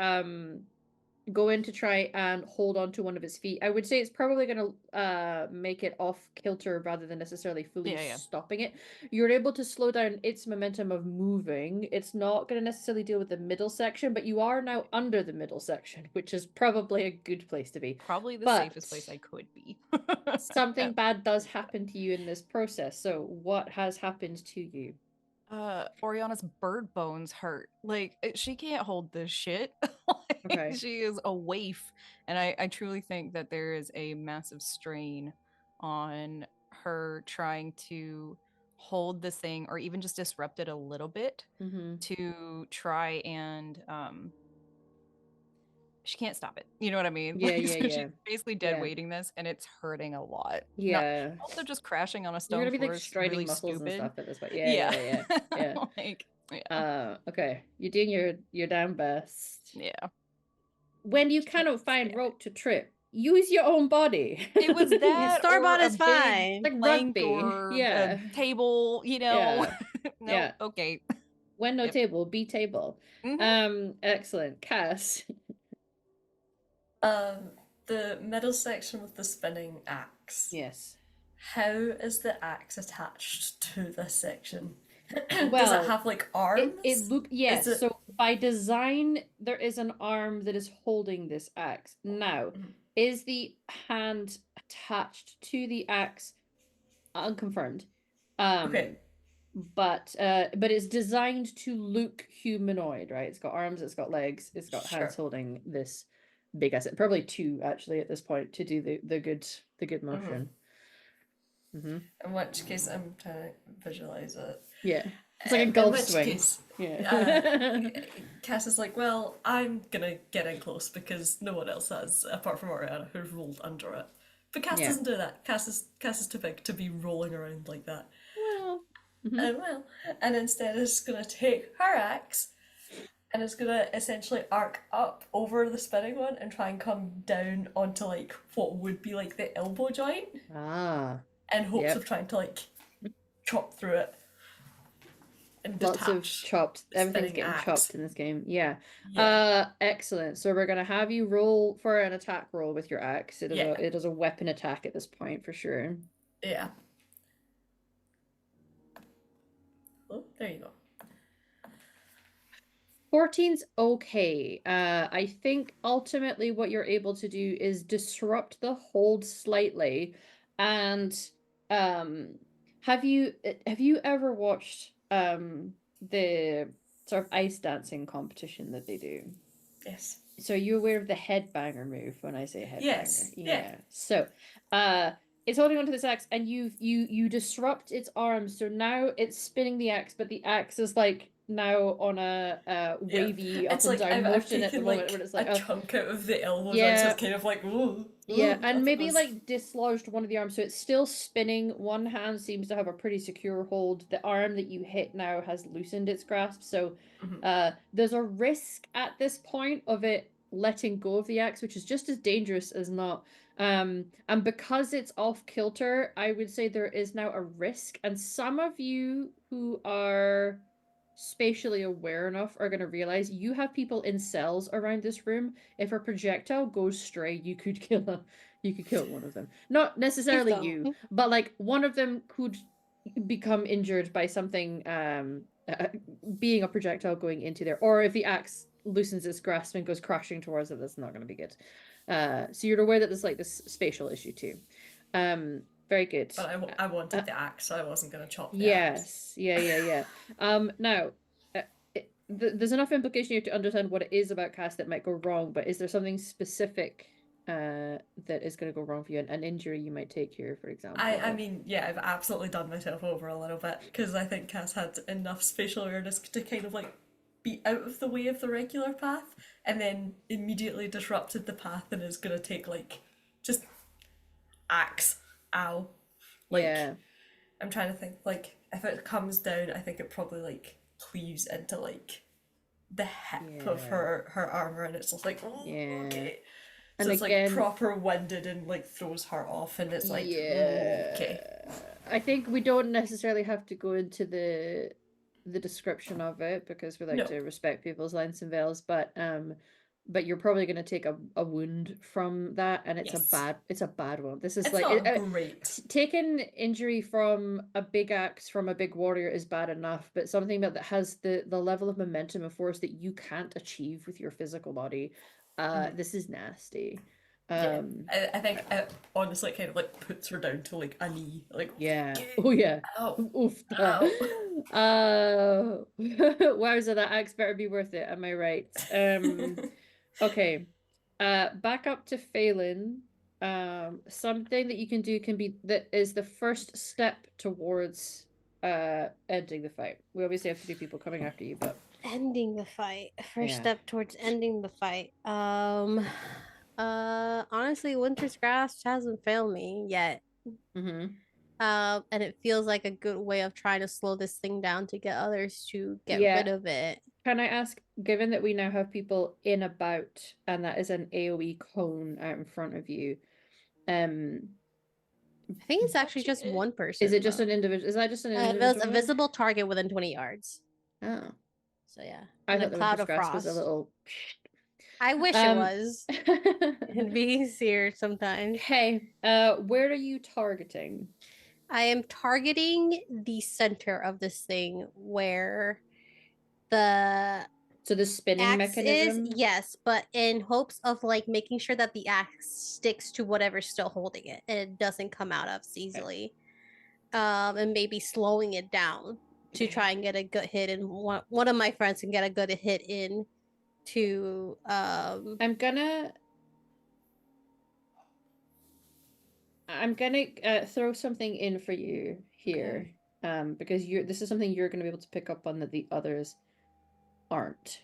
go in to try and hold on to one of his feet. I would say it's probably going to make it off kilter rather than necessarily fully stopping it. You're able to slow down its momentum of moving. It's not going to necessarily deal with the middle section, but you are now under the middle section, which is probably a good place to be. Probably the safest place I could be. Something bad does happen to you in this process. So what has happened to you? Oriana's bird bones hurt. Like, she can't hold this shit. Okay. She is a waif. And I truly think that there is a massive strain on her trying to hold this thing or even just disrupt it a little bit to try and she can't stop it. You know what I mean? Yeah, like, yeah, so yeah. She's basically dead weighting this, and it's hurting a lot. Yeah. Also, just crashing on a stone You're gonna be floor like is striding really muscles stupid. and stuff at this point. Yeah. Like, yeah. Okay. You're doing your damn best. Yeah. When you cannot find rope to trip, use your own body. It was that Store-bought or is a fine. big Like plank rugby. or Yeah. a table, you know. No, Yeah. okay. When no table, be table. Excellent. Cass. The middle section with the spinning axe. Yes. How is the axe attached to this section? Well, does it have like arms? Yes. So by design, there is an arm that is holding this axe. Now, is the hand attached to the axe? Unconfirmed. Okay. But it's designed to look humanoid, right? It's got arms, it's got legs, it's got hands holding this big asset. Probably 2 actually at this point to do the good motion. In which case, I'm trying to visualize it. Yeah, it's like a golf swing. Case, Cass is like, well, I'm gonna get in close because no one else has, apart from Oriana, who's rolled under it. But Cass doesn't do that. Cass is too big to be rolling around like that. Well, and instead is gonna take her axe and it's gonna essentially arc up over the spinning one and try and come down onto like what would be like the elbow joint. In hopes of trying to like chop through it. And lots of chopped. Everything's getting chopped in this game. Yeah. Excellent. So we're gonna have you roll for an attack roll with your axe. It is a weapon attack at this point for sure. Yeah. Oh, there you go. 14's okay. I think ultimately what you're able to do is disrupt the hold slightly. And have you ever watched the sort of ice dancing competition that they do? Yes. So you're aware of the headbanger move when I say headbanger? Yes. Yeah. So, it's holding onto this axe, and you disrupt its arms. So now it's spinning the axe, but the axe is like now on a wavy up It's and like down I've motion at the taken moment, like where it's a like, chunk out of the elbow joint, so Yeah. it's kind of like, ooh, yeah, and that maybe was- like dislodged one of the arms, so it's still spinning. One hand seems to have a pretty secure hold. The arm that you hit now has loosened its grasp, so Mhm. there's a risk at this point of it letting go of the axe, which is just as dangerous as not. And because it's off kilter, I would say there is now a risk, and some of you who are spatially aware enough are going to realize you have people in cells around this room. If a projectile goes stray, you could kill one of them. Not necessarily so. you, but like one of them could become injured by something being a projectile going into there, or if the axe loosens its grasp and goes crashing towards it, that's not going to be good. So you're aware that there's like this spatial issue too. Very good. But I wanted the axe, so I wasn't going to chop the Yes, axe. yeah. Now, there's enough implication here to understand what it is about Cass that might go wrong, but is there something specific that is going to go wrong for you? An injury you might take here, for example? I mean, yeah, I've absolutely done myself over a little bit because I think Cass had enough spatial awareness to kind of like be out of the way of the regular path and then immediately disrupted the path and is gonna take like just axe. Ow. Like Yeah. I'm trying to think like if it comes down, I think it probably like cleaves into like the hip of Yeah. her armor and it's just like oh, Yeah. okay. And So it's again, like proper winded and like throws her off and it's like yeah. okay. I think we don't necessarily have to go into the description of it because we like No. to respect people's lengths and veils, but you're probably going to take a wound from that, and it's Yes. a bad one. This is It's like not great. taking injury from a big axe from a big warrior is bad enough, but something that has the level of momentum and force that you can't achieve with your physical body, this is nasty. Yeah, I think it honestly kind of like puts her down to like a knee, like Yeah. Oh yeah. ow, Oof. Wowza, that axe better be worth it. Am I right? Okay. Back up to Phelan. Something that you can do that is the first step towards ending the fight. We obviously have to do people coming after you, but Ending the fight. First Yeah. step towards ending the fight. Honestly, Winter's Grasp hasn't failed me yet. Mhm. And it feels like a good way of trying to slow this thing down to get others to get Yeah. rid of it. Can I ask, given that we now have people in about, and that is an AoE cone out in front of you, I think it's actually just one person. is it just though. an individual? Is that just an It was individual? a visible target within 20 yards. Oh, So yeah. I And thought the cloud Winter's of Grasp frost. was a little. I wish it was. It'd be easier sometimes. Okay, where are you targeting? I am targeting the center of this thing where the So the spinning axe mechanism? is, yes, but in hopes of like making sure that the axe sticks to whatever's still holding it and it doesn't come out of easily. And maybe slowing it down to try and get a good hit, and one of my friends can get a good hit in to I'm gonna throw something in for you here, because this is something you're gonna be able to pick up on that the others aren't.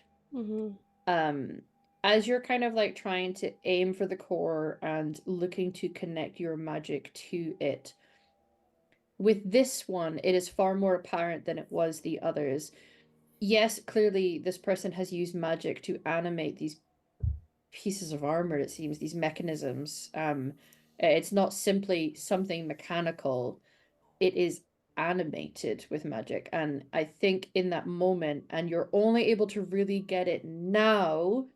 As you're kind of like trying to aim for the core and looking to connect your magic to it, with this one, it is far more apparent than it was the others. Yes, clearly this person has used magic to animate these pieces of armor, it seems, these mechanisms. It's not simply something mechanical, it is animated with magic. And I think in that moment, and you're only able to really get it now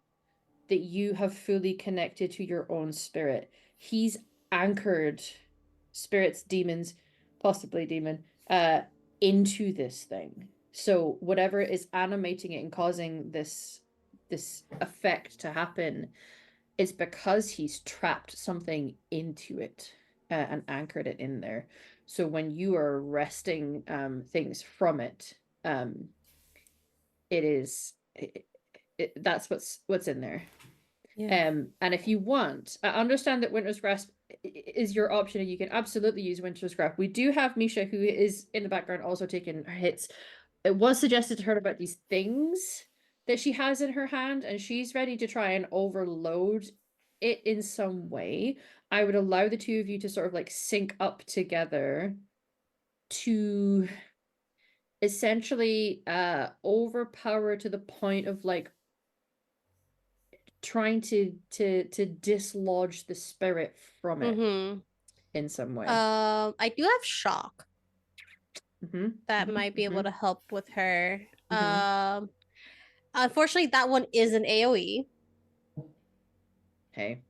that you have fully connected to your own spirit. He's anchored spirits, demons, possibly demon, into this thing. So whatever is animating it and causing this effect to happen is because he's trapped something into it, and anchored it in there. So when you are wresting things from it, it is that's what's in there. Yeah. And if you want, I understand that Winter's Grasp is your option, and you can absolutely use Winter's Grasp. We do have Misha, who is in the background, also taking hits. It was suggested to her about these things that she has in her hand, and she's ready to try and overload it in some way. I would allow the two of you to sort of like sync up together to essentially overpower to the point of like trying to dislodge the spirit from it in some way. I do have shock that Mhm, might be able mhm, to help with her. mhm. Unfortunately, that one is an AoE. Hey,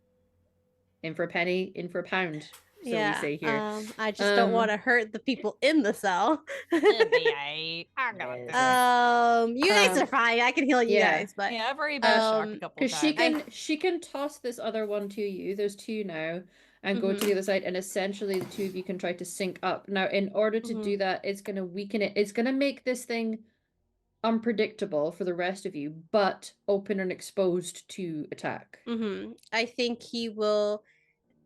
in for a penny, in for a pound, so we Yeah. say here. I just don't want to hurt the people in the cell. I got Yes. this. You guys are fine. I can heal you yeah. guys, but Yeah, I've already been shocked a couple Because times. she can toss this other one to you. There's two now, and go to the other side, and essentially the two of you can try to sync up. Now, in order to do that, it's gonna weaken it. It's gonna make this thing unpredictable for the rest of you, but open and exposed to attack. I think he will.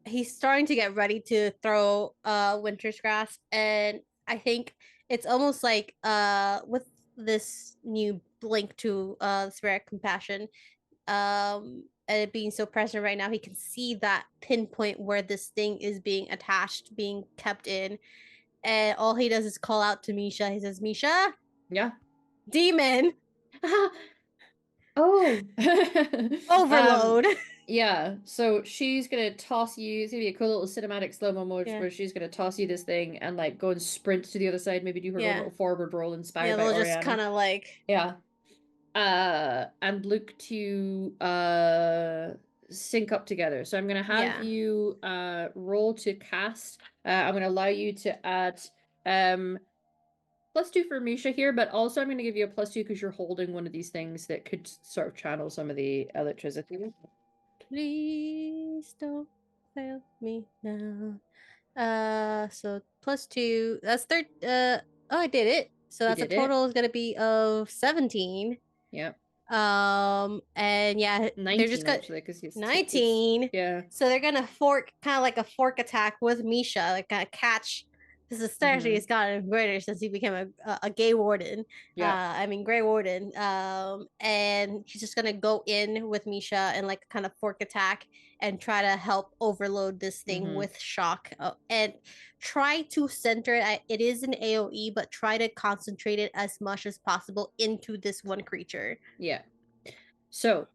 He's starting to get ready to throw Winter's Grasp, and I think it's almost like with this new blink to Spirit Compassion, and it being so present right now, he can see that pinpoint where this thing is being attached, being kept in, and all he does is call out to Misha. He says, "Misha, Yeah. demon Oh. overload." Yeah, so she's gonna toss you. It's gonna be a cool little cinematic slow-mo mode Yeah. where she's gonna toss you this thing and like go and sprint to the other side, maybe do her own little forward roll inspired Yeah, by they'll just Oriana. kind of like Yeah. And look to sync up together. So I'm gonna have you roll to cast. I'm gonna allow you to add +2 for Misha here, but also I'm gonna give you a +2 because you're holding one of these things that could sort of channel some of the electricity. Please don't fail me now. So +2. That's third. Oh, I did it. So You that's a did it. total is gonna be of 17. Yep. And yeah, they're 19 just got actually because it's 19. yeah. So they're gonna fork, kind of like a fork attack with Misha, like a catch. This strategy has gotten greater since he became a gay warden. Yeah. I mean Grey Warden. And he's just gonna go in with Misha and like kind of fork attack and try to help overload this thing with shock, and try to center it. It is an AoE, but try to concentrate it as much as possible into this one creature. Yeah. So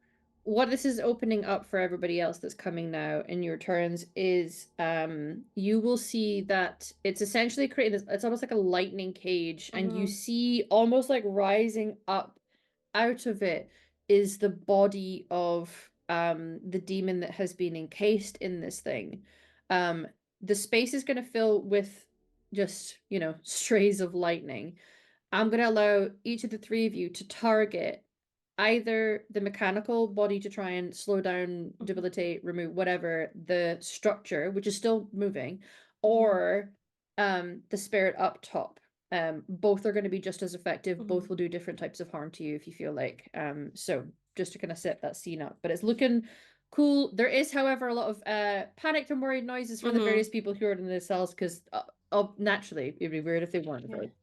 what this is opening up for everybody else that's coming now in your turns is you will see that it's essentially creating this, it's almost like a lightning cage, and you see almost like rising up out of it is the body of the demon that has been encased in this thing. The space is going to fill with just, you know, strays of lightning. I'm going to allow each of the three of you to target either the mechanical body to try and slow down, debilitate, remove, whatever, the structure, which is still moving, or the spirit up top. Both are going to be just as effective. Both will do different types of harm to you if you feel like. So just to kind of set that scene up. But it's looking cool. There is, however, a lot of panicked and worried noises from the various people who are in the cells because naturally it'd be weird if they weren't. Right?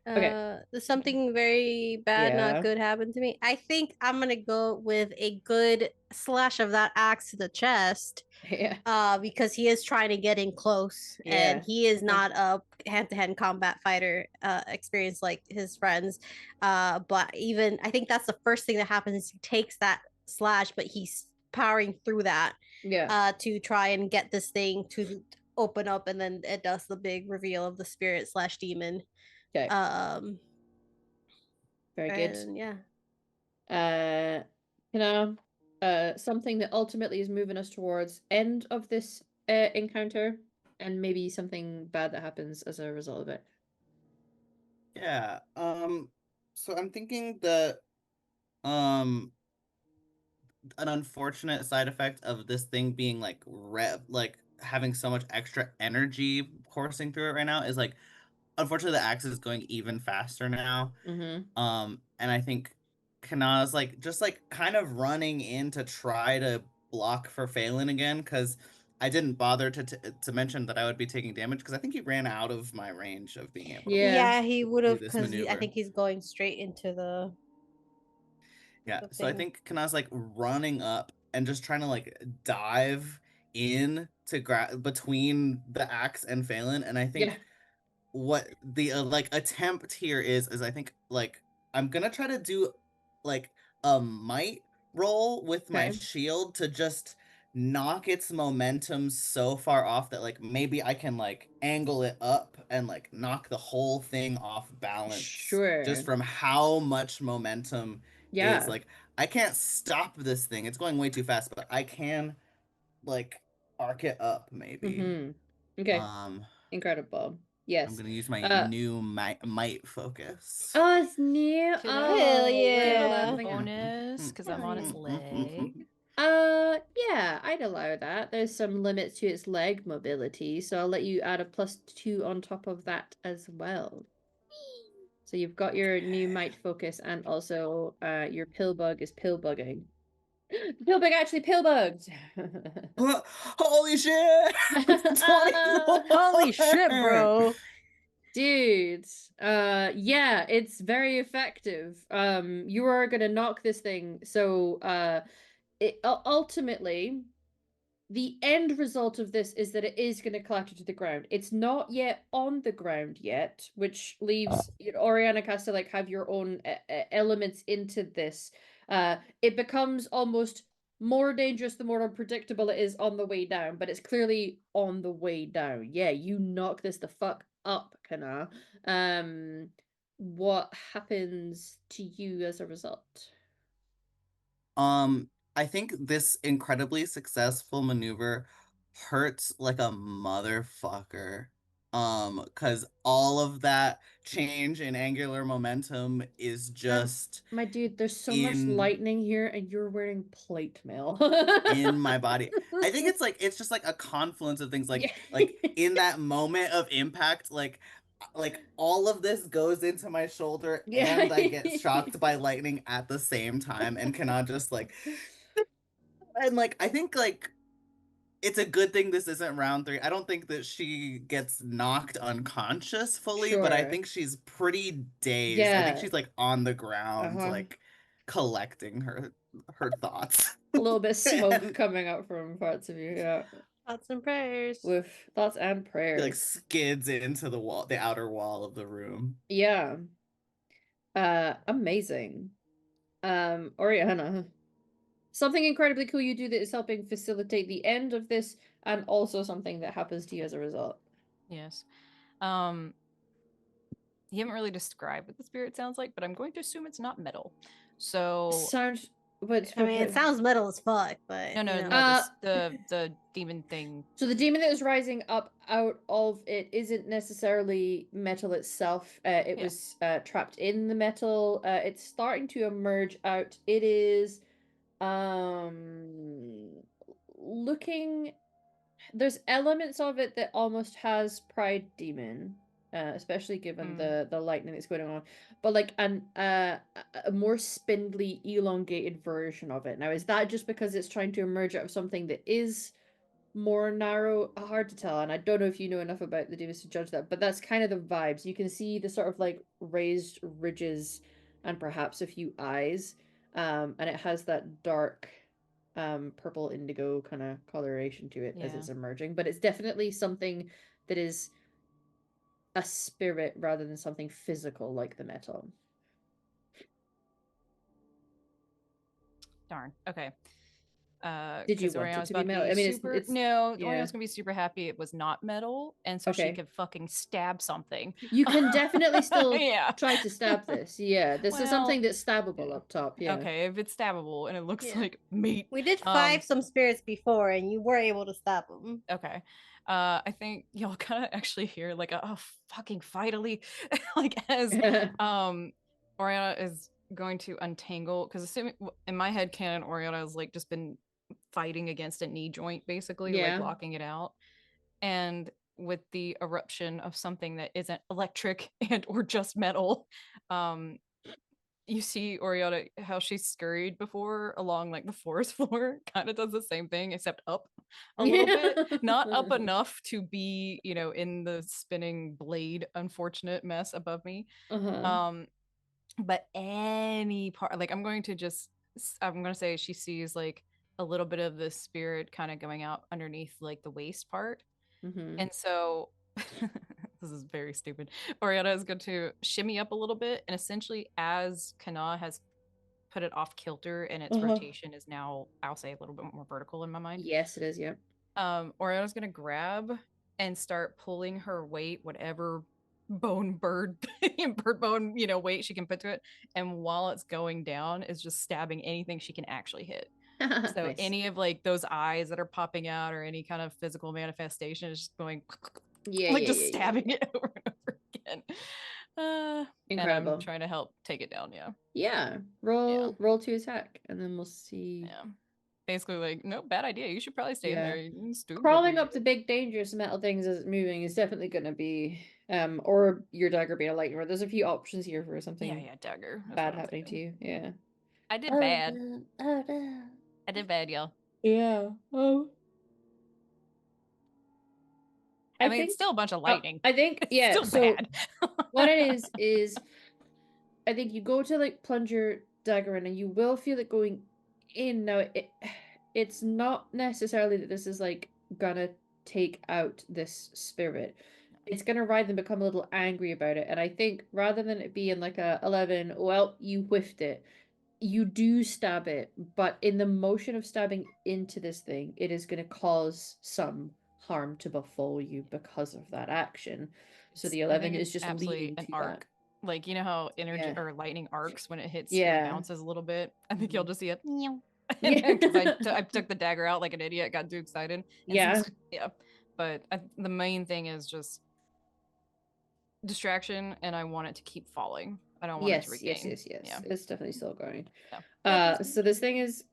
Okay. Something very bad, not Yeah. good happened to me. I think I'm gonna go with a good slash of that axe to the chest. Yeah. Because he is trying to get in close, and he is not a hand-to-hand combat fighter experience like his friends. But even I think that's the first thing that happens is he takes that slash, but he's powering through that. Yeah. To try and get this thing to open up, and then it does the big reveal of the spirit slash demon. Okay. Very good. And yeah. You know, something that ultimately is moving us towards end of this encounter, and maybe something bad that happens as a result of it. Yeah. So I'm thinking that an unfortunate side effect of this thing being like like having so much extra energy coursing through it right now is like, unfortunately the axe is going even faster now. And I think Kana's like just like kind of running in to try to block for Phelan again, because I didn't bother to mention that I would be taking damage because I think he ran out of my range of being able to Yeah. He would do have this because I maneuver. think he's going straight into the. Yeah, the so I thing. think Kana's like running up and just trying to like dive in to grab between the axe and Phelan, and I think Yeah. what the like attempt here is I think like I'm gonna try to do like a might roll with my Okay. shield to just knock its momentum so far off that like maybe I can like angle it up and like knock the whole thing off balance Sure. just from how much momentum is. Yeah. Like I can't stop this thing, it's going way too fast, but I can like arc it up maybe. Okay. Incredible. Yes. I'm gonna use my new might focus. Oh, it's new. Could Hell Oh, give a yeah. laughing out. bonus because I'm Hell on its yeah. leg. Yeah, I'd allow that. There's some limits to its leg mobility, so I'll let you add a +2 on top of that as well. So you've got your new might focus, and also your pill bug is pill bugging. Pill bug actually pill bugged. Holy shit! 24! Holy shit, bro. Dude, yeah, it's very effective. You are gonna knock this thing. So, ultimately, the end result of this is that it is going to clatter to the ground. It's not yet on the ground yet, which leaves Oriana has to like have your own elements into this. It becomes almost more dangerous the more unpredictable it is on the way down, but it's clearly on the way down. Yeah, you knock this the fuck up, Kana. What happens to you as a result? I think this incredibly successful maneuver hurts like a motherfucker. Because all of that change in angular momentum is just My dude, there's so much in lightning here, and you're wearing plate mail. in my body. I think it's just like a confluence of things Yeah. like in that moment of impact, like all of this goes into my shoulder Yeah. and I get shocked by lightning at the same time and cannot just like and like I think like it's a good thing this isn't round 3. I don't think that she gets knocked unconscious fully, but I Sure. think she's pretty dazed. I think Yeah. she's like on the ground, Uh-huh. like collecting her thoughts. A little bit of smoke And coming up from parts of you, yeah. Thoughts and prayers. With thoughts and she, prayers. like skids into the wall, the outer wall of the room. Yeah. Amazing. Oriana. Something incredibly cool you do that is helping facilitate the end of this, and also something that happens to you as a result. Yes. You haven't really described what the spirit sounds like, but I'm going to assume it's not metal. So Sounds but I mean, it sounds metal as fuck, but no, you know. the demon thing. So the demon that is rising up out of it isn't necessarily metal itself. It was trapped in the metal. It's starting to emerge out. It is looking, there's elements of it that almost has Pride Demon, especially given the lightning that's going on, but like a more spindly, elongated version of it. Now, is that just because it's trying to emerge out of something that is more narrow? Hard to tell, and I don't know if you know enough about the demons to judge that, but that's kind of the vibes. You can see the sort of like raised ridges and perhaps a few eyes, and it has that dark purple indigo kind of coloration to it as it's emerging, but it's definitely something that is a spirit rather than something physical like the metal. Darn. Okay. Did you want it to be metal? I mean, it's no. yeah. Oriana's gonna be super happy it was not metal, and so she could fucking stab something. You can definitely still try to stab this. Yeah, this is something that's stabbable up top. Yeah. Okay, if it's stabbable and it looks like meat. We did fight some spirits before, and you were able to stop them. Okay. I think y'all kind of actually hear like a fucking fightily, like as Oriana is going to untangle, because assuming in my head canon Oriana has like just been fighting against a knee joint basically, like blocking it out, and with the eruption of something that isn't electric and or just metal, you see Oriana how she scurried before along like the forest floor, kind of does the same thing except up a little bit, not up enough to be, you know, in the spinning blade unfortunate mess above me. Um, but any part, like I'm going to say she sees like a little bit of the spirit kind of going out underneath like the waist part. And so this is very stupid. Oriana is going to shimmy up a little bit, and essentially, as Kana has put it off kilter and its rotation is now, I'll say, a little bit more vertical in my mind. Yes, it is. Yeah. Oriana's going to grab and start pulling her weight, whatever bird bone, you know, weight she can put to it. And while it's going down, is just stabbing anything she can actually hit. So Nice. any of like those eyes that are popping out or any kind of physical manifestation is just going stabbing it over and over again. Incredible. And I'm trying to help take it down. Yeah. Roll to attack, and then we'll see. Yeah. Basically, like, no, bad idea. You should probably stay in there. Stupid. Crawling up the big dangerous metal things as it's moving is definitely going to be, or your dagger being a lightning rod. There's a few options here for something. Yeah, dagger. That's bad happening to you. Yeah. I did bad. No. Oh no. I did bad, y'all. Yeah. Oh. I mean, it's still a bunch of lightning. I think, yeah. It's still bad. What it is I think you go to like plunge your dagger in, and you will feel it going in. Now, it's not necessarily that this is like gonna take out this spirit. It's gonna ride and become a little angry about it. And I think rather than it being like a 11, well, you whiffed it. You do stab it, but in the motion of stabbing into this thing, it is going to cause some harm to befall you because of that action. So the 11 is just leading to arc. That. Like, you know how energy or lightning arcs when it hits, Yeah, it bounces a little bit. I think you'll just see it. Yeah. Because I took the dagger out like an idiot, got too excited. Yeah. But the main thing is just distraction, and I want it to keep falling. I don't want it to regain. Yes. Yeah. It's definitely still going. Yeah. So this thing is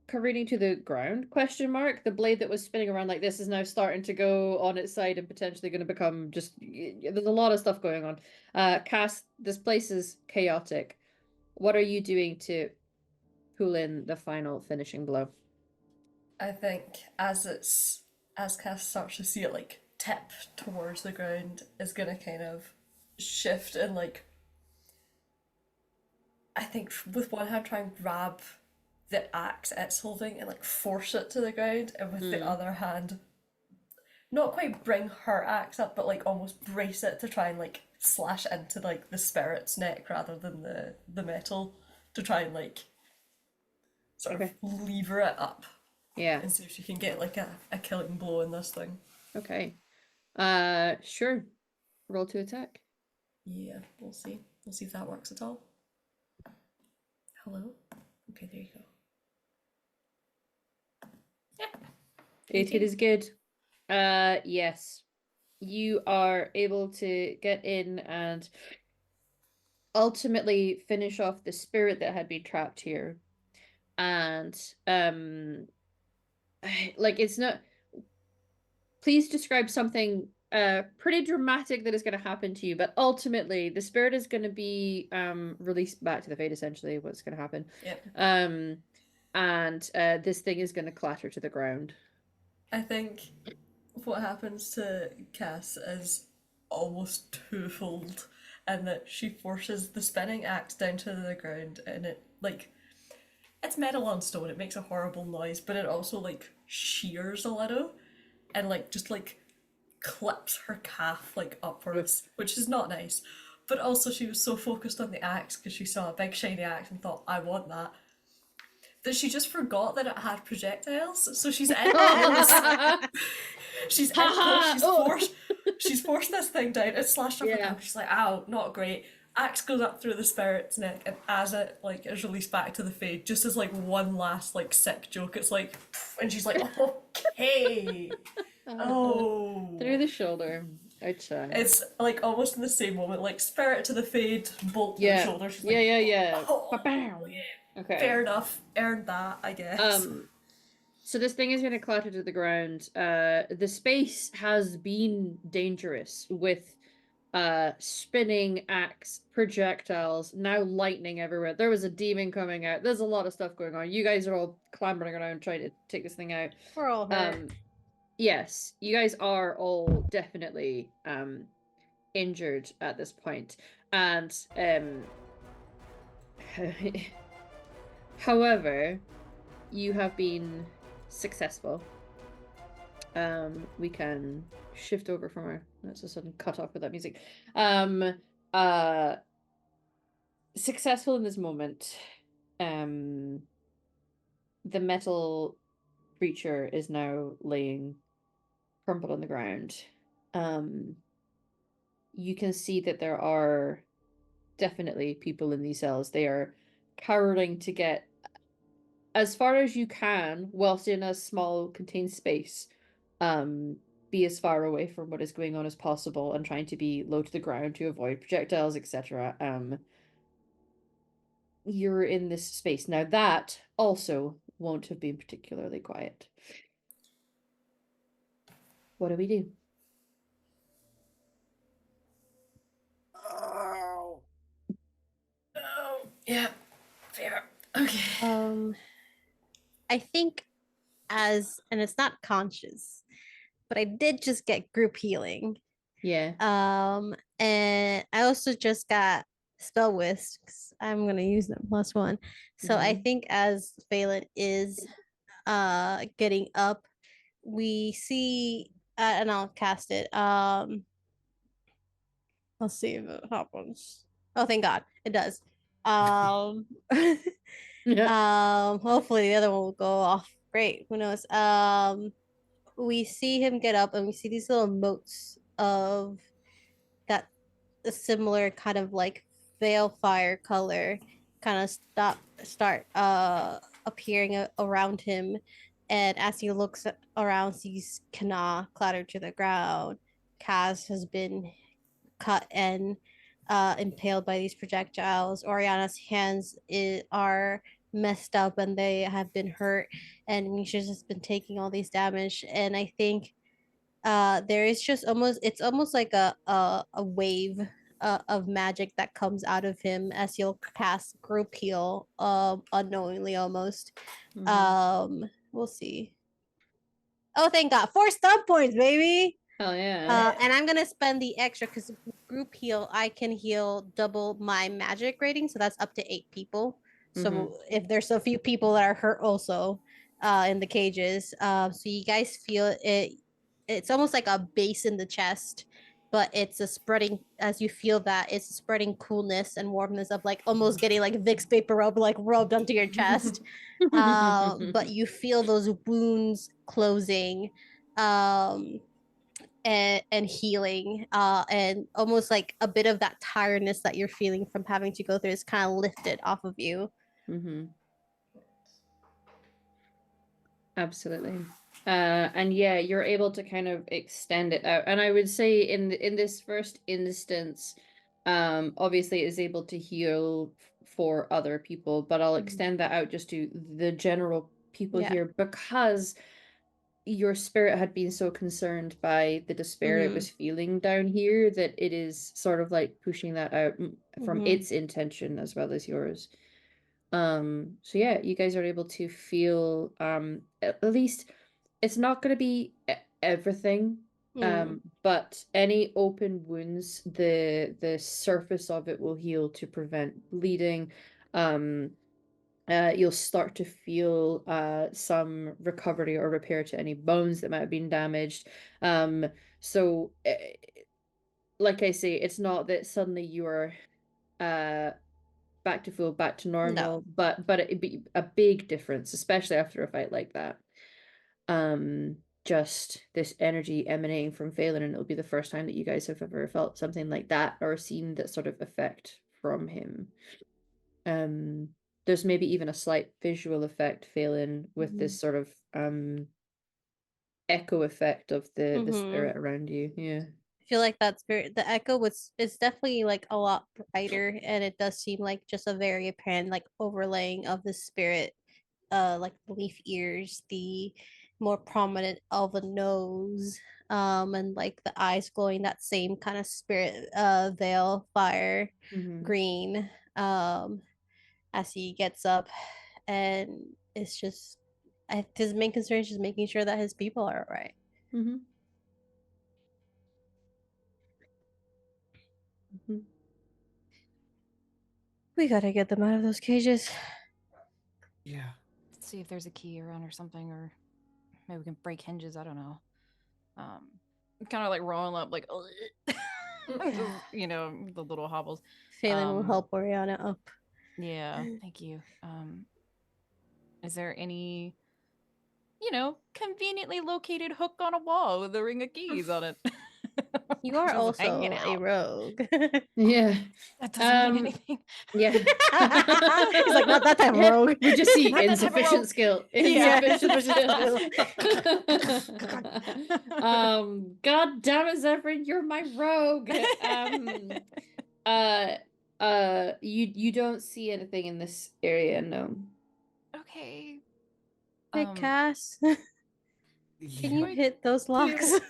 careening to the ground, question mark. The blade that was spinning around like this is now starting to go on its side and potentially going to become just, there's a lot of stuff going on. Cass, this place is chaotic. What are you doing to pull in the final finishing blow? I think as Cass starts to see it like tip towards the ground, is gonna kind of shift and like, I think with one hand try and grab the axe it's holding and like force it to the ground, and with the other hand not quite bring her axe up, but like almost brace it to try and like slash into like the spirit's neck rather than the metal, to try and like sort of lever it up. Yeah. And see if she can get like a killing blow in this thing. Okay. Sure. Roll to attack. Yeah, we'll see. We'll see if that works at all. Hello? Okay, there you go. Yeah. 18 is good. Yes. You are able to get in and ultimately finish off the spirit that had been trapped here. And like, it's not, please describe something pretty dramatic that is going to happen to you, but ultimately the spirit is going to be released back to the fate, essentially what's going to happen. And this thing is going to clatter to the ground. I think what happens to Cass is almost twofold, and that she forces the spinning axe down to the ground, and it like, it's metal on stone, it makes a horrible noise, but it also like shears a little and like just like clips her calf like upwards, which is not nice. But also she was so focused on the axe because she saw a big shiny axe and thought, I want that she just forgot that it had projectiles. So she's she's forced this thing down. It's slashed up her calf. She's like, ow, not great. Axe goes up through the spirit's neck, and as it like is released back to the Fade, just as like one last like sick joke, it's like, and she's like, okay. Through the shoulder. Outside. It's like almost in the same moment, like spirit to the Fade, bolt to the shoulder. She's like, Okay. Fair enough. Earned that, I guess. So this thing is going to clatter to the ground. The space has been dangerous with spinning axe, projectiles, now lightning everywhere. There was a demon coming out. There's a lot of stuff going on. You guys are all clambering around trying to take this thing out. We're all hurt. Yes, you guys are all definitely injured at this point. And however, you have been successful. We can shift over from our that's a sudden cut off with that music. Successful in this moment. The metal creature is now laying crumpled on the ground. You can see that there are definitely people in these cells. They are cowering to get as far as you can whilst in a small contained space. Be as far away from what is going on as possible and trying to be low to the ground to avoid projectiles, etc. You're in this space. Now that also won't have been particularly quiet. What do we do? Oh. Yeah. Fair. Okay. I think and it's not conscious, but I did just get group healing. Yeah. And I also just got spell whisks. I'm gonna use them +1. So I think as Phelan is getting up, we see and I'll cast it. Let's see if it happens. Oh, thank God, it does. Hopefully the other one will go off. Great. Who knows? We see him get up, and we see these little motes of that a similar kind of like veil fire color kind of start appearing around him, and as he looks around, sees Kana clattered to the ground. Kaz has been cut and impaled by these projectiles. Oriana's hands are messed up and they have been hurt, and Misha's has been taking all these damage. And I think there is just almost like a wave of magic that comes out of him as he'll cast group heal unknowingly almost. We'll see. Oh, thank God. 4 stun points, baby. Hell yeah. And I'm gonna spend the extra because group heal, I can heal double my magic rating, so that's up to 8 people. So if there's a few people that are hurt also in the cages, so you guys feel it. It's almost like a base in the chest, but it's a spreading as you feel that it's spreading coolness and warmness of like almost getting like Vicks vapor rub like rubbed onto your chest. But you feel those wounds closing. And healing and almost like a bit of that tiredness that you're feeling from having to go through is kind of lifted off of you. Absolutely. And yeah, you're able to kind of extend it out. And I would say in this first instance, obviously it is able to heal for other people, but I'll extend that out just to the general people here because your spirit had been so concerned by the despair it was feeling down here that it is sort of like pushing that out from its intention as well as yours. So yeah, you guys are able to feel at least it's not going to be everything, but any open wounds, the surface of it will heal to prevent bleeding. You'll start to feel some recovery or repair to any bones that might have been damaged. So like I say, it's not that suddenly you are back to full, back to normal, but it'd be a big difference, especially after a fight like that. Just this energy emanating from Phelan, and it'll be the first time that you guys have ever felt something like that or seen that sort of effect from him. There's maybe even a slight visual effect, Phelan, with this sort of echo effect of the spirit around you. Yeah. I feel like that spirit, the echo is definitely like a lot brighter, and it does seem like just a very apparent like overlaying of the spirit, like the leaf ears, the more prominent elven nose, and like the eyes glowing that same kind of spirit veil fire green, as he gets up, and it's just his main concern is just making sure that his people are all right. Mm-hmm. Mm-hmm. We gotta get them out of those cages. Yeah. Let's see if there's a key around or something, or maybe we can break hinges. I don't know. Kind of like rolling up, like, just, you know, the little hobbles. Phelan will help Oriana up. Yeah, thank you. Is there any, you know, conveniently located hook on a wall with a ring of keys on it? You are Just hanging also a out. rogue. Yeah. That doesn't mean anything. Yeah. He's like, not that type of rogue. We just see Not that type of insufficient rogue. skill. Yeah, Insufficient insufficient skill. God damn it, Zephyr, you're my rogue. You don't see anything in this area, no. Okay. Hey, Cass. Yeah. Can you hit those locks? Do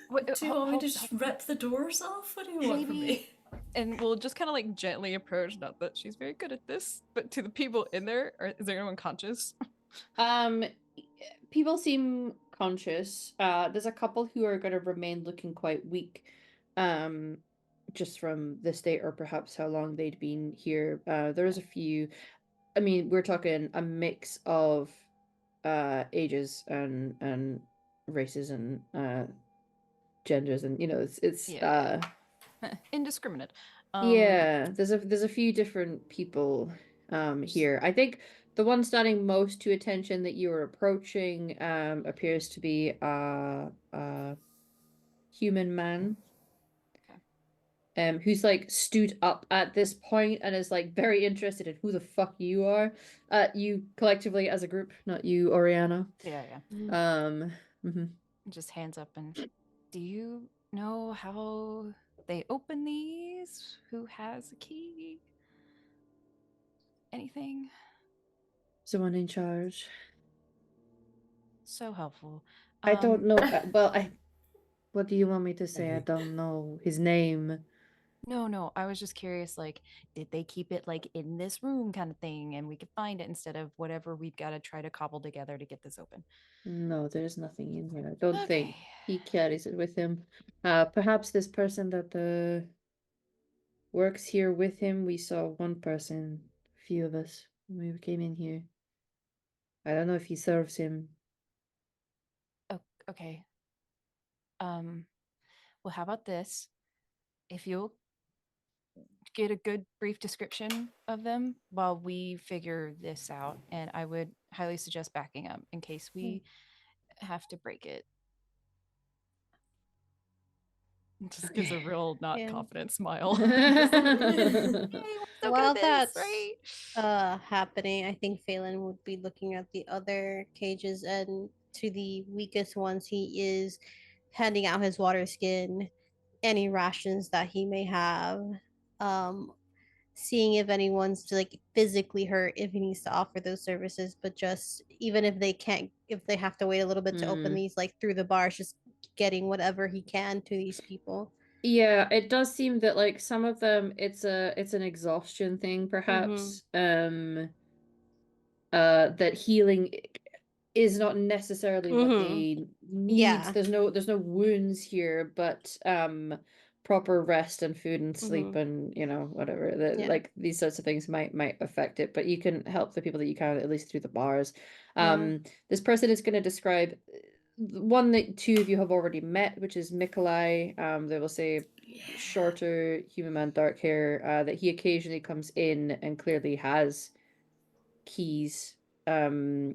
you want me to just rip the doors off? What do you want from me? And we'll just kind of like gently approach, not that she's very good at this, but to the people in there, is there anyone conscious? People seem conscious. There's a couple who are going to remain looking quite weak, just from the state or perhaps how long they'd been here. There's a few. I mean, we're talking a mix of ages and races and genders, and you know, it's Yeah. Indiscriminate. yeah, there's a few different people here. I think the one standing most to attention that you are approaching appears to be a human man. Who's like stood up at this point and is like very interested in who the fuck you are. You collectively as a group, not you, Oriana. Yeah. Mhm. Just hands up and do you know how they open these? Who has a key? Anything? Someone in charge. So helpful. I don't know. What do you want me to say? I Okay. don't know his name. No, I was just curious, like, did they keep it like in this room kind of thing and we could find it instead of whatever we've got to try to cobble together to get this open? No, there's nothing in here. I don't think Okay. he carries it with him. Perhaps this person that works here with him. We saw one person, a few of us, when we came in here. I don't know if he serves him. Oh, okay. Well, how about this? If you'll get a good brief description of them while we figure this out, and I would highly suggest backing up in case we have to break it. Just gives a real not Yeah. confident smile. While that's happening, I think Phelan would be looking at the other cages, and to the weakest ones, he is handing out his water skin, any rations that he may have, um, seeing if anyone's like physically hurt, if he needs to offer those services, but just even if they can't, if they have to wait a little bit to open these, like through the bars, just getting whatever he can to these people. Yeah, it does seem that like some of them it's an exhaustion thing perhaps. That healing is not necessarily what they need. Yeah. There's no wounds here, but proper rest and food and sleep and you know whatever Yeah. like these sorts of things might affect it, but you can help the people that you can at least through the bars. This person is going to describe one that two of you have already met, which is Mikolai. They will say shorter human man, dark hair, that he occasionally comes in and clearly has keys. They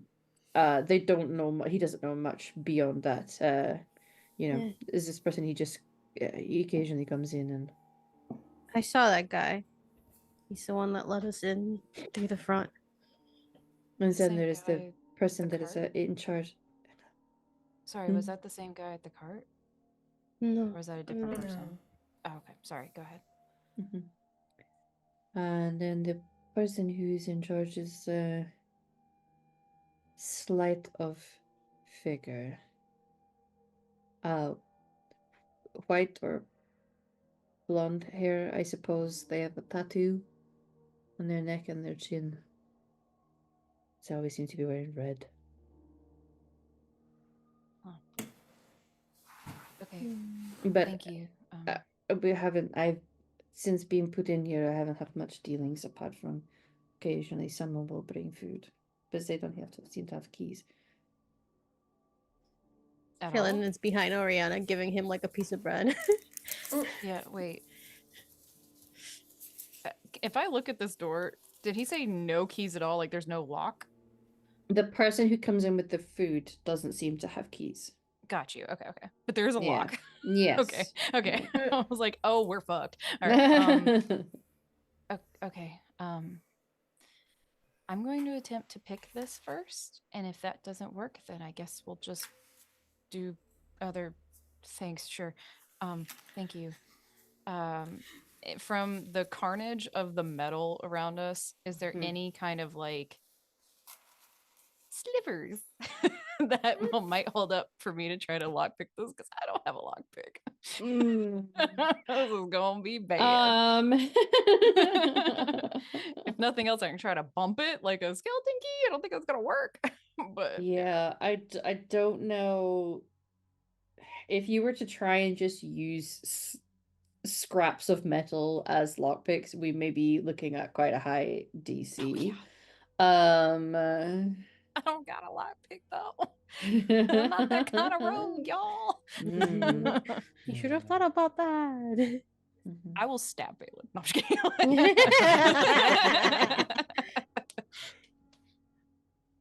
don't know he doesn't know much beyond that. You know, is this person he just he occasionally comes in and I saw that guy. He's the one that let us in through the front. and then Same there is the guy person with the that is cart? in charge. Sorry, was that the same guy at the cart? No. Or was that a different No. person? Oh, okay. Sorry, go ahead. And then the person who's in charge is slight of figure. uh, white or blonde hair. I suppose they have a tattoo on their neck and their chin. They always seem to be wearing red. Okay, But thank you. we haven't. I've since being put in here. I haven't had much dealings apart from occasionally someone will bring food, but they don't have to seem to have keys. At Phelan all? is behind Oriana, giving him like a piece of bread. Yeah, wait. If I look at this door, did he say no keys at all? Like there's no lock? The person who comes in with the food doesn't seem to have keys. Got you. Okay, okay. But there is a Yeah. lock. Yes. Okay, okay. Yeah. I was like, oh, we're fucked. All right. Okay. I'm going to attempt to pick this first, and if that doesn't work, then I guess we'll just do other things. Sure. Thank you. From the carnage of the metal around us, is there any kind of like slivers that might hold up for me to try to lockpick this? Because I don't have a lockpick. This is gonna be bad. If nothing else, I can try to bump it like a skeleton key. I don't think that's gonna work. But yeah, I don't know if you were to try and just use scraps of metal as lockpicks, we may be looking at quite a high DC. I don't got a lockpick though. I'm not that kind of rogue, y'all. You should have thought about that. I will stab Balin. No, I'm just kidding.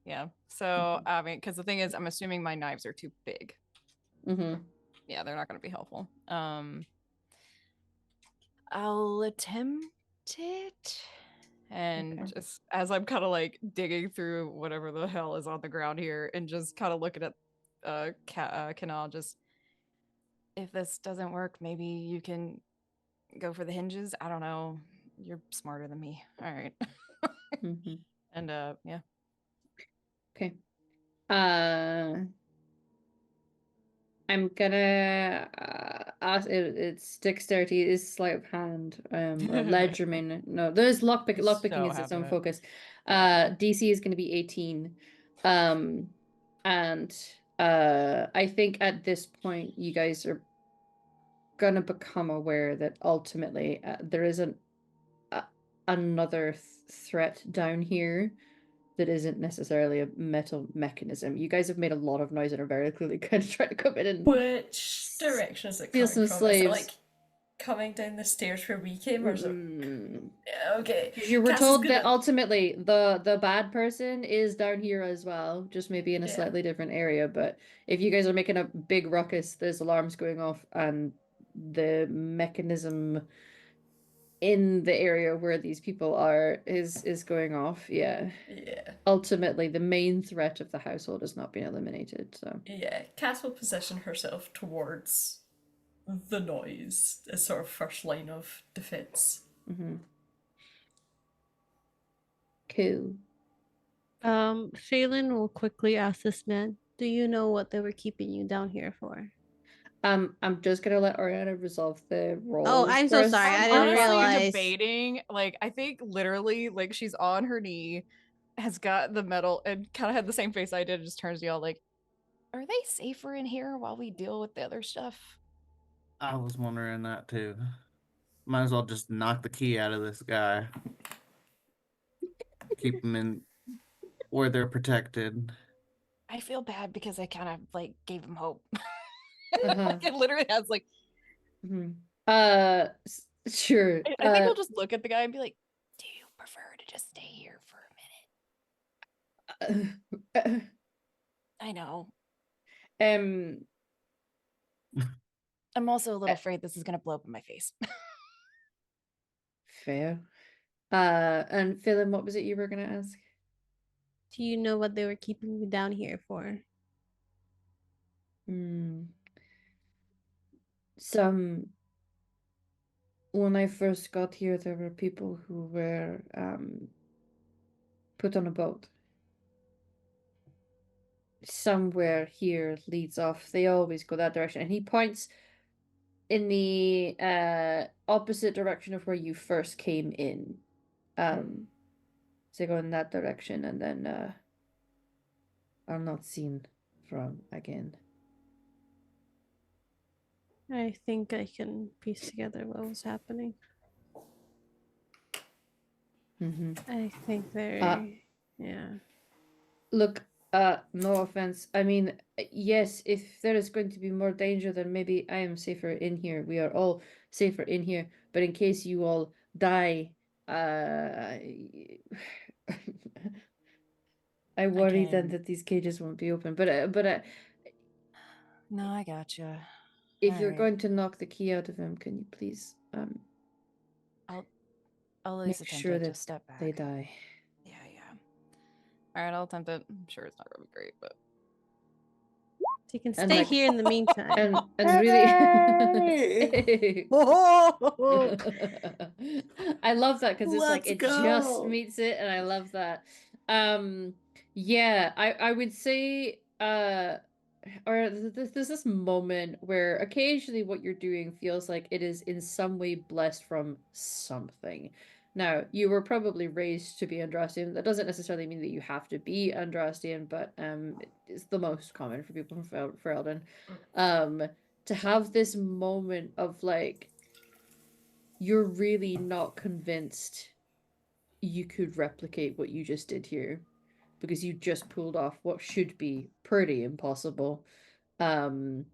Yeah. So I mean, because the thing is, I'm assuming my knives are too big. Yeah, they're not going to be helpful. I'll attempt it. And just as I'm kind of like digging through whatever the hell is on the ground here and just kind of looking at Canal, just if this doesn't work, maybe you can go for the hinges. I don't know. You're smarter than me. All right. And yeah. Okay. I'm gonna ask. It's dexterity is sleight of hand, or legerdemain. No, there's lockpick. Lockpicking is its own focus. DC is gonna be 18, and I think at this point you guys are gonna become aware that ultimately there isn't another threat down here that isn't necessarily a metal mechanism. You guys have made a lot of noise and are very clearly kind of trying to come in and Which direction is it steal coming some from? Is it slaves. like coming down the stairs where we came, or is it? Yeah, okay. You were Cass is told that gonna- ultimately the bad person is down here as well, just maybe in a Yeah. slightly different area. But if you guys are making a big ruckus, there's alarms going off, and the mechanism in the area where these people are is going off. Yeah. Yeah. Ultimately, the main threat of the household has not been eliminated. So Yeah. Cass will position herself towards the noise as sort of first line of defense. Cool. Phelan will quickly ask this man, "Do you know what they were keeping you down here for?" I'm just gonna let Oriana resolve the roll. Oh, I'm so first. sorry. I I'm didn't honestly realize. debating. Like, I think literally, like, she's on her knee, has got the metal, and kind of had the same face I did. Just turns to y'all like, "Are they safer in here while we deal with the other stuff?" I was wondering that too. Might as well just knock the key out of this guy. Keep them in where they're protected. I feel bad because I kind of like gave him hope. Uh-huh. Like, it literally has like. Sure. I think we'll just look at the guy and be like, "Do you prefer to just stay here for a minute?" I know. I'm also a little afraid this is gonna blow up in my face. Fair. And Phelan, what was it you were gonna ask? Do you know what they were keeping you down here for? When I first got here, there were people who were put on a boat. somewhere here leads off. They always go that direction. And he points in the opposite direction of where you first came in. So go in that direction and then are not seen from again. I think I can piece together what was happening. I think they're yeah. Look, no offense. I mean, yes, if there is going to be more danger, then maybe I am safer in here. We are all safer in here. But in case you all die, I worry then that these cages won't be open. But no, I gotcha. if you're going to knock the key out of him, can you please I'll at make least attempt sure it. that Just step back. they die? Yeah. All right, I'll attempt it. I'm sure it's not gonna be great, but So you can And, stay like, here in the meantime. And really, Oh! I love that because it's like Let's it just go. meets it, and I love that. Yeah, I would say or there's this moment where occasionally what you're doing feels like it is in some way blessed from something. Now, you were probably raised to be Andrastian. That doesn't necessarily mean that you have to be Andrastian, but it's the most common for people from Ferelden. To have this moment of like, you're really not convinced you could replicate what you just did here because you just pulled off what should be pretty impossible. And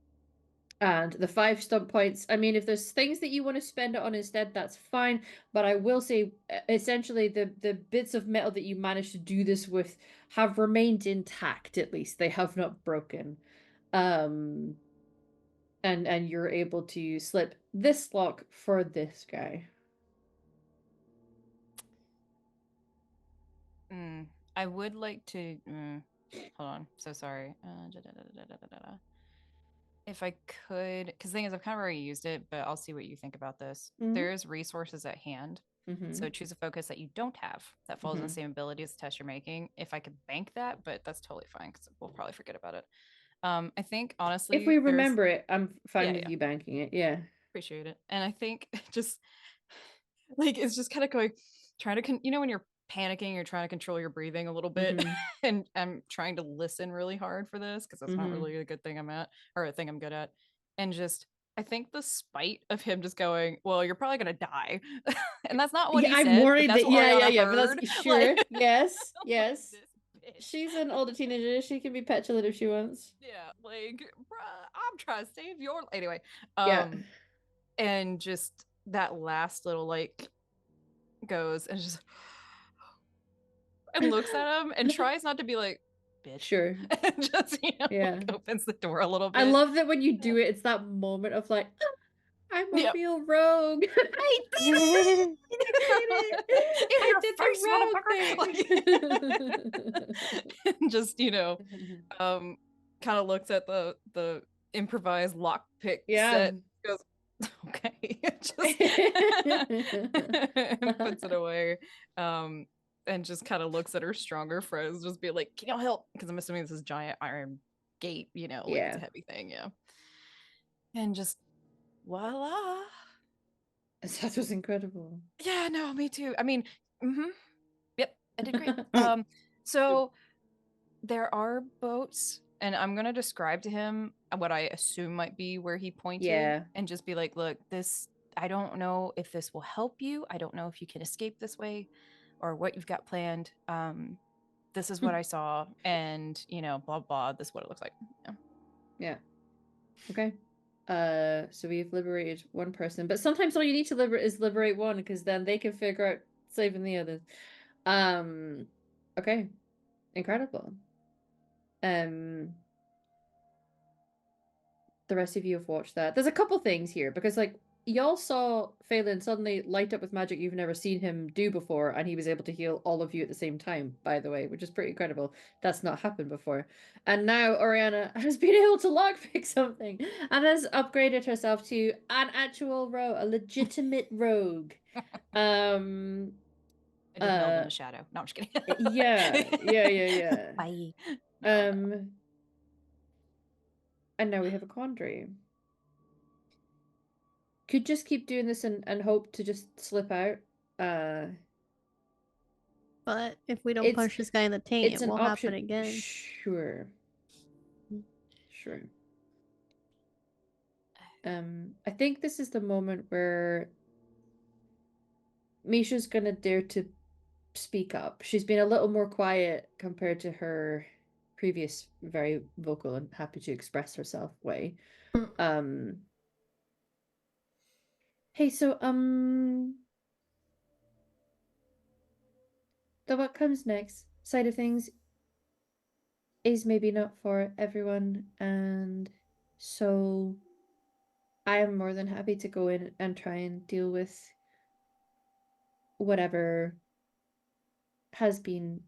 the 5 stump points, I mean, if there's things that you want to spend it on instead, that's fine. But I will say, essentially, the bits of metal that you managed to do this with have remained intact, at least. They have not broken. And you're able to slip this lock for this guy. I would like to... hold on. So sorry. If I could... Because the thing is, I've kind of already used it, but I'll see what you think about this. There's resources at hand. So choose a focus that you don't have that falls in the same ability as the test you're making. If I could bank that, but that's totally fine because we'll probably forget about it. I think, honestly... If we remember it, I'm fine with you banking it. Yeah. Appreciate it. And I think just... Like, it's just kind of going... Trying to... You know when you're panicking, you're trying to control your breathing a little bit, and I'm trying to listen really hard for this because that's not really a good thing I'm at, or a thing I'm good at. And just, I think the spite of him just going, well, you're probably gonna die, and that's not what he said. I'm worried that Oriana but that's sure. Like, yes. She's an older teenager. She can be petulant if she wants. Yeah, like, bruh, I'm trying to save your... Anyway, and just that last little like goes and just and looks at him and tries not to be like, bitch. Sure. And just, like, opens the door a little bit. I love that when you do it, it's that moment of like, I'm a real rogue. I did it! I did the rogue thing. And just, kind of looks at the improvised lockpick set, goes, okay, just and puts it away. And just kind of looks at her stronger friends, just be like, can y'all help? Because I'm assuming this is giant iron gate, like it's a heavy thing, and just voila. That was incredible. Yeah, no, me too. I mean, yep, I did great. So there are boats, and I'm gonna describe to him what I assume might be where he pointed, and just be like, look, this, I don't know if this will help you. I don't know if you can escape this way or what you've got planned. This is what I saw, and blah blah, this is what it looks like. Yeah. Okay. So we've liberated one person, but sometimes all you need to liberate one, because then they can figure out saving the others. Okay. Incredible. The rest of you have watched that. There's a couple things here, because like, y'all saw Phelan suddenly light up with magic you've never seen him do before, and he was able to heal all of you at the same time, by the way, which is pretty incredible. That's not happened before. And now Oriana has been able to lockpick something and has upgraded herself to an actual rogue, a legitimate rogue. I didn't meld in the shadow. No, I'm just kidding. Yeah. Bye. And now we have a quandary. Could just keep doing this and hope to just slip out. But if we don't It's punch this guy in the taint, it's it an will option. happen again. Sure. Sure. I think this is the moment where Misha's gonna dare to speak up. She's been a little more quiet compared to her previous very vocal and happy to express herself way. Hey, so the what comes next side of things is maybe not for everyone, and so I am more than happy to go in and try and deal with whatever has been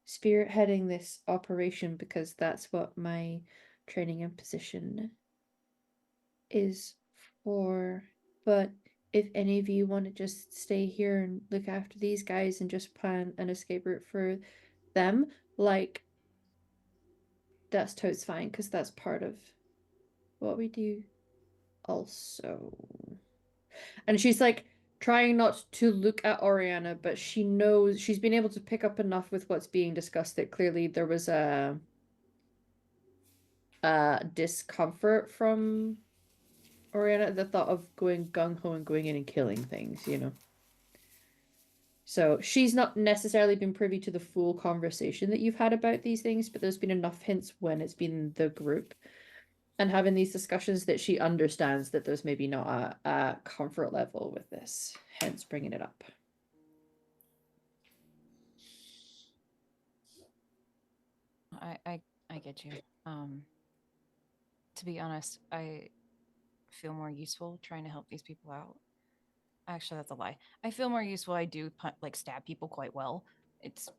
spearheading this operation, because that's what my training and position is for. But if any of you want to just stay here and look after these guys and just plan an escape route for them, like, that's totes fine, because that's part of what we do also. And she's like trying not to look at Oriana, but she knows, she's been able to pick up enough with what's being discussed that clearly there was a discomfort from Oriana at the thought of going gung-ho and going in and killing things, you know. So she's not necessarily been privy to the full conversation that you've had about these things, but there's been enough hints when it's been the group and having these discussions that she understands that there's maybe not a comfort level with this, hence bringing it up. I get you. To be honest, I feel more useful trying to help these people out. Actually, that's a lie. I feel more useful. I do like stab people quite well. It's,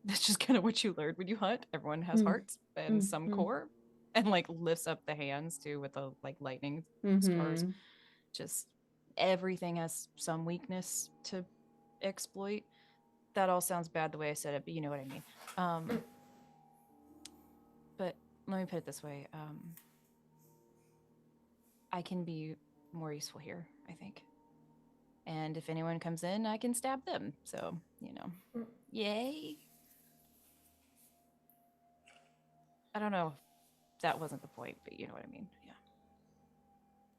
that's just kind of what you learn when you hunt. Everyone has hearts and some core, and like lifts up the hands too with the like lightning scars. Just everything has some weakness to exploit. That all sounds bad the way I said it, but you know what I mean. But let me put it this way. I can be more useful here, I think. And if anyone comes in, I can stab them. So, yay. I don't know if that wasn't the point, but you know what I mean. Yeah.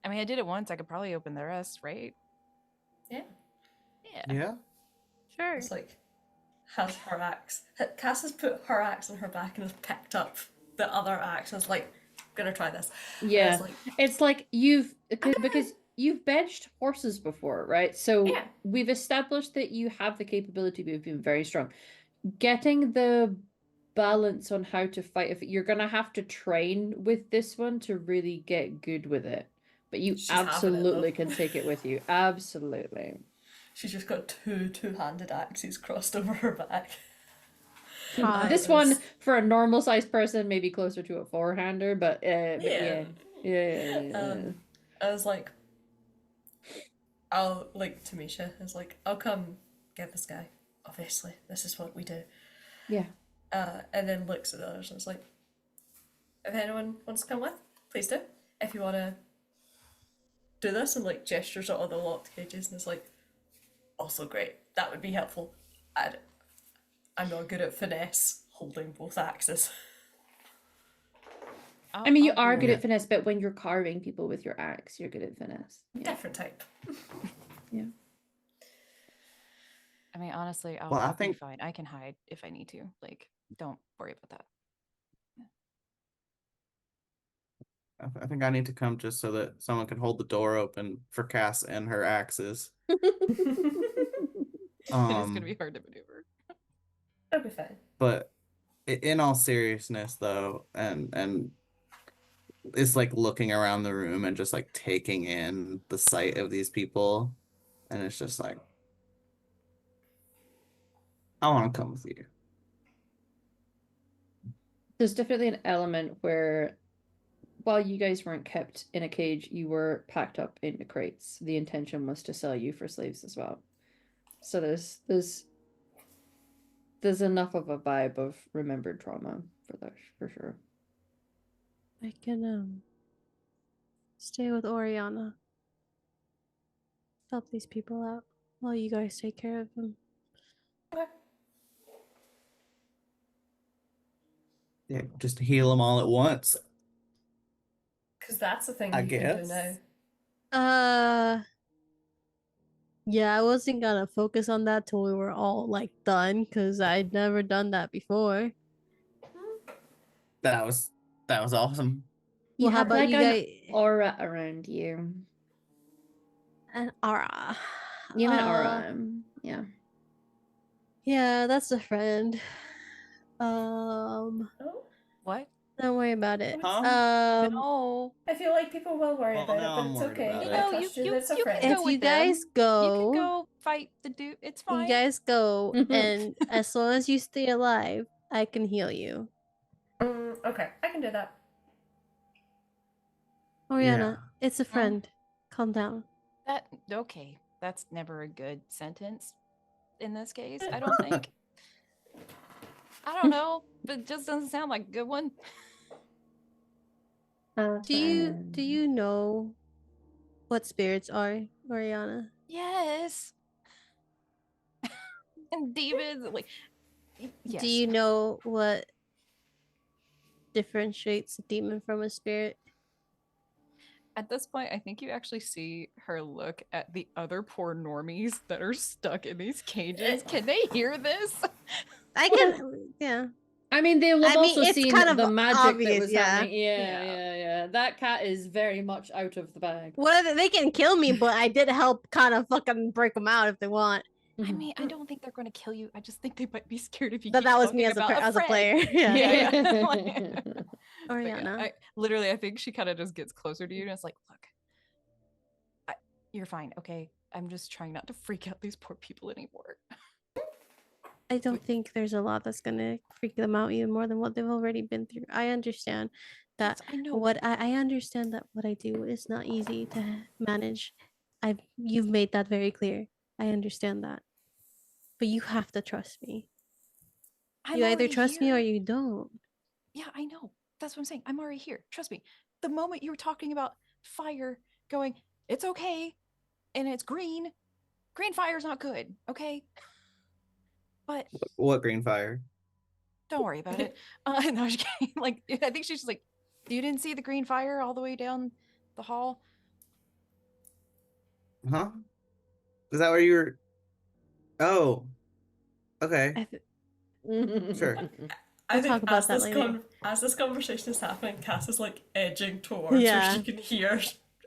I mean, I did it once. I could probably open the rest, right? Yeah. Yeah. Sure. It's like, has her axe. Cass has put her axe on her back and has picked up the other axe and is like, gonna try this. Yeah. It's like you've, because you've benched horses before, right? So yeah. We've established that you have the capability of being very strong. Getting the balance on how to fight, if you're gonna have to train with this one to really get good with it. But you absolutely can take it with you. Absolutely. She's just got two two-handed axes crossed over her back. This one, for a normal sized person, maybe closer to a four-hander, but yeah. I was like, Tamisha is like, I'll come get this guy. Obviously, this is what we do. Yeah. And then looks at the others and is like, if anyone wants to come with, please do. If you want to do this, and like gestures at all the locked cages and is like, also great. That would be helpful. I'm not good at finesse holding both axes. I mean, you are good at finesse, but when you're carving people with your axe, you're good at finesse. Yeah. Different type. Yeah. I mean, honestly, I'll be fine. I can hide if I need to. Like, don't worry about that. I think I need to come just so that someone can hold the door open for Cass and her axes. It is gonna be hard to maneuver. It'll be fine. But in all seriousness, though, and it's like looking around the room and just like taking in the sight of these people, and it's just like, I want to come with you. There's definitely an element where, while you guys weren't kept in a cage, you were packed up into crates. The intention was to sell you for slaves as well. So there's enough of a vibe of remembered trauma for that, for sure. I can stay with Oriana. Help these people out while you guys take care of them. Okay. Yeah, just heal them all at once. Because that's the thing I you can do guess. now. Yeah, I wasn't gonna focus on that till we were all like done, because I'd never done that before. That was awesome. You Well, how have about like you an guys? aura around you. An aura. You have an aura. Yeah. Yeah, that's a friend. Um, Oh, What? don't worry about it. Huh? No. I feel like people will worry Well, about it, now but I'm it's worried okay. about You it. I know, trust you. That's a you friend. can If go you with guys them. go, You can go fight the dude. It's you fine. guys go, and as long as you stay alive, I can heal you. Okay, I can do that. Oriana, it's a Hmm? friend. Calm down. That okay. That's never a good sentence in this case, I don't think. I don't know, but it just doesn't sound like a good one. Do you know what spirits are, Oriana? Yes. And demons, like yes. Do you know what differentiates a demon from a spirit? At this point, I think you actually see her look at the other poor normies that are stuck in these cages. Can they hear this? I can, yeah. I mean, they'll have I mean, also it's seen kind of the magic that obvious, was yeah. happening. Yeah. Yeah. That cat is very much out of the bag. Well, they can kill me, but I did help kind of fucking break them out if they want. I mean, I don't think they're going to kill you. I just think they might be scared if you But keep that was me talking as about as a friend. player. Yeah. Yeah. Like- But Oriana. I think she kind of just gets closer to you and it's like, look, you're fine, okay? I'm just trying not to freak out these poor people anymore. I don't think there's a lot that's gonna freak them out even more than what they've already been through. I understand that Yes, I know. I understand that what I do is not easy to manage. You've made that very clear. I understand that. But you have to trust me. I'm You either already trust me or here. you don't. Yeah, I know. That's what I'm saying. I'm already here. Trust me. The moment you were talking about fire going, it's okay, and it's green fire's not good, okay? But What green fire? don't worry about it. No, I'm just kidding. Like, I think she's just like, you didn't see the green fire all the way down the hall? Huh? Is that where you were? Oh, okay, sure. I We'll think talk about as that this later. as this conversation is happening, Cass is like edging towards where Yeah. she can hear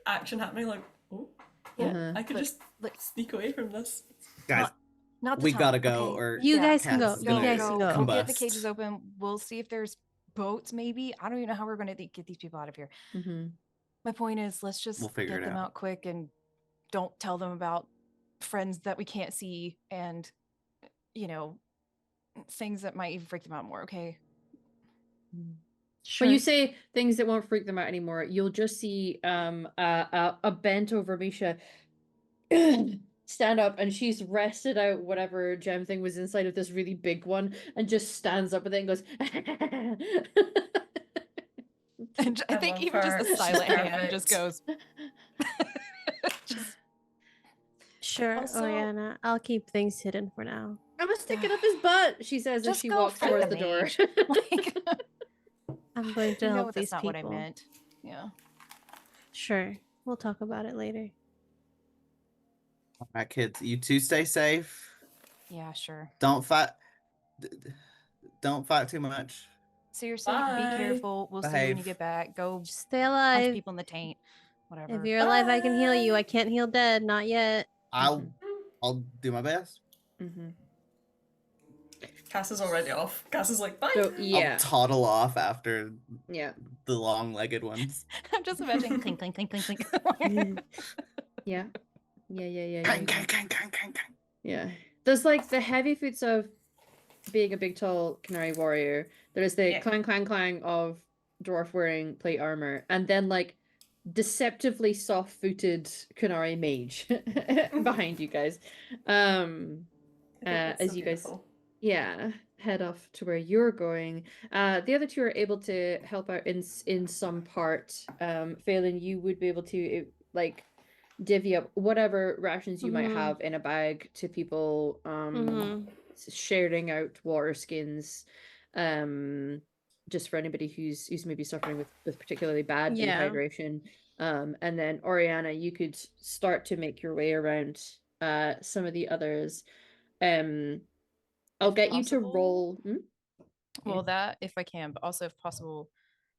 action happening. Like, oh, yeah, Uh-huh. I could Look, just look. sneak away from this. Guys, Not the we time, gotta go, okay? or You guys can Cass go. is You guys can go. Go get the cages combust. open. We'll see if there's boats, maybe. I don't even know how we're going to get these people out of here. My point is, let's just We'll figure get it them out. out quick and don't tell them about friends that we can't see and, you know, things that might even freak them out more, okay? Sure. When you say things that won't freak them out anymore, you'll just see a bent over Misha stand up, and she's rested out whatever gem thing was inside of this really big one and just stands up with it and goes And I think love even just her. the She's silent hand just perfect. goes. Just, Sure, Also- Oriana. I'll keep things hidden for now. I'm gonna stick it up his butt, she says as just she go walks fight towards the the door. mage. Like, I'm going to you know help that's these not people. what I meant. Yeah. Sure. We'll talk about it later. All right, kids, you two stay safe. Yeah, sure. Don't fight. Don't fight too much. Seriously, Bye. be careful. We'll see you when you Behave. get back. Go Just stay punch alive. people in the taint. Whatever. If you're alive, I can heal you. Bye. I can't heal dead. Not yet. I'll do my best. Cass is already off. Cass is like, bye. So yeah, I'll toddle off after yeah, the long-legged ones. I'm just imagining clink, clink, clink, clink, clink. yeah. Clang, clang, clang, clang, clang, clang. Yeah. There's like the heavy foots of being a big tall canary warrior. There's the Yeah. clang clang clang of dwarf wearing plate armor, and then like deceptively soft footed canary mage behind you guys. I think that's As so you guys beautiful. yeah, head off to where you're going. The other two are able to help out in some part. Phelan, you would be able to like divvy up whatever rations you might Mhm. have in a bag to people, sharing out water skins, just for anybody who's maybe suffering with particularly bad Yeah. dehydration. And then Oriana, you could start to make your way around some of the others. I'll If get you to possible. roll. Well, that if I can, but also if possible,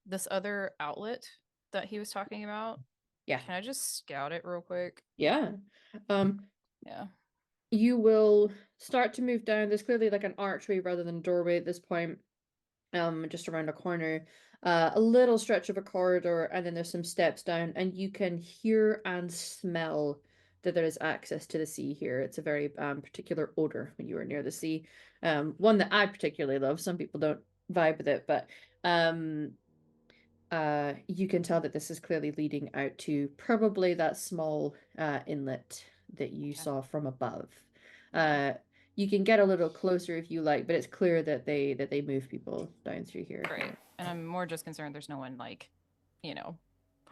this other outlet that he was talking about. Yeah. Can I just scout it real quick? Yeah. Yeah. You will start to move down. There's clearly like an archway rather than a doorway at this point. Just around a corner, a little stretch of a corridor, and then there's some steps down, and you can hear and smell that there is access to the sea here. It's a very particular odor when you are near the sea. One that I particularly love. Some people don't vibe with it, but you can tell that this is clearly leading out to probably that small inlet that you saw from above. You can get a little closer if you like, but it's clear that they move people down through here. Great. And I'm more just concerned there's no one like, you know,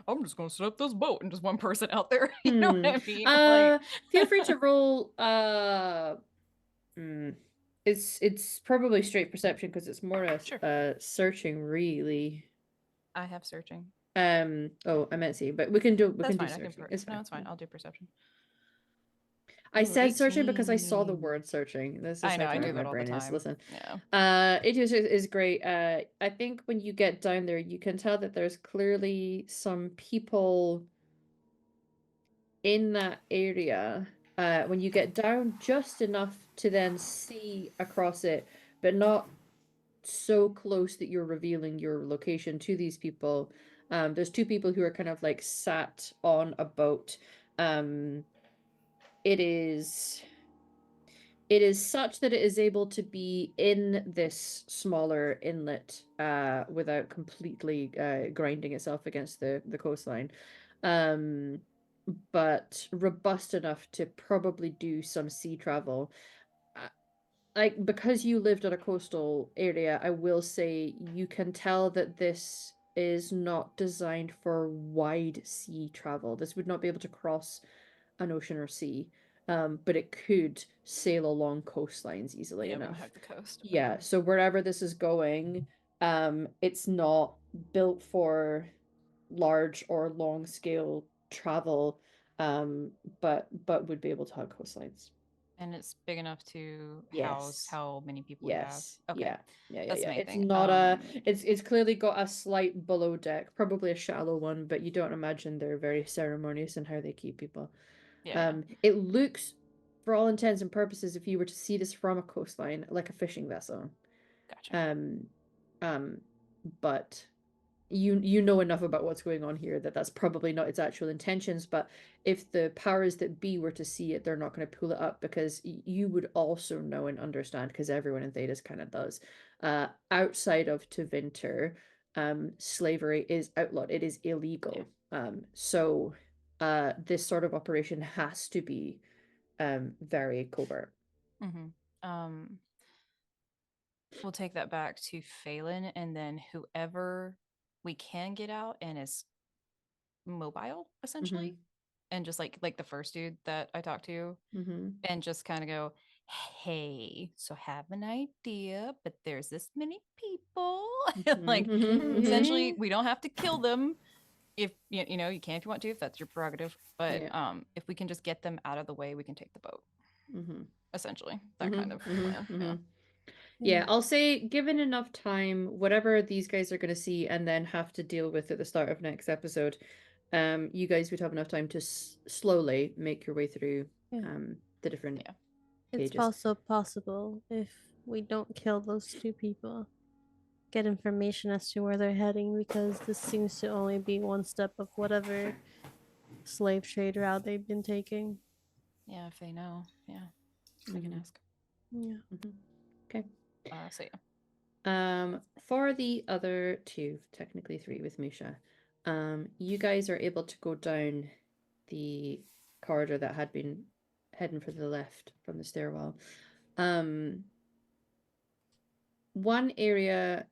I'm just gonna set up this boat and just one person out there. You know what I mean? Like Feel free to roll it's probably straight perception because it's more Sure. searching really. I have searching. Oh, I meant see, but we can do That's do fine. I can searching. It's fine. No, it's fine. I'll do perception. I Ooh, said searching because I saw the 18. word searching. This I is know, how I tired do my that all the brain is. time. Listen. Yeah. It is great. I think when you get down there, you can tell that there's clearly some people in that area. When you get down just enough to then see across it, but not so close that you're revealing your location to these people. There's two people who are kind of like sat on a boat. It is such that it is able to be in this smaller inlet without completely grinding itself against the coastline. But robust enough to probably do some sea travel. Like, because you lived in a coastal area, I will say you can tell that this is not designed for wide sea travel. This would not be able to cross an ocean or sea, but it could sail along coastlines easily Yeah, we enough. don't have the coast. Yeah, so wherever this is going, it's not built for large or long scale travel, but would be able to hug coastlines. And it's big enough to house Yes. how many people we have. Yes. Okay. Yeah. That's the main It's thing. not it's clearly got a slight below deck, probably a shallow one, but you don't imagine they're very ceremonious in how they keep people. Yeah. It looks, for all intents and purposes, if you were to see this from a coastline, like a fishing vessel. Gotcha. But you know enough about what's going on here that that's probably not its actual intentions, but if the powers that be were to see it, they're not going to pull it up because you would also know and understand, because everyone in Thedas kind of does. Outside of Tevinter, slavery is outlawed. It is illegal. Yeah. So this sort of operation has to be very covert. We'll take that back to Phelan, and then whoever we can get out and is mobile, essentially, and just like the first dude that I talked to, and just kind of go, hey, so have an idea, but there's this many people. Like, essentially, we don't have to kill them. If you know, you can if you want to, if that's your prerogative. But if we can just get them out of the way, we can take the boat. Essentially, that kind of plan. Yeah, I'll say given enough time, whatever these guys are going to see and then have to deal with at the start of next episode, you guys would have enough time to slowly make your way through the different It's cages. also possible, if we don't kill those two people, get information as to where they're heading, because this seems to only be one step of whatever slave trade route they've been taking. Yeah, if they know. Yeah, I can ask. Yeah. Okay. So yeah. For the other two, technically three with Musha, you guys are able to go down the corridor that had been heading for the left from the stairwell. one area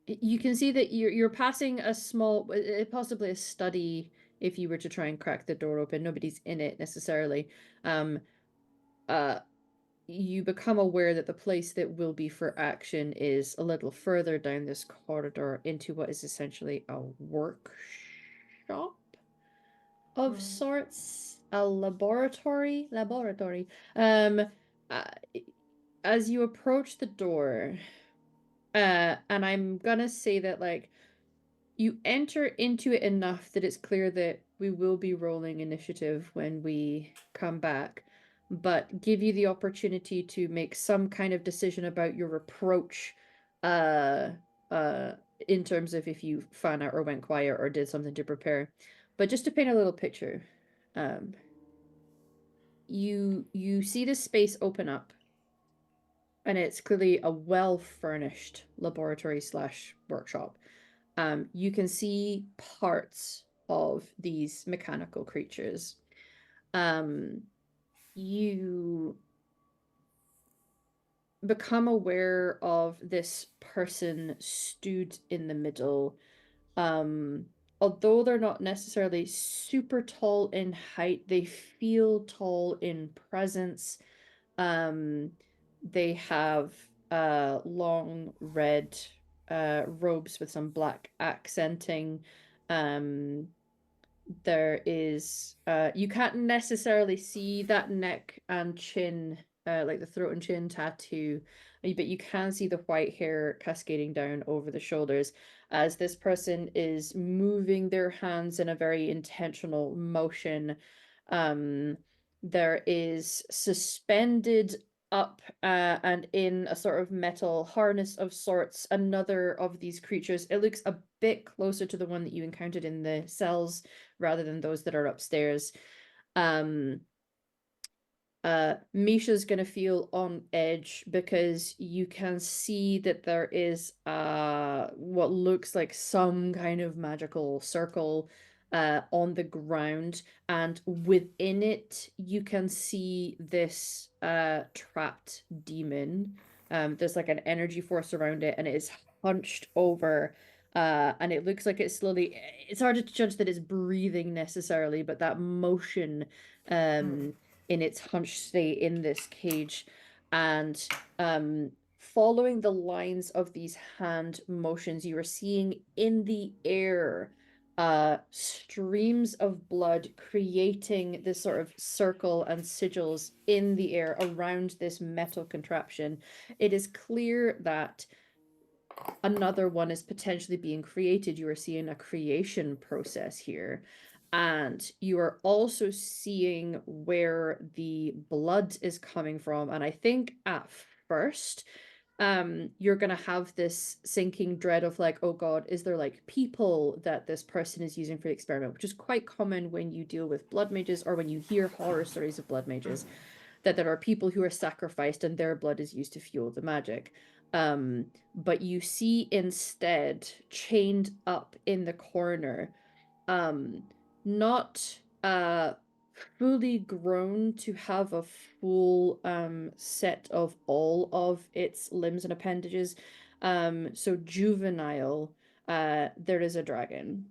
you can see that you're passing a small, possibly a study. If you were to try and crack the door open, nobody's in it necessarily. You become aware that the place that will be for action is a little further down this corridor into what is essentially a workshop of sorts, a laboratory. Uh, as you approach the door, and I'm gonna say that like you enter into it enough that it's clear that we will be rolling initiative when we come back, but give you the opportunity to make some kind of decision about your approach, uh, in terms of if you fan out or went quiet or did something to prepare. But just to paint a little picture, you see this space open up, and it's clearly a well-furnished laboratory slash workshop. You can see parts of these mechanical creatures. You become aware of this person stood in the middle. Although they're not necessarily super tall in height, they feel tall in presence. They have long red robes with some black accenting. There is you can't necessarily see that neck and chin, like the throat and chin tattoo, but you can see the white hair cascading down over the shoulders as this person is moving their hands in a very intentional motion. There is suspended up and in a sort of metal harness of sorts another of these creatures. It looks a bit closer to the one that you encountered in the cells rather than those that are upstairs. Misha's gonna feel on edge because you can see that there is what looks like some kind of magical circle on the ground, and within it you can see this trapped demon. There's like an energy force around it, and it is hunched over. And it looks like it's slowly, it's hard to judge that it's breathing necessarily, but that motion in its hunched state in this cage. And following the lines of these hand motions, you are seeing in the air streams of blood creating this sort of circle and sigils in the air around this metal contraption. It is clear that another one is potentially being created. You are seeing a creation process here. And you are also seeing where the blood is coming from. And I think at first, you're gonna have this sinking dread of like, oh God, is there like people that this person is using for the experiment, which is quite common when you deal with blood mages or when you hear horror stories of blood mages, that there are people who are sacrificed and their blood is used to fuel the magic. But you see instead chained up in the corner, not fully grown to have a full set of all of its limbs and appendages. So juvenile, there is a dragon.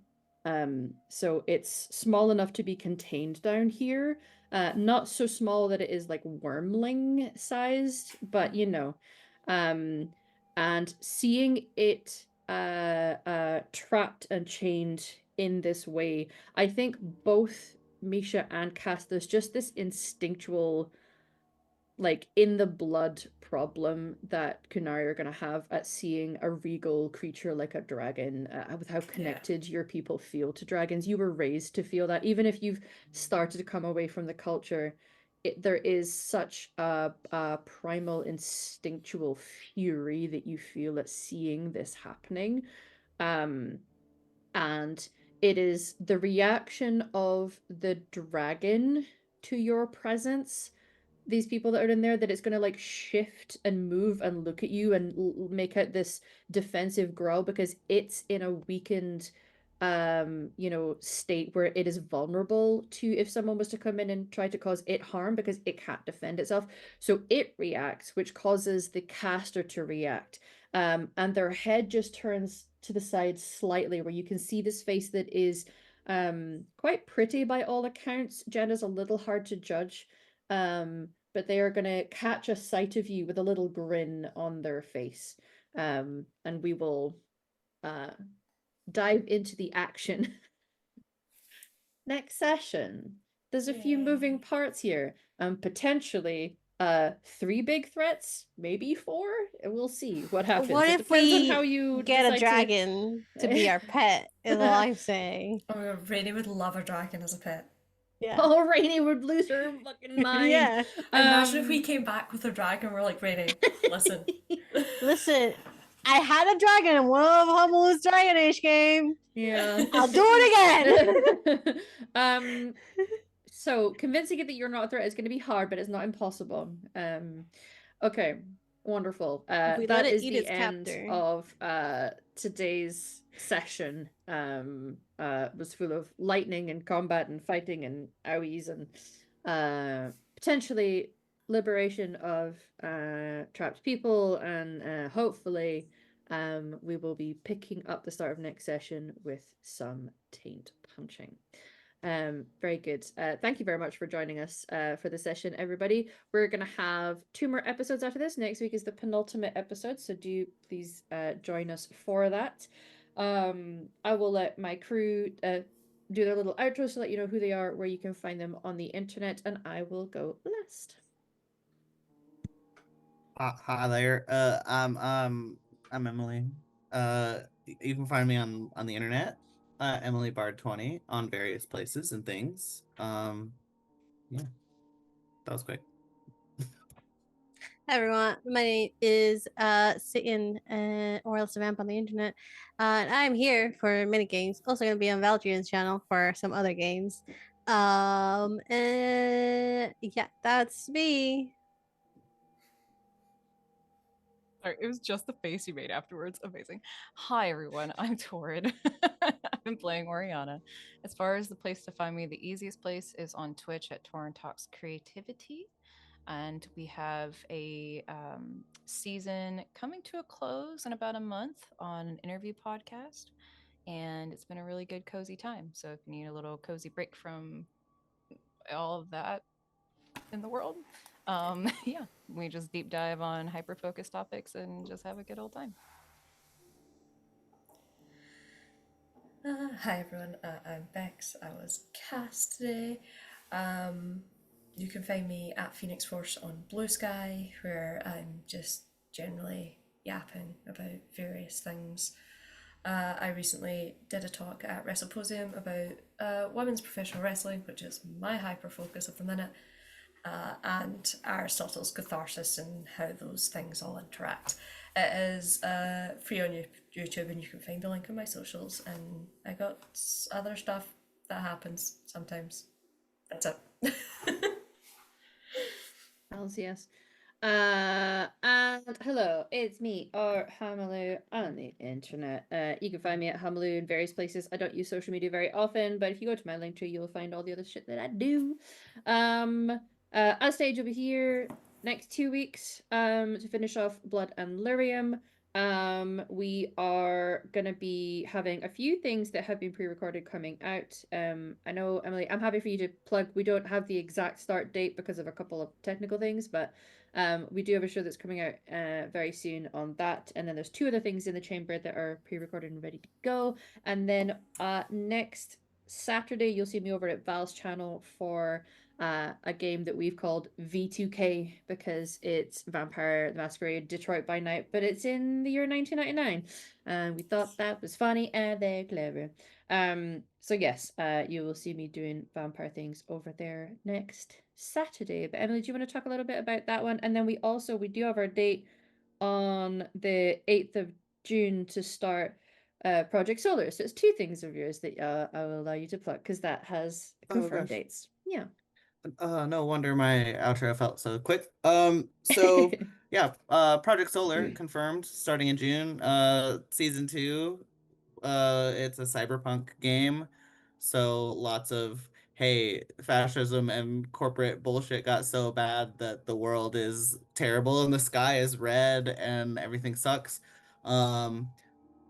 So it's small enough to be contained down here. Not so small that it is like wormling sized, but you know. And seeing it trapped and chained in this way, I think both Misha and Cass, there's just this instinctual, like in the blood problem that Kunari are gonna have at seeing a regal creature like a dragon, with how connected your people feel to dragons. You were raised to feel that, even if you've started to come away from the culture. There is such a primal instinctual fury that you feel at seeing this happening. And it is the reaction of the dragon to your presence, these people that are in there, that it's going to like shift and move and look at you and make out this defensive growl because it's in a weakened state where it is vulnerable to if someone was to come in and try to cause it harm because it can't defend itself. So it reacts, which causes the caster to react. And their head just turns to the side slightly, where you can see this face that is quite pretty by all accounts. Jenna's a little hard to judge. But they are gonna catch a sight of you with a little grin on their face. And we will dive into the action next session. There's a few moving Yay. parts here. Potentially 3 big threats, maybe 4. We'll see what happens. What It if depends on we how you get a decide dragon to be our pet? Is all I'm saying. Oh my god, Rainy would love a dragon as a pet. Yeah. Oh, Rainy would lose her fucking mind. Yeah. Imagine if we came back with a dragon, we're like, Rainy, listen. Listen, I had a dragon in one of Humu's Dragon Age game. Yeah. I'll do it again. So convincing it that you're not a threat is going to be hard, but it's not impossible. Okay, wonderful. If we That let it is eat the its end captor. of today's session. Was full of lightning and combat and fighting and owies and potentially liberation of trapped people, and hopefully we will be picking up the start of next session with some taint punching. Very good. Thank you very much for joining us for the session, everybody. We're going to have 2 more episodes after this. Next week is the penultimate episode, so do please join us for that. I will let my crew do their little outros to let you know who they are, where you can find them on the internet, and I will go last. Hi there. I'm Emily. You can find me on the internet, Emily Bard 20 on various places and things. Yeah, that was quick. Hi everyone, my name is Satan, or else a vamp on the internet. And I'm here for mini games. Also gonna be on Valdrian's channel for some other games. Yeah, that's me. Sorry, it was just the face you made afterwards. Amazing. Hi, everyone. I'm Torrid. I've been playing Oriana. As far as the place to find me, the easiest place is on Twitch at Torrin Talks Creativity. And we have a season coming to a close in about a month on an interview podcast. And it's been a really good, cozy time. So if you need a little cozy break from all of that in the world, yeah, we just deep dive on hyper focused topics and just have a good old time. Hi everyone, I'm Bex. I was cast today. You can find me at Phoenix Force on Blue Sky, where I'm just generally yapping about various things. I recently did a talk at WrestlePosium about women's professional wrestling, which is my hyper focus of the minute, and Aristotle's catharsis and how those things all interact. It is free on YouTube, and you can find the link on my socials. And I got other stuff that happens sometimes. That's it. Yes. And hello, it's me, or Hamalu, on the internet. You can find me at Hamalu in various places. I don't use social media very often, but if you go to my link tree, you'll find all the other shit that I do. Stage will be here next 2 weeks to finish off Blood and Lyrium. We are gonna be having a few things that have been pre-recorded coming out. I know, Emily, I'm happy for you to plug. We don't have the exact start date because of a couple of technical things, but we do have a show that's coming out very soon on that. And then there's 2 other things in the chamber that are pre-recorded and ready to go. And then next Saturday, you'll see me over at Val's channel for a game that we've called V2K because it's Vampire the Masquerade Detroit by Night, but it's in the year 1999. And we thought that was funny and they're clever. So yes, you will see me doing vampire things over there next Saturday. But Emily, do you want to talk a little bit about that one? And then we do have our date on the 8th of June to start Project Solar. So it's 2 things of yours that I will allow you to plug because that has confirmed dates. Yeah. No wonder my outro felt so quick. So yeah, Project Solar confirmed starting in June. Season 2 it's a cyberpunk game, so lots of hey, fascism and corporate bullshit got so bad that the world is terrible and the sky is red and everything sucks. Um,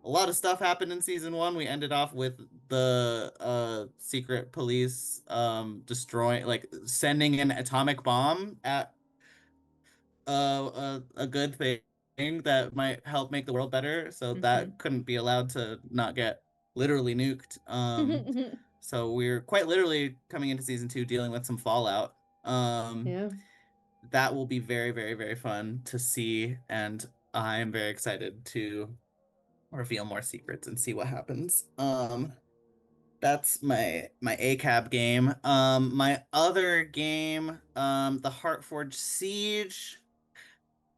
a lot of stuff happened in season one. We ended off with the secret police destroying, like sending an atomic bomb at a good thing that might help make the world better. So that couldn't be allowed to not get literally nuked. So we're quite literally coming into season two dealing with some fallout. Yeah. That will be very, very, very fun to see, and I am very excited to reveal more secrets and see what happens. That's my ACAB game. My other game, the Heartforged Siege,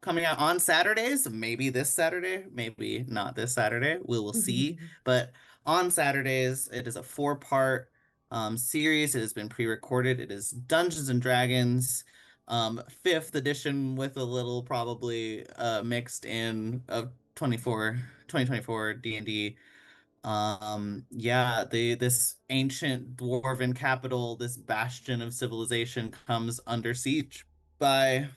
coming out on Saturdays. Maybe this Saturday, maybe not this Saturday. We will see. But on Saturdays, it is a 4-part series. It has been pre-recorded. It is Dungeons and Dragons, 5th edition with a little probably mixed in of 2024 D&D. Yeah, this ancient dwarven capital, this bastion of civilization comes under siege by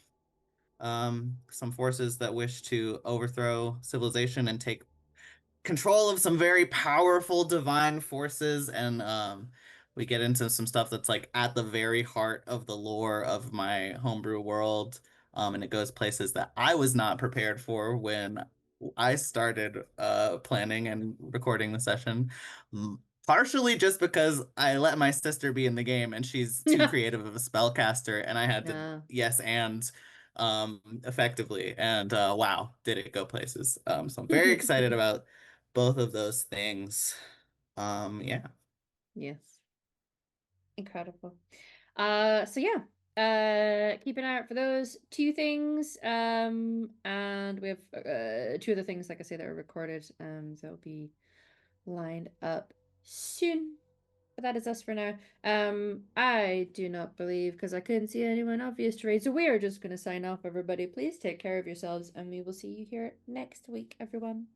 some forces that wish to overthrow civilization and take control of some very powerful divine forces. And we get into some stuff that's like at the very heart of the lore of my homebrew world. And it goes places that I was not prepared for when I started planning and recording the session. Partially just because I let my sister be in the game and she's too creative of a spellcaster, and I had to yes and effectively, and wow, did it go places. So I'm very excited about both of those things. Yeah. Yes. Incredible. So yeah, keep an eye out for those 2 things. And we have 2 other things, like I say, that are recorded. They'll be lined up soon. But that is us for now. I do not believe, because I couldn't see anyone obvious to raise. So we are just going to sign off, everybody. Please take care of yourselves, and we will see you here next week, everyone.